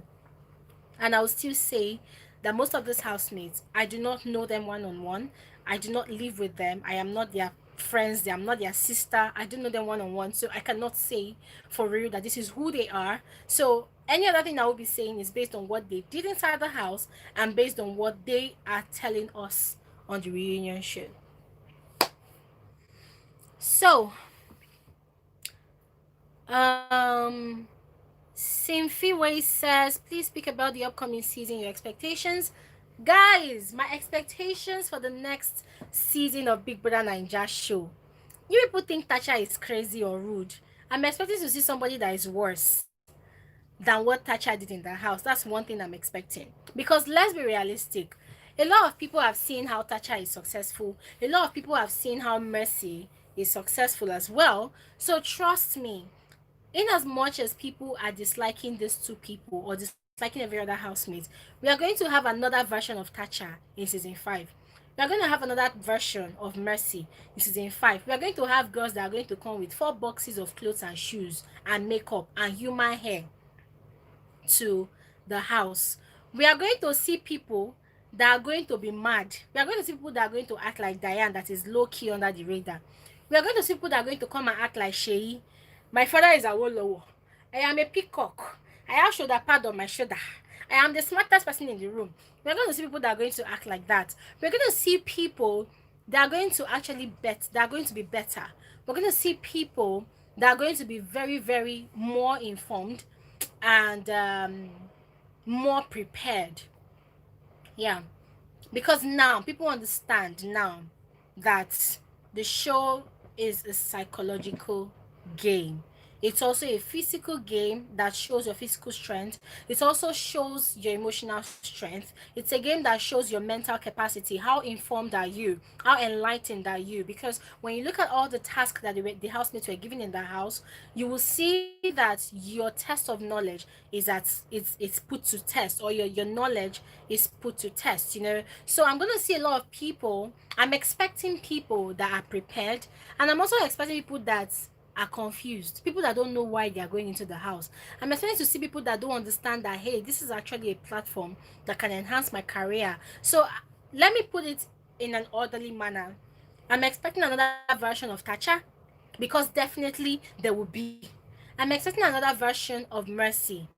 And I'll still say that most of these housemates, I do not know them one-on-one. I do not live with them. I am not their friends. I'm not their sister. I don't know them one-on-one. So I cannot say for real that this is who they are. So any other thing I will be saying is based on what they did inside the house and based on what they are telling us on the reunion show. So, um, Simfiway says, please speak about the upcoming season, your expectations. Guys, my expectations for the next season of Big Brother Naija show. You people think Tacha is crazy or rude. I'm expecting to see somebody that is worse than what Tacha did in the house. That's one thing I'm expecting. Because let's be realistic. A lot of people have seen how Tacha is successful. A lot of people have seen how Mercy is successful as well. So trust me, in as much as people are disliking these two people or disliking every other housemate, we are going to have another version of Tacha in season 5. We are going to have another version of Mercy in season 5. We are going to have girls that are going to come with 4 boxes of clothes and shoes and makeup and human hair to the house. We are going to see people that are going to be mad. We are going to see people that are going to act like Diane, that is low-key under the radar. We are going to see people that are going to come and act like Sheyi. My father is a Wolowo. I am a peacock. I have shoulder pad on my shoulder. I am the smartest person in the room. We are going to see people that are going to act like that. We're going to see people that are going to actually that are going to be better. We're going to see people that are going to be very, very more informed and more prepared. Yeah, because now people understand now that the show is a psychological game. It's also a physical game that shows your physical strength. It also shows your emotional strength. It's a game that shows your mental capacity. How informed are you? How enlightened are you? Because when you look at all the tasks that the housemates were given in the house, you will see that your test of knowledge is that it's put to test, or your knowledge is put to test. So I'm going to see a lot of people. I'm expecting people that are prepared, and I'm also expecting people that are confused, people that don't know why they are going into the house. I'm expecting to see people that don't understand that, hey, this is actually a platform that can enhance my career. So let me put it in an orderly manner. I'm expecting another version of Tacha, because definitely there will be. I'm expecting another version of Mercy.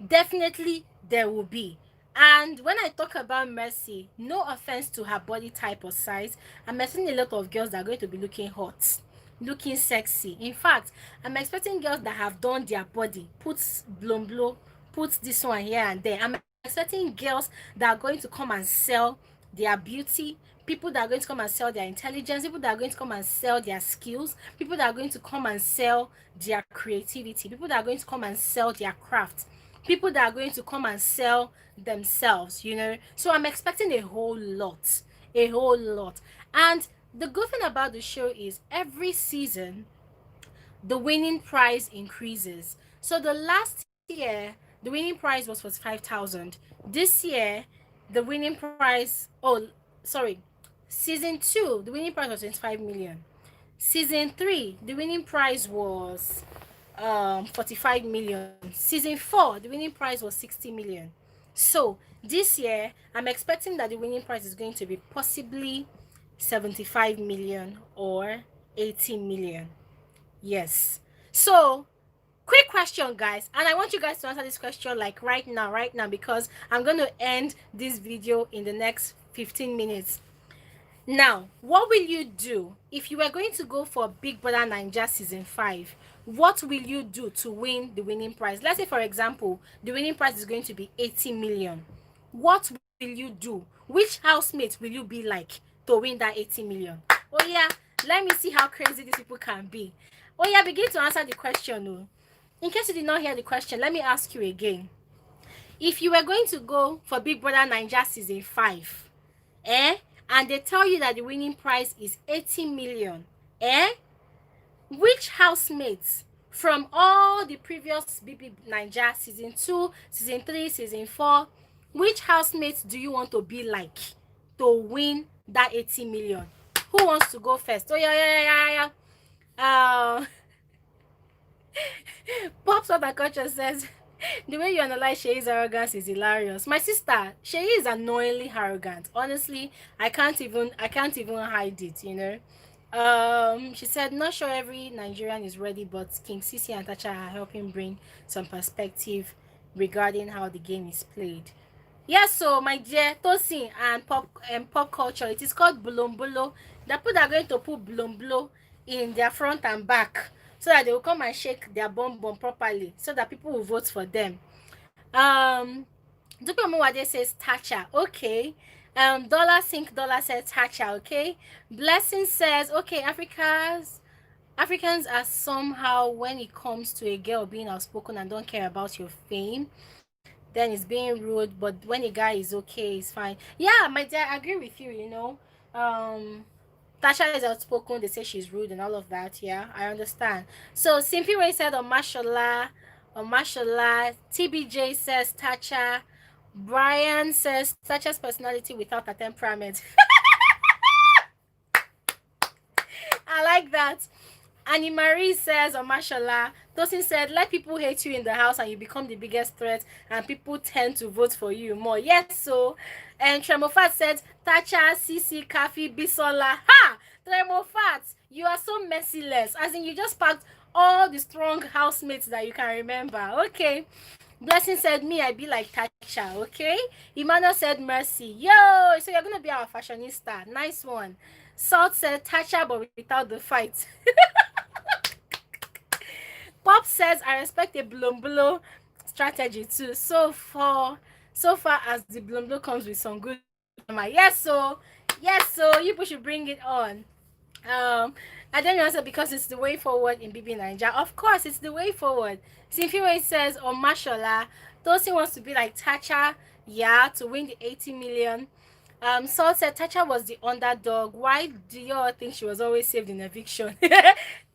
Definitely there will be. And when I talk about Mercy, no offense to her body type or size, I'm expecting a lot of girls that are going to be looking hot, looking sexy. In fact, I'm expecting girls that have done their body, put blow blow, put this one here and there. I'm expecting girls that are going to come and sell their beauty, people that are going to come and sell their intelligence, people that are going to come and sell their skills, people that are going to come and sell their creativity, people that are going to come and sell their craft, people that are going to come and sell themselves, you know. So I'm expecting a whole lot, a whole lot. And the good thing about the show is every season the winning prize increases. So the last year, the winning prize was 45,000. This year, the winning prize, oh, sorry, season 2, the winning prize was 25 million. Season 3, the winning prize was 45 million. Season 4, the winning prize was 60 million. So this year, I'm expecting that the winning prize is going to be possibly 75 million or 80 million. Yes. So, quick question, guys, and I want you guys to answer this question like right now, because I'm going to end this video in the next 15 minutes. Now, what will you do if you were going to go for Big Brother Naija season 5? What will you do to win the winning prize? Let's say, for example, the winning prize is going to be 80 million. What will you do? Which housemate will you be like to win that 80 million? Oh yeah, let me see how crazy these people can be. Oh yeah, begin to answer the question. Oh. In case you did not hear the question, let me ask you again. If you were going to go for Big Brother Naija season 5, and they tell you that the winning prize is 80 million, which housemates from all the previous BBnaija season 2, season 3, season 4, which housemates do you want to be like to win that 80 million? Who wants to go first? Oh yeah. Pops What the Culture says, the way you analyze Sheyi's arrogance is hilarious. My sister, Sheyi is annoyingly arrogant. Honestly, I can't even hide it, you know. She said, not sure every Nigerian is ready, but King Sisi and Tacha are helping bring some perspective regarding how the game is played. Yes, so my dear Tosin and pop culture, it is called Bulombolo. The people that are going to put Bulombolo in their front and back so that they will come and shake their bum properly so that people will vote for them. Dupe Omuwade says Tacha, okay. Dollar Sink Dollar says Tacha, okay. Blessing says, okay, Africans are somehow, when it comes to a girl being outspoken and don't care about your fame, then it's being rude. But when a guy is okay, it's fine. Yeah, my dear, I agree with you, you know. Tasha is outspoken, they say she's rude and all of that. Yeah, I understand. So Simpy Ray said on mashallah. TBJ says Tacha. Brian says Tacha's personality without a temperament. I like that. Annie Marie says, oh mashallah. Tosin said, let people hate you in the house and you become the biggest threat and people tend to vote for you more. Yes, so. And Tremofat said, Tacha, Sisi, Khafi, Bisola. Ha! Tremofat, you are so merciless. As in, you just packed all the strong housemates that you can remember. Okay. Blessing said, me, I be like Tacha, okay? Emmanuel said, mercy. Yo, so you're going to be our fashionista. Nice one. Salt said, Tacha, but without the fight. Pop says, I respect a blumbulo strategy too. So far as the blumbulo comes with some good drama. Yes, so you should bring it on. I don't answer because it's the way forward in BBnaija. Of course, it's the way forward. Simfiwe says, oh mashallah, Tosin wants to be like Tacha, yeah, to win the 80 million. Saul said Tacha was the underdog. Why do you all think she was always saved in eviction?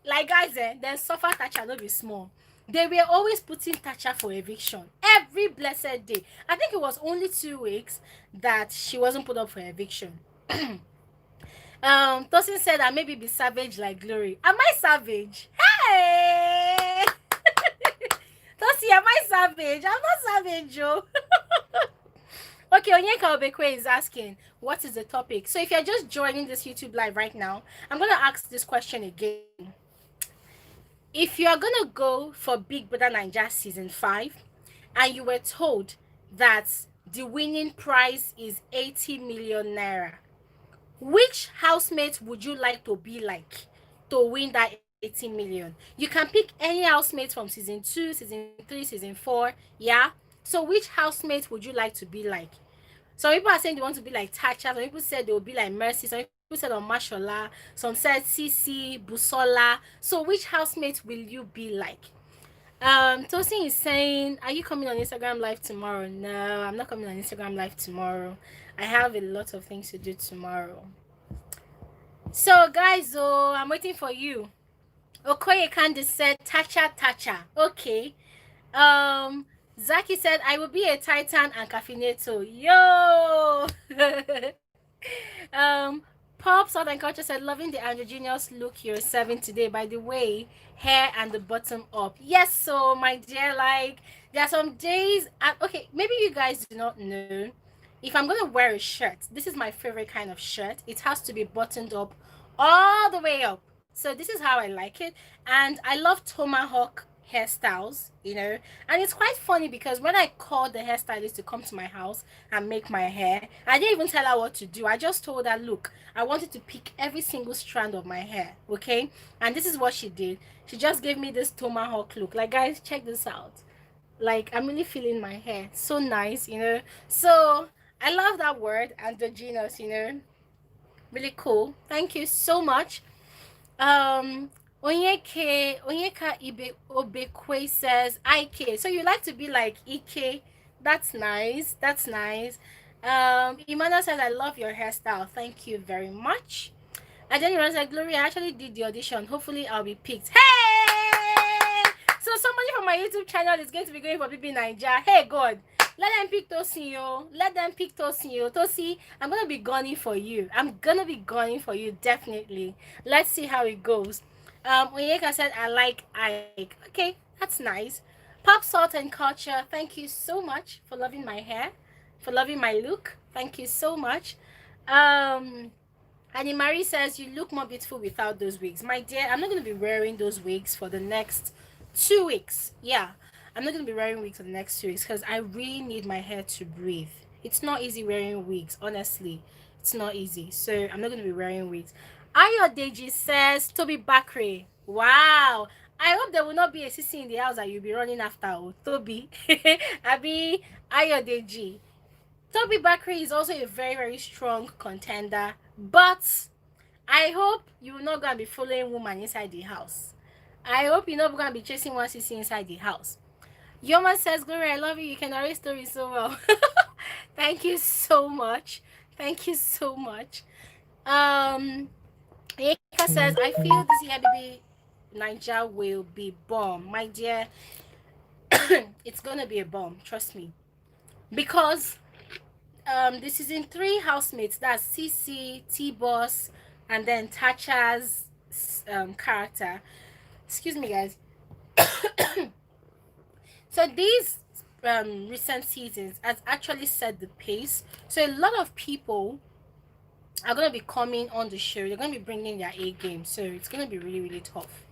Like guys, then suffer Tacha, not be small. They were always putting Tacha for eviction every blessed day. I think it was only 2 weeks that she wasn't put up for eviction. Tosin said I maybe be savage like Glory. Am I savage? Hey! Tosin, am I savage? I'm not savage, Joe. Oh Okay, Onyeka Obekwe is asking, what is the topic? So if you're just joining this YouTube live right now, I'm going to ask this question again. If you are going to go for Big Brother Naija Season 5, and you were told that the winning prize is 80 million naira, which housemate would you like to be like to win that 80 million? You can pick any housemate from season 2, season 3, season 4. Yeah. So which housemate would you like to be like? Some people are saying they want to be like Tacha. Some people said they will be like Mercy. Some people said on Mashola. Some said Sisi, Busola. So which housemate will you be like? Tosin is saying, are you coming on Instagram live tomorrow? No, I'm not coming on Instagram live tomorrow. I have a lot of things to do tomorrow. So guys, I'm waiting for you. Okoye Candice said Tacha. Okay. Zaki said I will be a Titan and Caffeinator. Yo. Pop Southern Culture said loving the androgynous look you're serving today. By the way, hair and the bottom up. Yes, so my dear, like there are some days okay, maybe you guys do not know. If I'm gonna wear a shirt, this is my favorite kind of shirt. It has to be buttoned up all the way up. So this is how I like it. And I love tomahawk hairstyles, you know. And it's quite funny because when I called the hairstylist to come to my house and make my hair, I didn't even tell her what to do. I just told her, look, I wanted to pick every single strand of my hair, okay? And this is what she did. She just gave me this tomahawk look. Like, guys, check this out. Like, I'm really feeling my hair. So nice, you know. So I love that word, androgynous, you know. Really cool. Thank you so much. Onyeka Obekwe says Ike. So you like to be like Ike. That's nice. That's nice. Imana says I love your hairstyle. Thank you very much. And then Imana said, Gloria, I actually did the audition. Hopefully I'll be picked. Hey! So somebody from my YouTube channel is going to be going for BBnaija. Hey God. Let them pick Tosin, yo. Let them pick Tosin, yo. Tosi, I'm gonna be gunning for you. I'm gonna be gunning for you, definitely. Let's see how it goes. Onyeka said, I like Ike. Okay, that's nice. Pop Salt and Culture, thank you so much for loving my hair, for loving my look. Thank you so much. Annie Marie says, you look more beautiful without those wigs. My dear, I'm not gonna be wearing those wigs for the next 2 weeks. Yeah. I'm not going to be wearing wigs for the next 2 weeks because I really need my hair to breathe. It's not easy wearing wigs, honestly. It's not easy. So I'm not going to be wearing wigs. Ayodeji says, Toby Bakre. Wow. I hope there will not be a sissy in the house that you'll be running after. Oh, Toby. Abi Ayodeji. Toby Bakre is also a very, very strong contender. But I hope you will not go and be following woman inside the house. I hope you're not going to be chasing one sissy inside the house. Yoma says, Gloria, I love you. You can narrate stories so well. Thank you so much. Thank you so much. Eka says, I feel this year BBnaija will be bomb. My dear, it's gonna be a bomb, trust me. Because the season 3 housemates, that's CC, T-Boss, and then Tacha's character. Excuse me, guys. So these recent seasons has actually set the pace. So a lot of people are going to be coming on the show. They're going to be bringing their A game. So it's going to be really, really tough.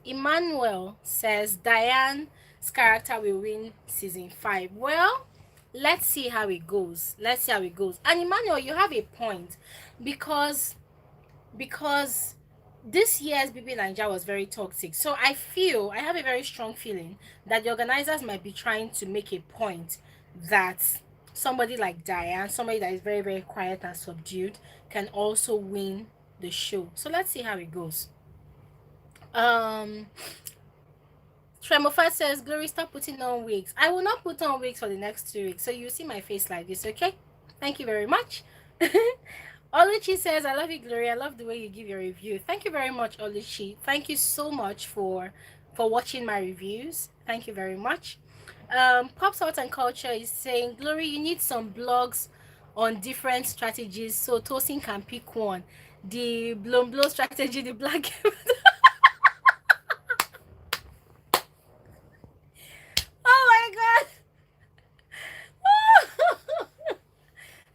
Emmanuel says Diane's character will win season 5. Well, let's see how it goes. Let's see how it goes. And Emmanuel, you have a point because this year's BBnaija was very toxic. So I have a very strong feeling that the organizers might be trying to make a point that somebody like Diane, somebody that is very, very quiet and subdued, can also win the show. So let's see how it goes. Tremofat says, Glory, stop putting on wigs. I will not put on wigs for the next 2 weeks. So you see my face like this, okay? Thank you very much. Oluchi says, I love you, Glory. I love the way you give your review. Thank you very much, Oluchi. Thank you so much for watching my reviews. Thank you very much. Pop Salt and Culture is saying, Glory, you need some blogs on different strategies so Tosin can pick one. The blow strategy, the black. Oh my god.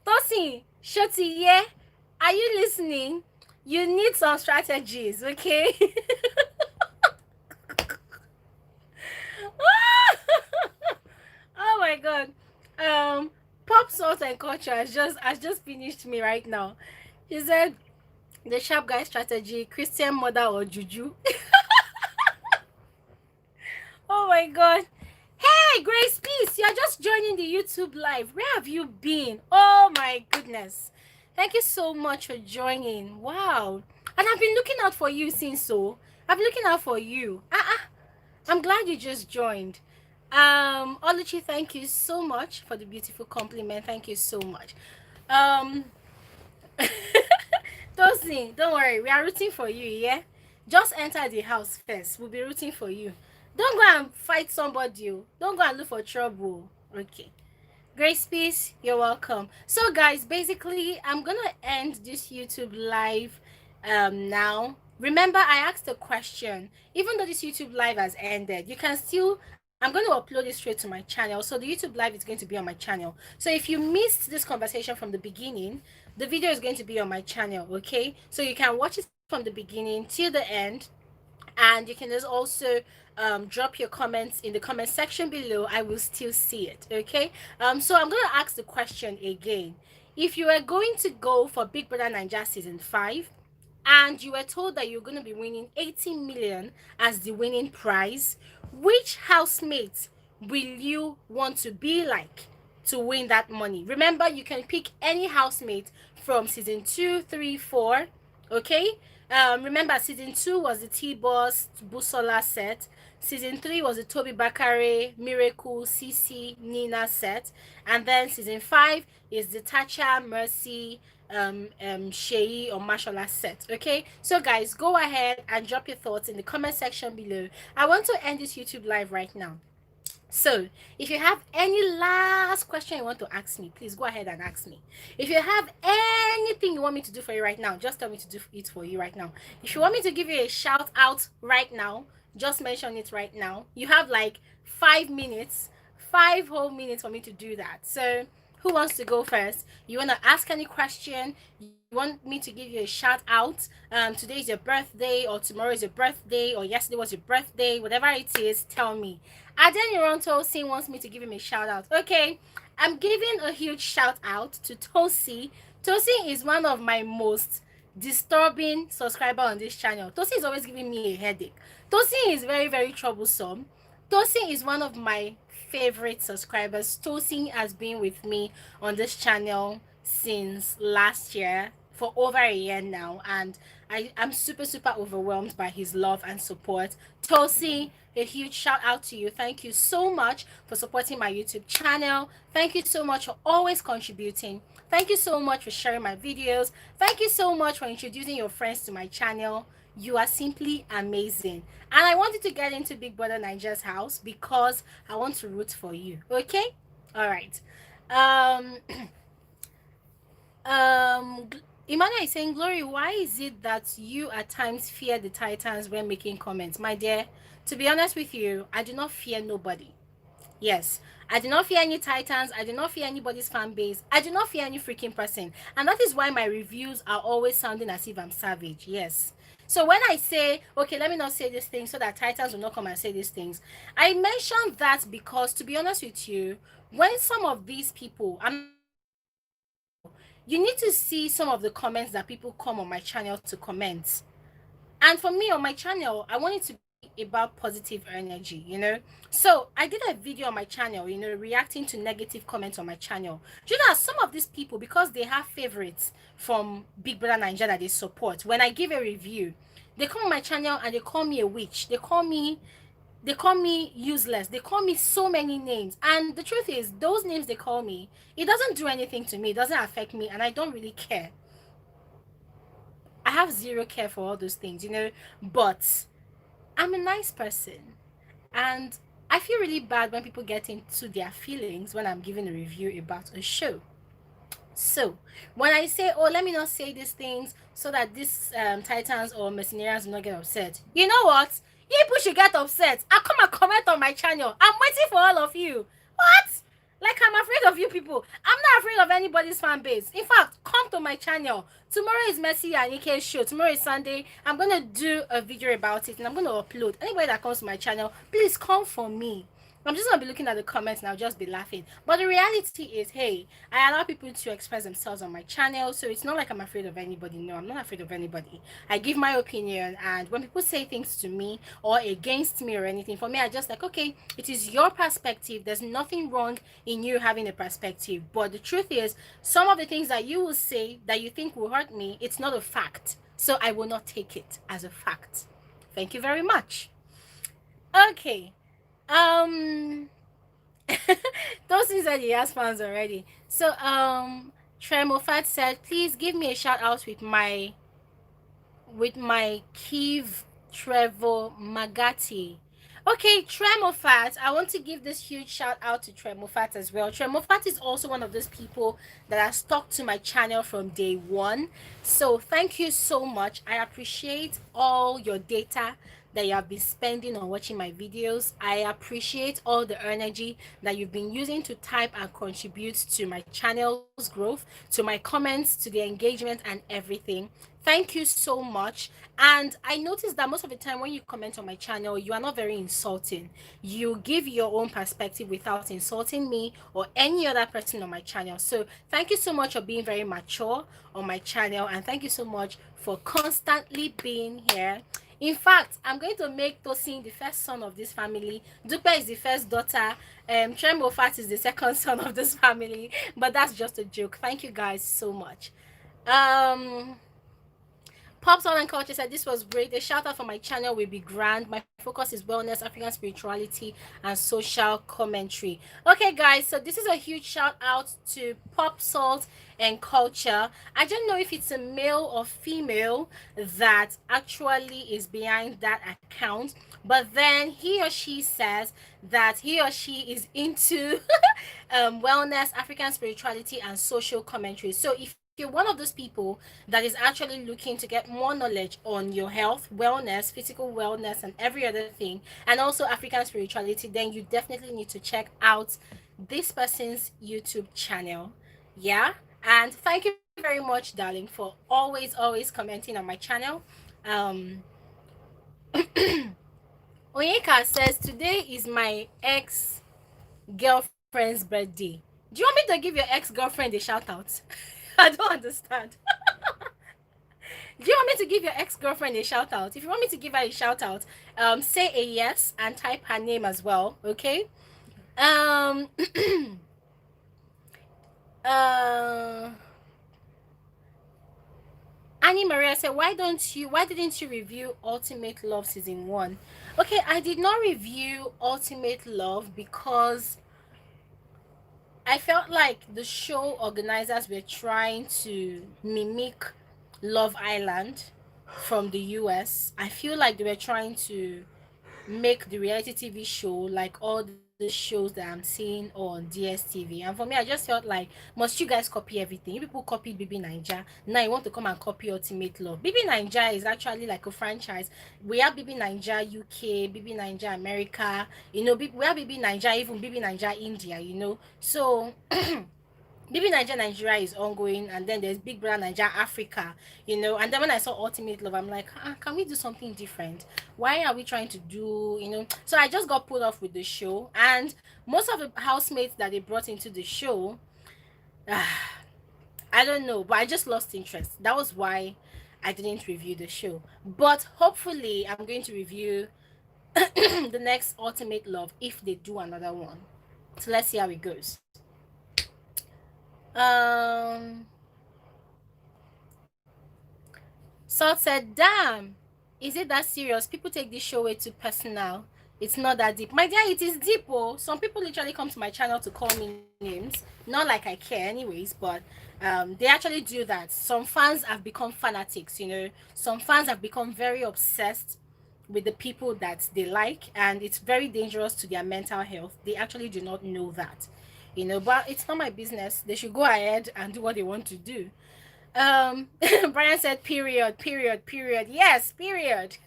Tosin, Shoti, yeah? Are you listening? You need some strategies, okay? Oh my god. Um, Pop Salt and Culture has just finished me right now. She said the sharp guy strategy, Christian mother or juju. Oh my god. Hey, Grace Peace, you're just joining the YouTube live. Where have you been? Oh my goodness. Thank you so much for joining. Wow. And I've been looking out for you since so. I've been looking out for you. I'm glad you just joined. Oluchi, thank you so much for the beautiful compliment. Thank you so much. Um, Tosin, don't worry, we are rooting for you, yeah? Just enter the house first. We'll be rooting for you. Don't go and fight somebody. Don't go and look for trouble. Okay. Grace Peace, you're welcome. So guys, basically, I'm gonna end this YouTube live now. Remember, I asked a question. Even though this YouTube live has ended, you can still, I'm going to upload it straight to my channel. So the YouTube live is going to be on my channel. So if you missed this conversation from the beginning, the video is going to be on my channel, okay? So you can watch it from the beginning till the end, and you can just also drop your comments in the comment section below. I will still see it, okay? So I'm going to ask the question again. If you are going to go for Big Brother Naija season 5 and you were told that you're going to be winning 18 million as the winning prize, which housemate will you want to be like to win that money? Remember, you can pick any housemate from season 2, 3, 4, okay? Remember, season 2 was the T-Boss Busola set. Season 3 was the Toby Bakare, Miracle, Sisi, Nina set. And then season 5 is the Tacha, Mercy, Sheyi or Mashallah set. Okay, so guys, go ahead and drop your thoughts in the comment section below. I want to end this YouTube live right now. So, if you have any last question you want to ask me, please go ahead and ask me. If you have anything you want me to do for you right now, just tell me to do it for you right now. If you want me to give you a shout out right now, just mention it right now. You have like 5 minutes, 5 whole minutes for me to do that. So, who wants to go first? You want to ask any question? You want me to give you a shout out? Today is your birthday, or tomorrow is your birthday, or yesterday was your birthday, whatever it is, tell me. Aden Tosin wants me to give him a shout out. Okay, I'm giving a huge shout out to Tosi. Tosi is one of my most disturbing subscriber on this channel. Tosi is always giving me a headache. Tosi is very, very troublesome. Tosin is one of my favorite subscribers. Tosin has been with me on this channel since last year, for over a year now, and I'm super overwhelmed by his love and support. Tosi, a huge shout out to you. Thank you so much for supporting my YouTube channel. Thank you so much for always contributing. Thank you so much for sharing my videos. Thank you so much for introducing your friends to my channel. You are simply amazing. And I wanted to get into Big Brother Nigeria's house because I want to root for you. Okay? All right. Um um Emmanuel is saying, Glory, why is it that you at times fear the Titans when making comments? My dear, to be honest with you, I do not fear nobody. Yes, I do not fear any Titans. I do not fear anybody's fan base. I do not fear any freaking person. And that is why my reviews are always sounding as if I'm savage. Yes. So when I say, okay, let me not say these things so that Titans will not come and say these things, I mentioned that because, to be honest with you, when some of these people, you need to see some of the comments that people come on my channel to comment. And for me on my channel, I want it to be about positive energy, you know. So I did a video on my channel, you know, reacting to negative comments on my channel. Do you know, some of these people, because they have favorites from Big Brother Naija that they support, when I give a review, they come on my channel and they call me a witch. They call me useless. They call me so many names. And the truth is, those names they call me, it doesn't do anything to me. It doesn't affect me. And I don't really care. I have zero care for all those things, you know. But I'm a nice person. And I feel really bad when people get into their feelings when I'm giving a review about a show. So when I say, oh, let me not say these things so that these titans or mercenaries will not get upset, you know what? You people should get upset. I come and comment on my channel. I'm waiting for all of you. What? Like, I'm afraid of you people. I'm not afraid of anybody's fan base. In fact, come to my channel. Tomorrow is Mercy and Ike's show. Tomorrow is Sunday. I'm going to do a video about it and I'm going to upload. Anybody that comes to my channel, please come for me. I'm just gonna be looking at the comments and I'll just be laughing. But the reality is, hey, I allow people to express themselves on my channel, so it's not like I'm afraid of anybody. No, I'm not afraid of anybody. I give my opinion, and when people say things to me or against me or anything, for me, I just like, okay, it is your perspective. There's nothing wrong in you having a perspective. But the truth is, some of the things that you will say that you think will hurt me, it's not a fact. So I will not take it as a fact. Thank you very much. Okay. Those things that he has fans already. So Tremofat said, please give me a shout out with my Kiev Trevor Magati. Okay, Tremofat, I want to give this huge shout out to Tremofat as well. Tremofat is also one of those people that has stuck to my channel from day one. So thank you so much. I appreciate all your data that you have been spending on watching my videos. I appreciate all the energy that you've been using to type and contribute to my channel's growth, to my comments, to the engagement and everything. Thank you so much. And I noticed that most of the time when you comment on my channel, you are not very insulting. You give your own perspective without insulting me or any other person on my channel. So thank you so much for being very mature on my channel, and thank you so much for constantly being here. In fact, I'm going to make Tosin the first son of this family. Dupe is the first daughter. Tremofat is the second son of this family. But that's just a joke. Thank you guys so much. Pops on and Culture said this was great. A shout out for my channel will be grand. My focus is wellness, African spirituality, and social commentary. Okay, guys, so this is a huge shout out to Pop Salt and Culture. I don't know if it's a male or female that actually is behind that account, but then he or she says that he or she is into wellness, African spirituality, and social commentary. So if you're one of those people that is actually looking to get more knowledge on your health, wellness, physical wellness, and every other thing, and also African spirituality, then you definitely need to check out this person's YouTube channel. Yeah, and thank you very much, darling, for always commenting on my channel. Onyeka says today is my ex-girlfriend's birthday. Do you want me to give your ex-girlfriend a shout out? I don't understand. Do you want me to give your ex-girlfriend a shout out? If you want me to give her a shout out, say a yes and type her name as well, okay? Annie Maria said, why didn't you review Ultimate Love season 1? Okay, I did not review Ultimate Love because I felt like the show organizers were trying to mimic Love Island from the US. I feel like they were trying to make the reality TV show like all the shows that I'm seeing on DSTV. And for me, I just felt like, must you guys copy everything? You people copied BBnaija. Now you want to come and copy Ultimate Love. BBnaija is actually like a franchise. We have BBnaija UK, BBnaija America, you know, we have BBnaija, even BBnaija India, you know. So BBnaija Nigeria is ongoing, and then there's Big Brother Naija Africa, you know. And then when I saw Ultimate Love, I'm like, can we do something different? Why are we trying to do, you know? So I just got put off with the show, and most of the housemates that they brought into the show, I don't know, but I just lost interest. That was why I didn't review the show. But hopefully, I'm going to review the next Ultimate Love if they do another one. So let's see how it goes. Salt said, damn, is it that serious? People take this show way too personal. It's not that deep. My dear, it is deep. Oh, some people literally come to my channel to call me names. Not like I care anyways, but they actually do that. Some fans have become fanatics, you know. Some fans have become very obsessed with the people that they like, and it's very dangerous to their mental health. They actually do not know that, but it's not my business. They should go ahead and do what they want to do. Brian said period, period, period. Yes, period.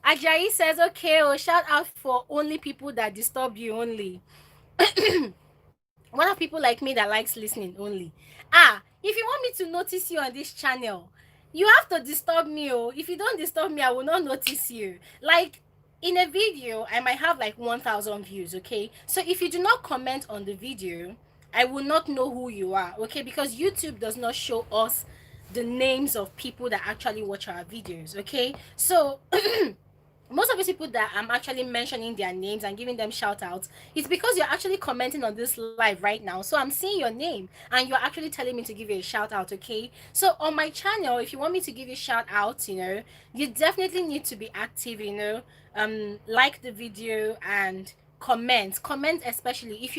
Ajayi says, okay, oh, shout out for only people that disturb you only. One of people like me that likes listening only. If you want me to notice you on this channel, you have to disturb me. Oh, if you don't disturb me, I will not notice you. Like, in a video, I might have like 1,000 views, okay? So if you do not comment on the video, I will not know who you are, okay? Because YouTube does not show us the names of people that actually watch our videos, okay? So most of these people that I'm actually mentioning their names and giving them shout outs, it's because you're actually commenting on this live right now. So I'm seeing your name and you're actually telling me to give you a shout out, okay? So on my channel, if you want me to give you shout outs, you definitely need to be active, like the video and comment, especially if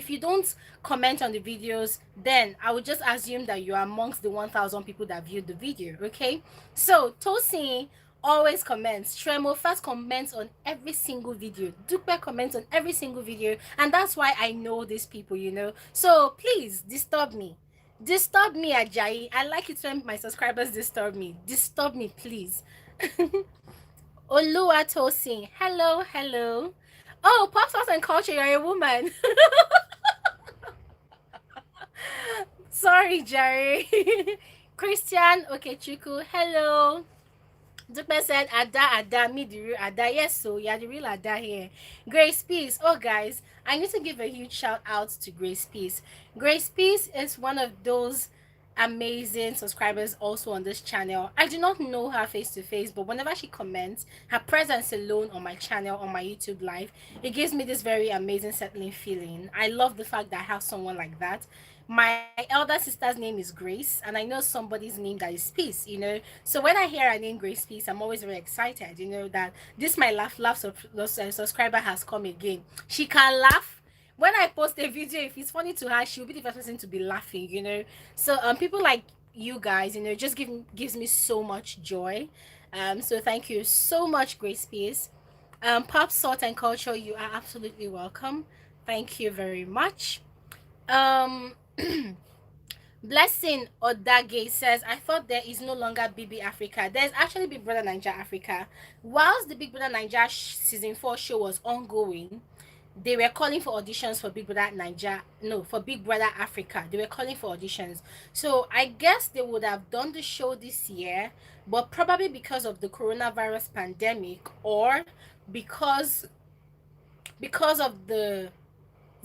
you don't comment on the videos, then I would just assume that you are amongst the 1,000 people that viewed the video, okay? So Tosin always comments. Tremo first comments on every single video. Dupe comments on every single video, and that's why I know these people, So please disturb me. Disturb me, Ajayi. I like it when my subscribers disturb me. Disturb me, please. Olua Tosin. Hello, hello. Oh, pop sauce and culture, you're a woman. Sorry, Jerry. Christian Okechukwu. Hello. Dupe said, Ada, me the real Ada. Yes, so you're the real Ada here. Grace Peace. Oh, guys, I need to give a huge shout out to Grace Peace. Grace Peace is one of those amazing subscribers also on this channel. I do not know her face to face, but whenever she comments, her presence alone on my channel, on my YouTube live, it gives me this very amazing settling feeling. I love the fact that I have someone like that. My elder sister's name is Grace, and I know somebody's name that is Peace. So when I hear her name, Grace Peace, I'm always very excited, that this my subscriber has come again. She can laugh. When I post a video, if it's funny to her, she'll be the first person to be laughing. So people like you guys, just gives me so much joy. So thank you so much, Grace Peace. Pop Salt and Culture, you are absolutely welcome. Thank you very much. Blessing Odage says, I thought there is no longer BB Africa. There's actually Big Brother Naija Africa. Whilst the Big Brother Naija season 4 show was ongoing, they were calling for auditions for Big Brother Naija, no, for Big Brother Africa. They were calling for auditions. So I guess they would have done the show this year, but probably because of the coronavirus pandemic, or because of the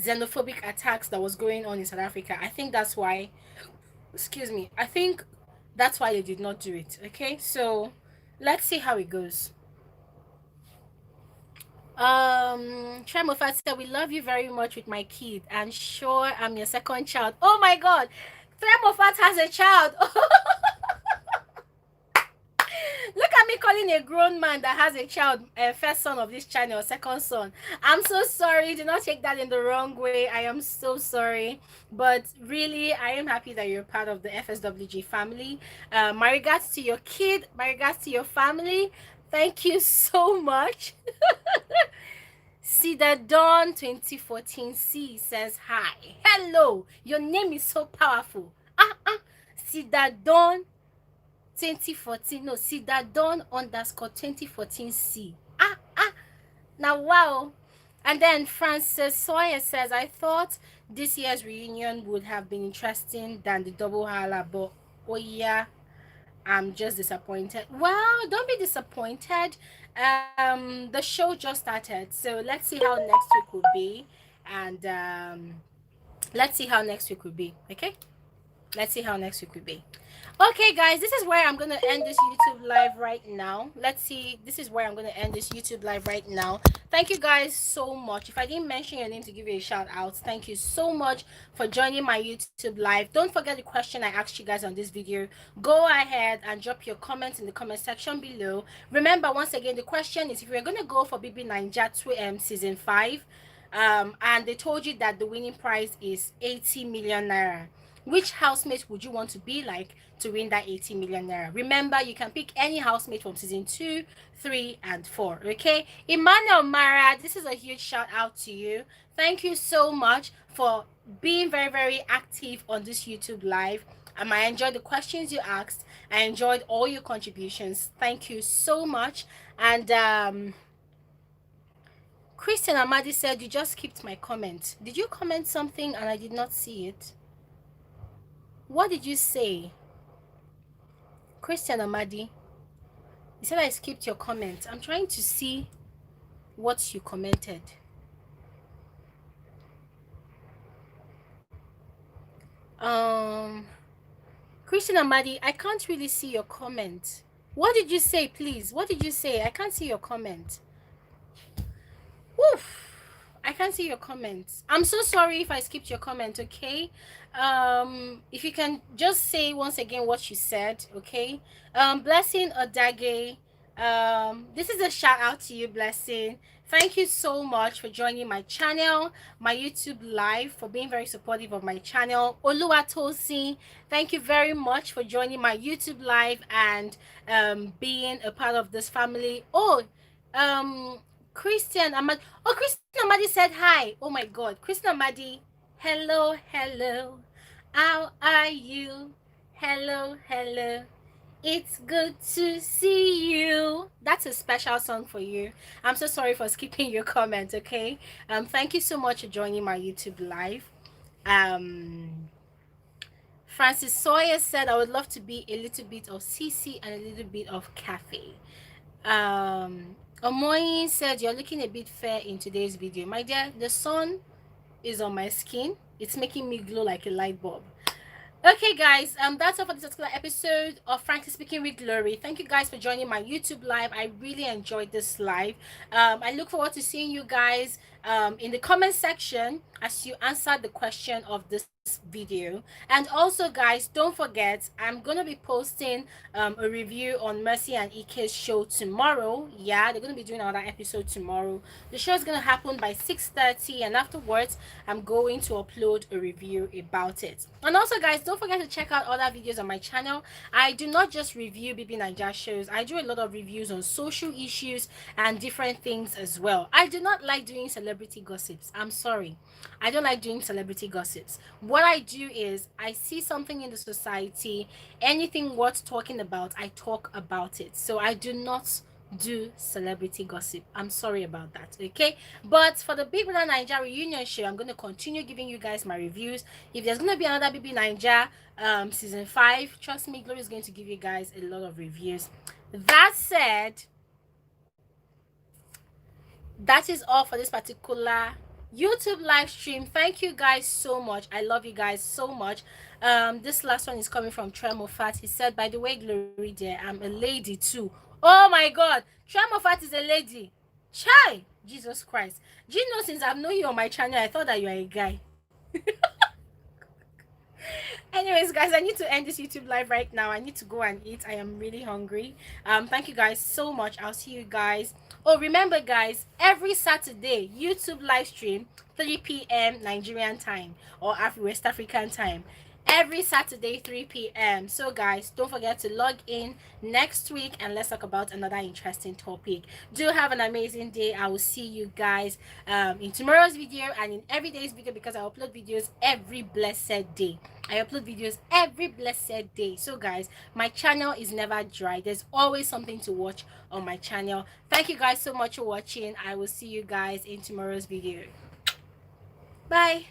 xenophobic attacks that was going on in South Africa. I think that's why, I think that's why they did not do it. Okay, so let's see how it goes. Tremofat said, we love you very much with my kid, and sure I'm your second child. Oh my god, Tremofat has a child. Look at me calling a grown man that has a child, first son of this channel, second son. I'm so sorry. Do not take that in the wrong way. I am so sorry. But really, I am happy that you're part of the FSWG family. My regards to your kid. My regards to your family. Thank you so much. See the Dawn 2014 says hi. Hello. Your name is so powerful. See that Dawn 2014, no, see that Dawn _ 2014C. Now wow. And then Francis Sawyer says, I thought this year's reunion would have been interesting than the double hala, but oh yeah, I'm just disappointed. Well, don't be disappointed. The show just started, so let's see how next week will be, and let's see how next week will be. Okay, let's see how next week will be. Okay, guys, this is where I'm going to end this YouTube live right now. Let's see. This is where I'm going to end this YouTube live right now. Thank you guys so much. If I didn't mention your name to give you a shout out, thank you so much for joining my YouTube live. Don't forget the question I asked you guys on this video. Go ahead and drop your comments in the comment section below. Remember, once again, the question is, if you're going to go for BBnaija season 5, and they told you that the winning prize is 80 million naira, which housemate would you want to be like to win that 80 million naira? Remember, you can pick any housemate from season 2, 3, and 4. Okay, Emmanuel Mara, this is a huge shout out to you. Thank you so much for being very, very active on this YouTube live. I enjoyed the questions you asked. I enjoyed all your contributions. Thank you so much. And Christian Amadi said, you just skipped my comment. Did you comment something and I did not see it? What did you say? Christian Amadi, you said I skipped your comment. I'm trying to see what you commented. Christian Amadi, I can't really see your comment. What did you say, please? What did you say? I can't see your comment. Woof. I can't see your comments. I'm so sorry if I skipped your comment, okay? If you can just say once again what you said, okay? Blessing Odage, this is a shout out to you, Blessing. Thank you so much for joining my channel, my YouTube live, for being very supportive of my channel. Oluwatosin, thank you very much for joining my YouTube live and being a part of this family. Oh, Christian Amadi. Oh, Christian Amadi said hi. Oh my God, Christian Amadi. Hello, hello. How are you? Hello, hello. It's good to see you. That's a special song for you. I'm so sorry for skipping your comment, okay? Thank you so much for joining my YouTube live. Francis Sawyer said, I would love to be a little bit of CC and a little bit of Khafi. Omoyin said, you're looking a bit fair in today's video. My dear, the sun is on my skin. It's making me glow like a light bulb. Okay guys, that's all for this particular episode of Frankly Speaking with Glory. Thank you guys for joining my YouTube live. I really enjoyed this live. I look forward to seeing you guys in the comment section as you answer the question of this video. And also guys, don't forget, I'm gonna be posting a review on Mercy and Ike's show tomorrow. Yeah, they're gonna be doing another episode tomorrow. The show is gonna happen by 6:30, and afterwards I'm going to upload a review about it. And also guys, don't forget to check out other videos on my channel. I do not just review BBnaija shows. I do a lot of reviews on social issues and different things as well. I do not like doing celebrity gossips. I'm sorry, I don't like doing celebrity gossips. What I do is I see something in the society, anything worth talking about, I talk about it. So I do not do celebrity gossip. I'm sorry about that, okay? But for the BBnaija Reunion show, I'm going to continue giving you guys my reviews. If there's going to be another BBnaija season 5, trust me, Glory is going to give you guys a lot of reviews. That said, that is all for this particular YouTube live stream. Thank you guys so much. I love you guys so much. This last one is coming from Tremofat. He said, by the way, Glory dear, I'm a lady too. Oh my God, Tremofat is a lady. Chai, Jesus Christ. Do you know, since I've known you on my channel, I thought that you are a guy. Anyways guys, I need to end this YouTube live right now. I need to go and eat. I am really hungry. Thank you guys so much. I'll see you guys. Oh, remember guys, every Saturday YouTube live stream 3 p.m. Nigerian time or West African time. Every Saturday 3 p.m. So guys, don't forget to log in next week and let's talk about another interesting topic. Do have an amazing day. I will see you guys in tomorrow's video and in every day's video, because I upload videos every blessed day. I upload videos every blessed day. So guys, my channel is never dry. There's always something to watch on my channel. Thank you guys so much for watching. I will see you guys in tomorrow's video. Bye.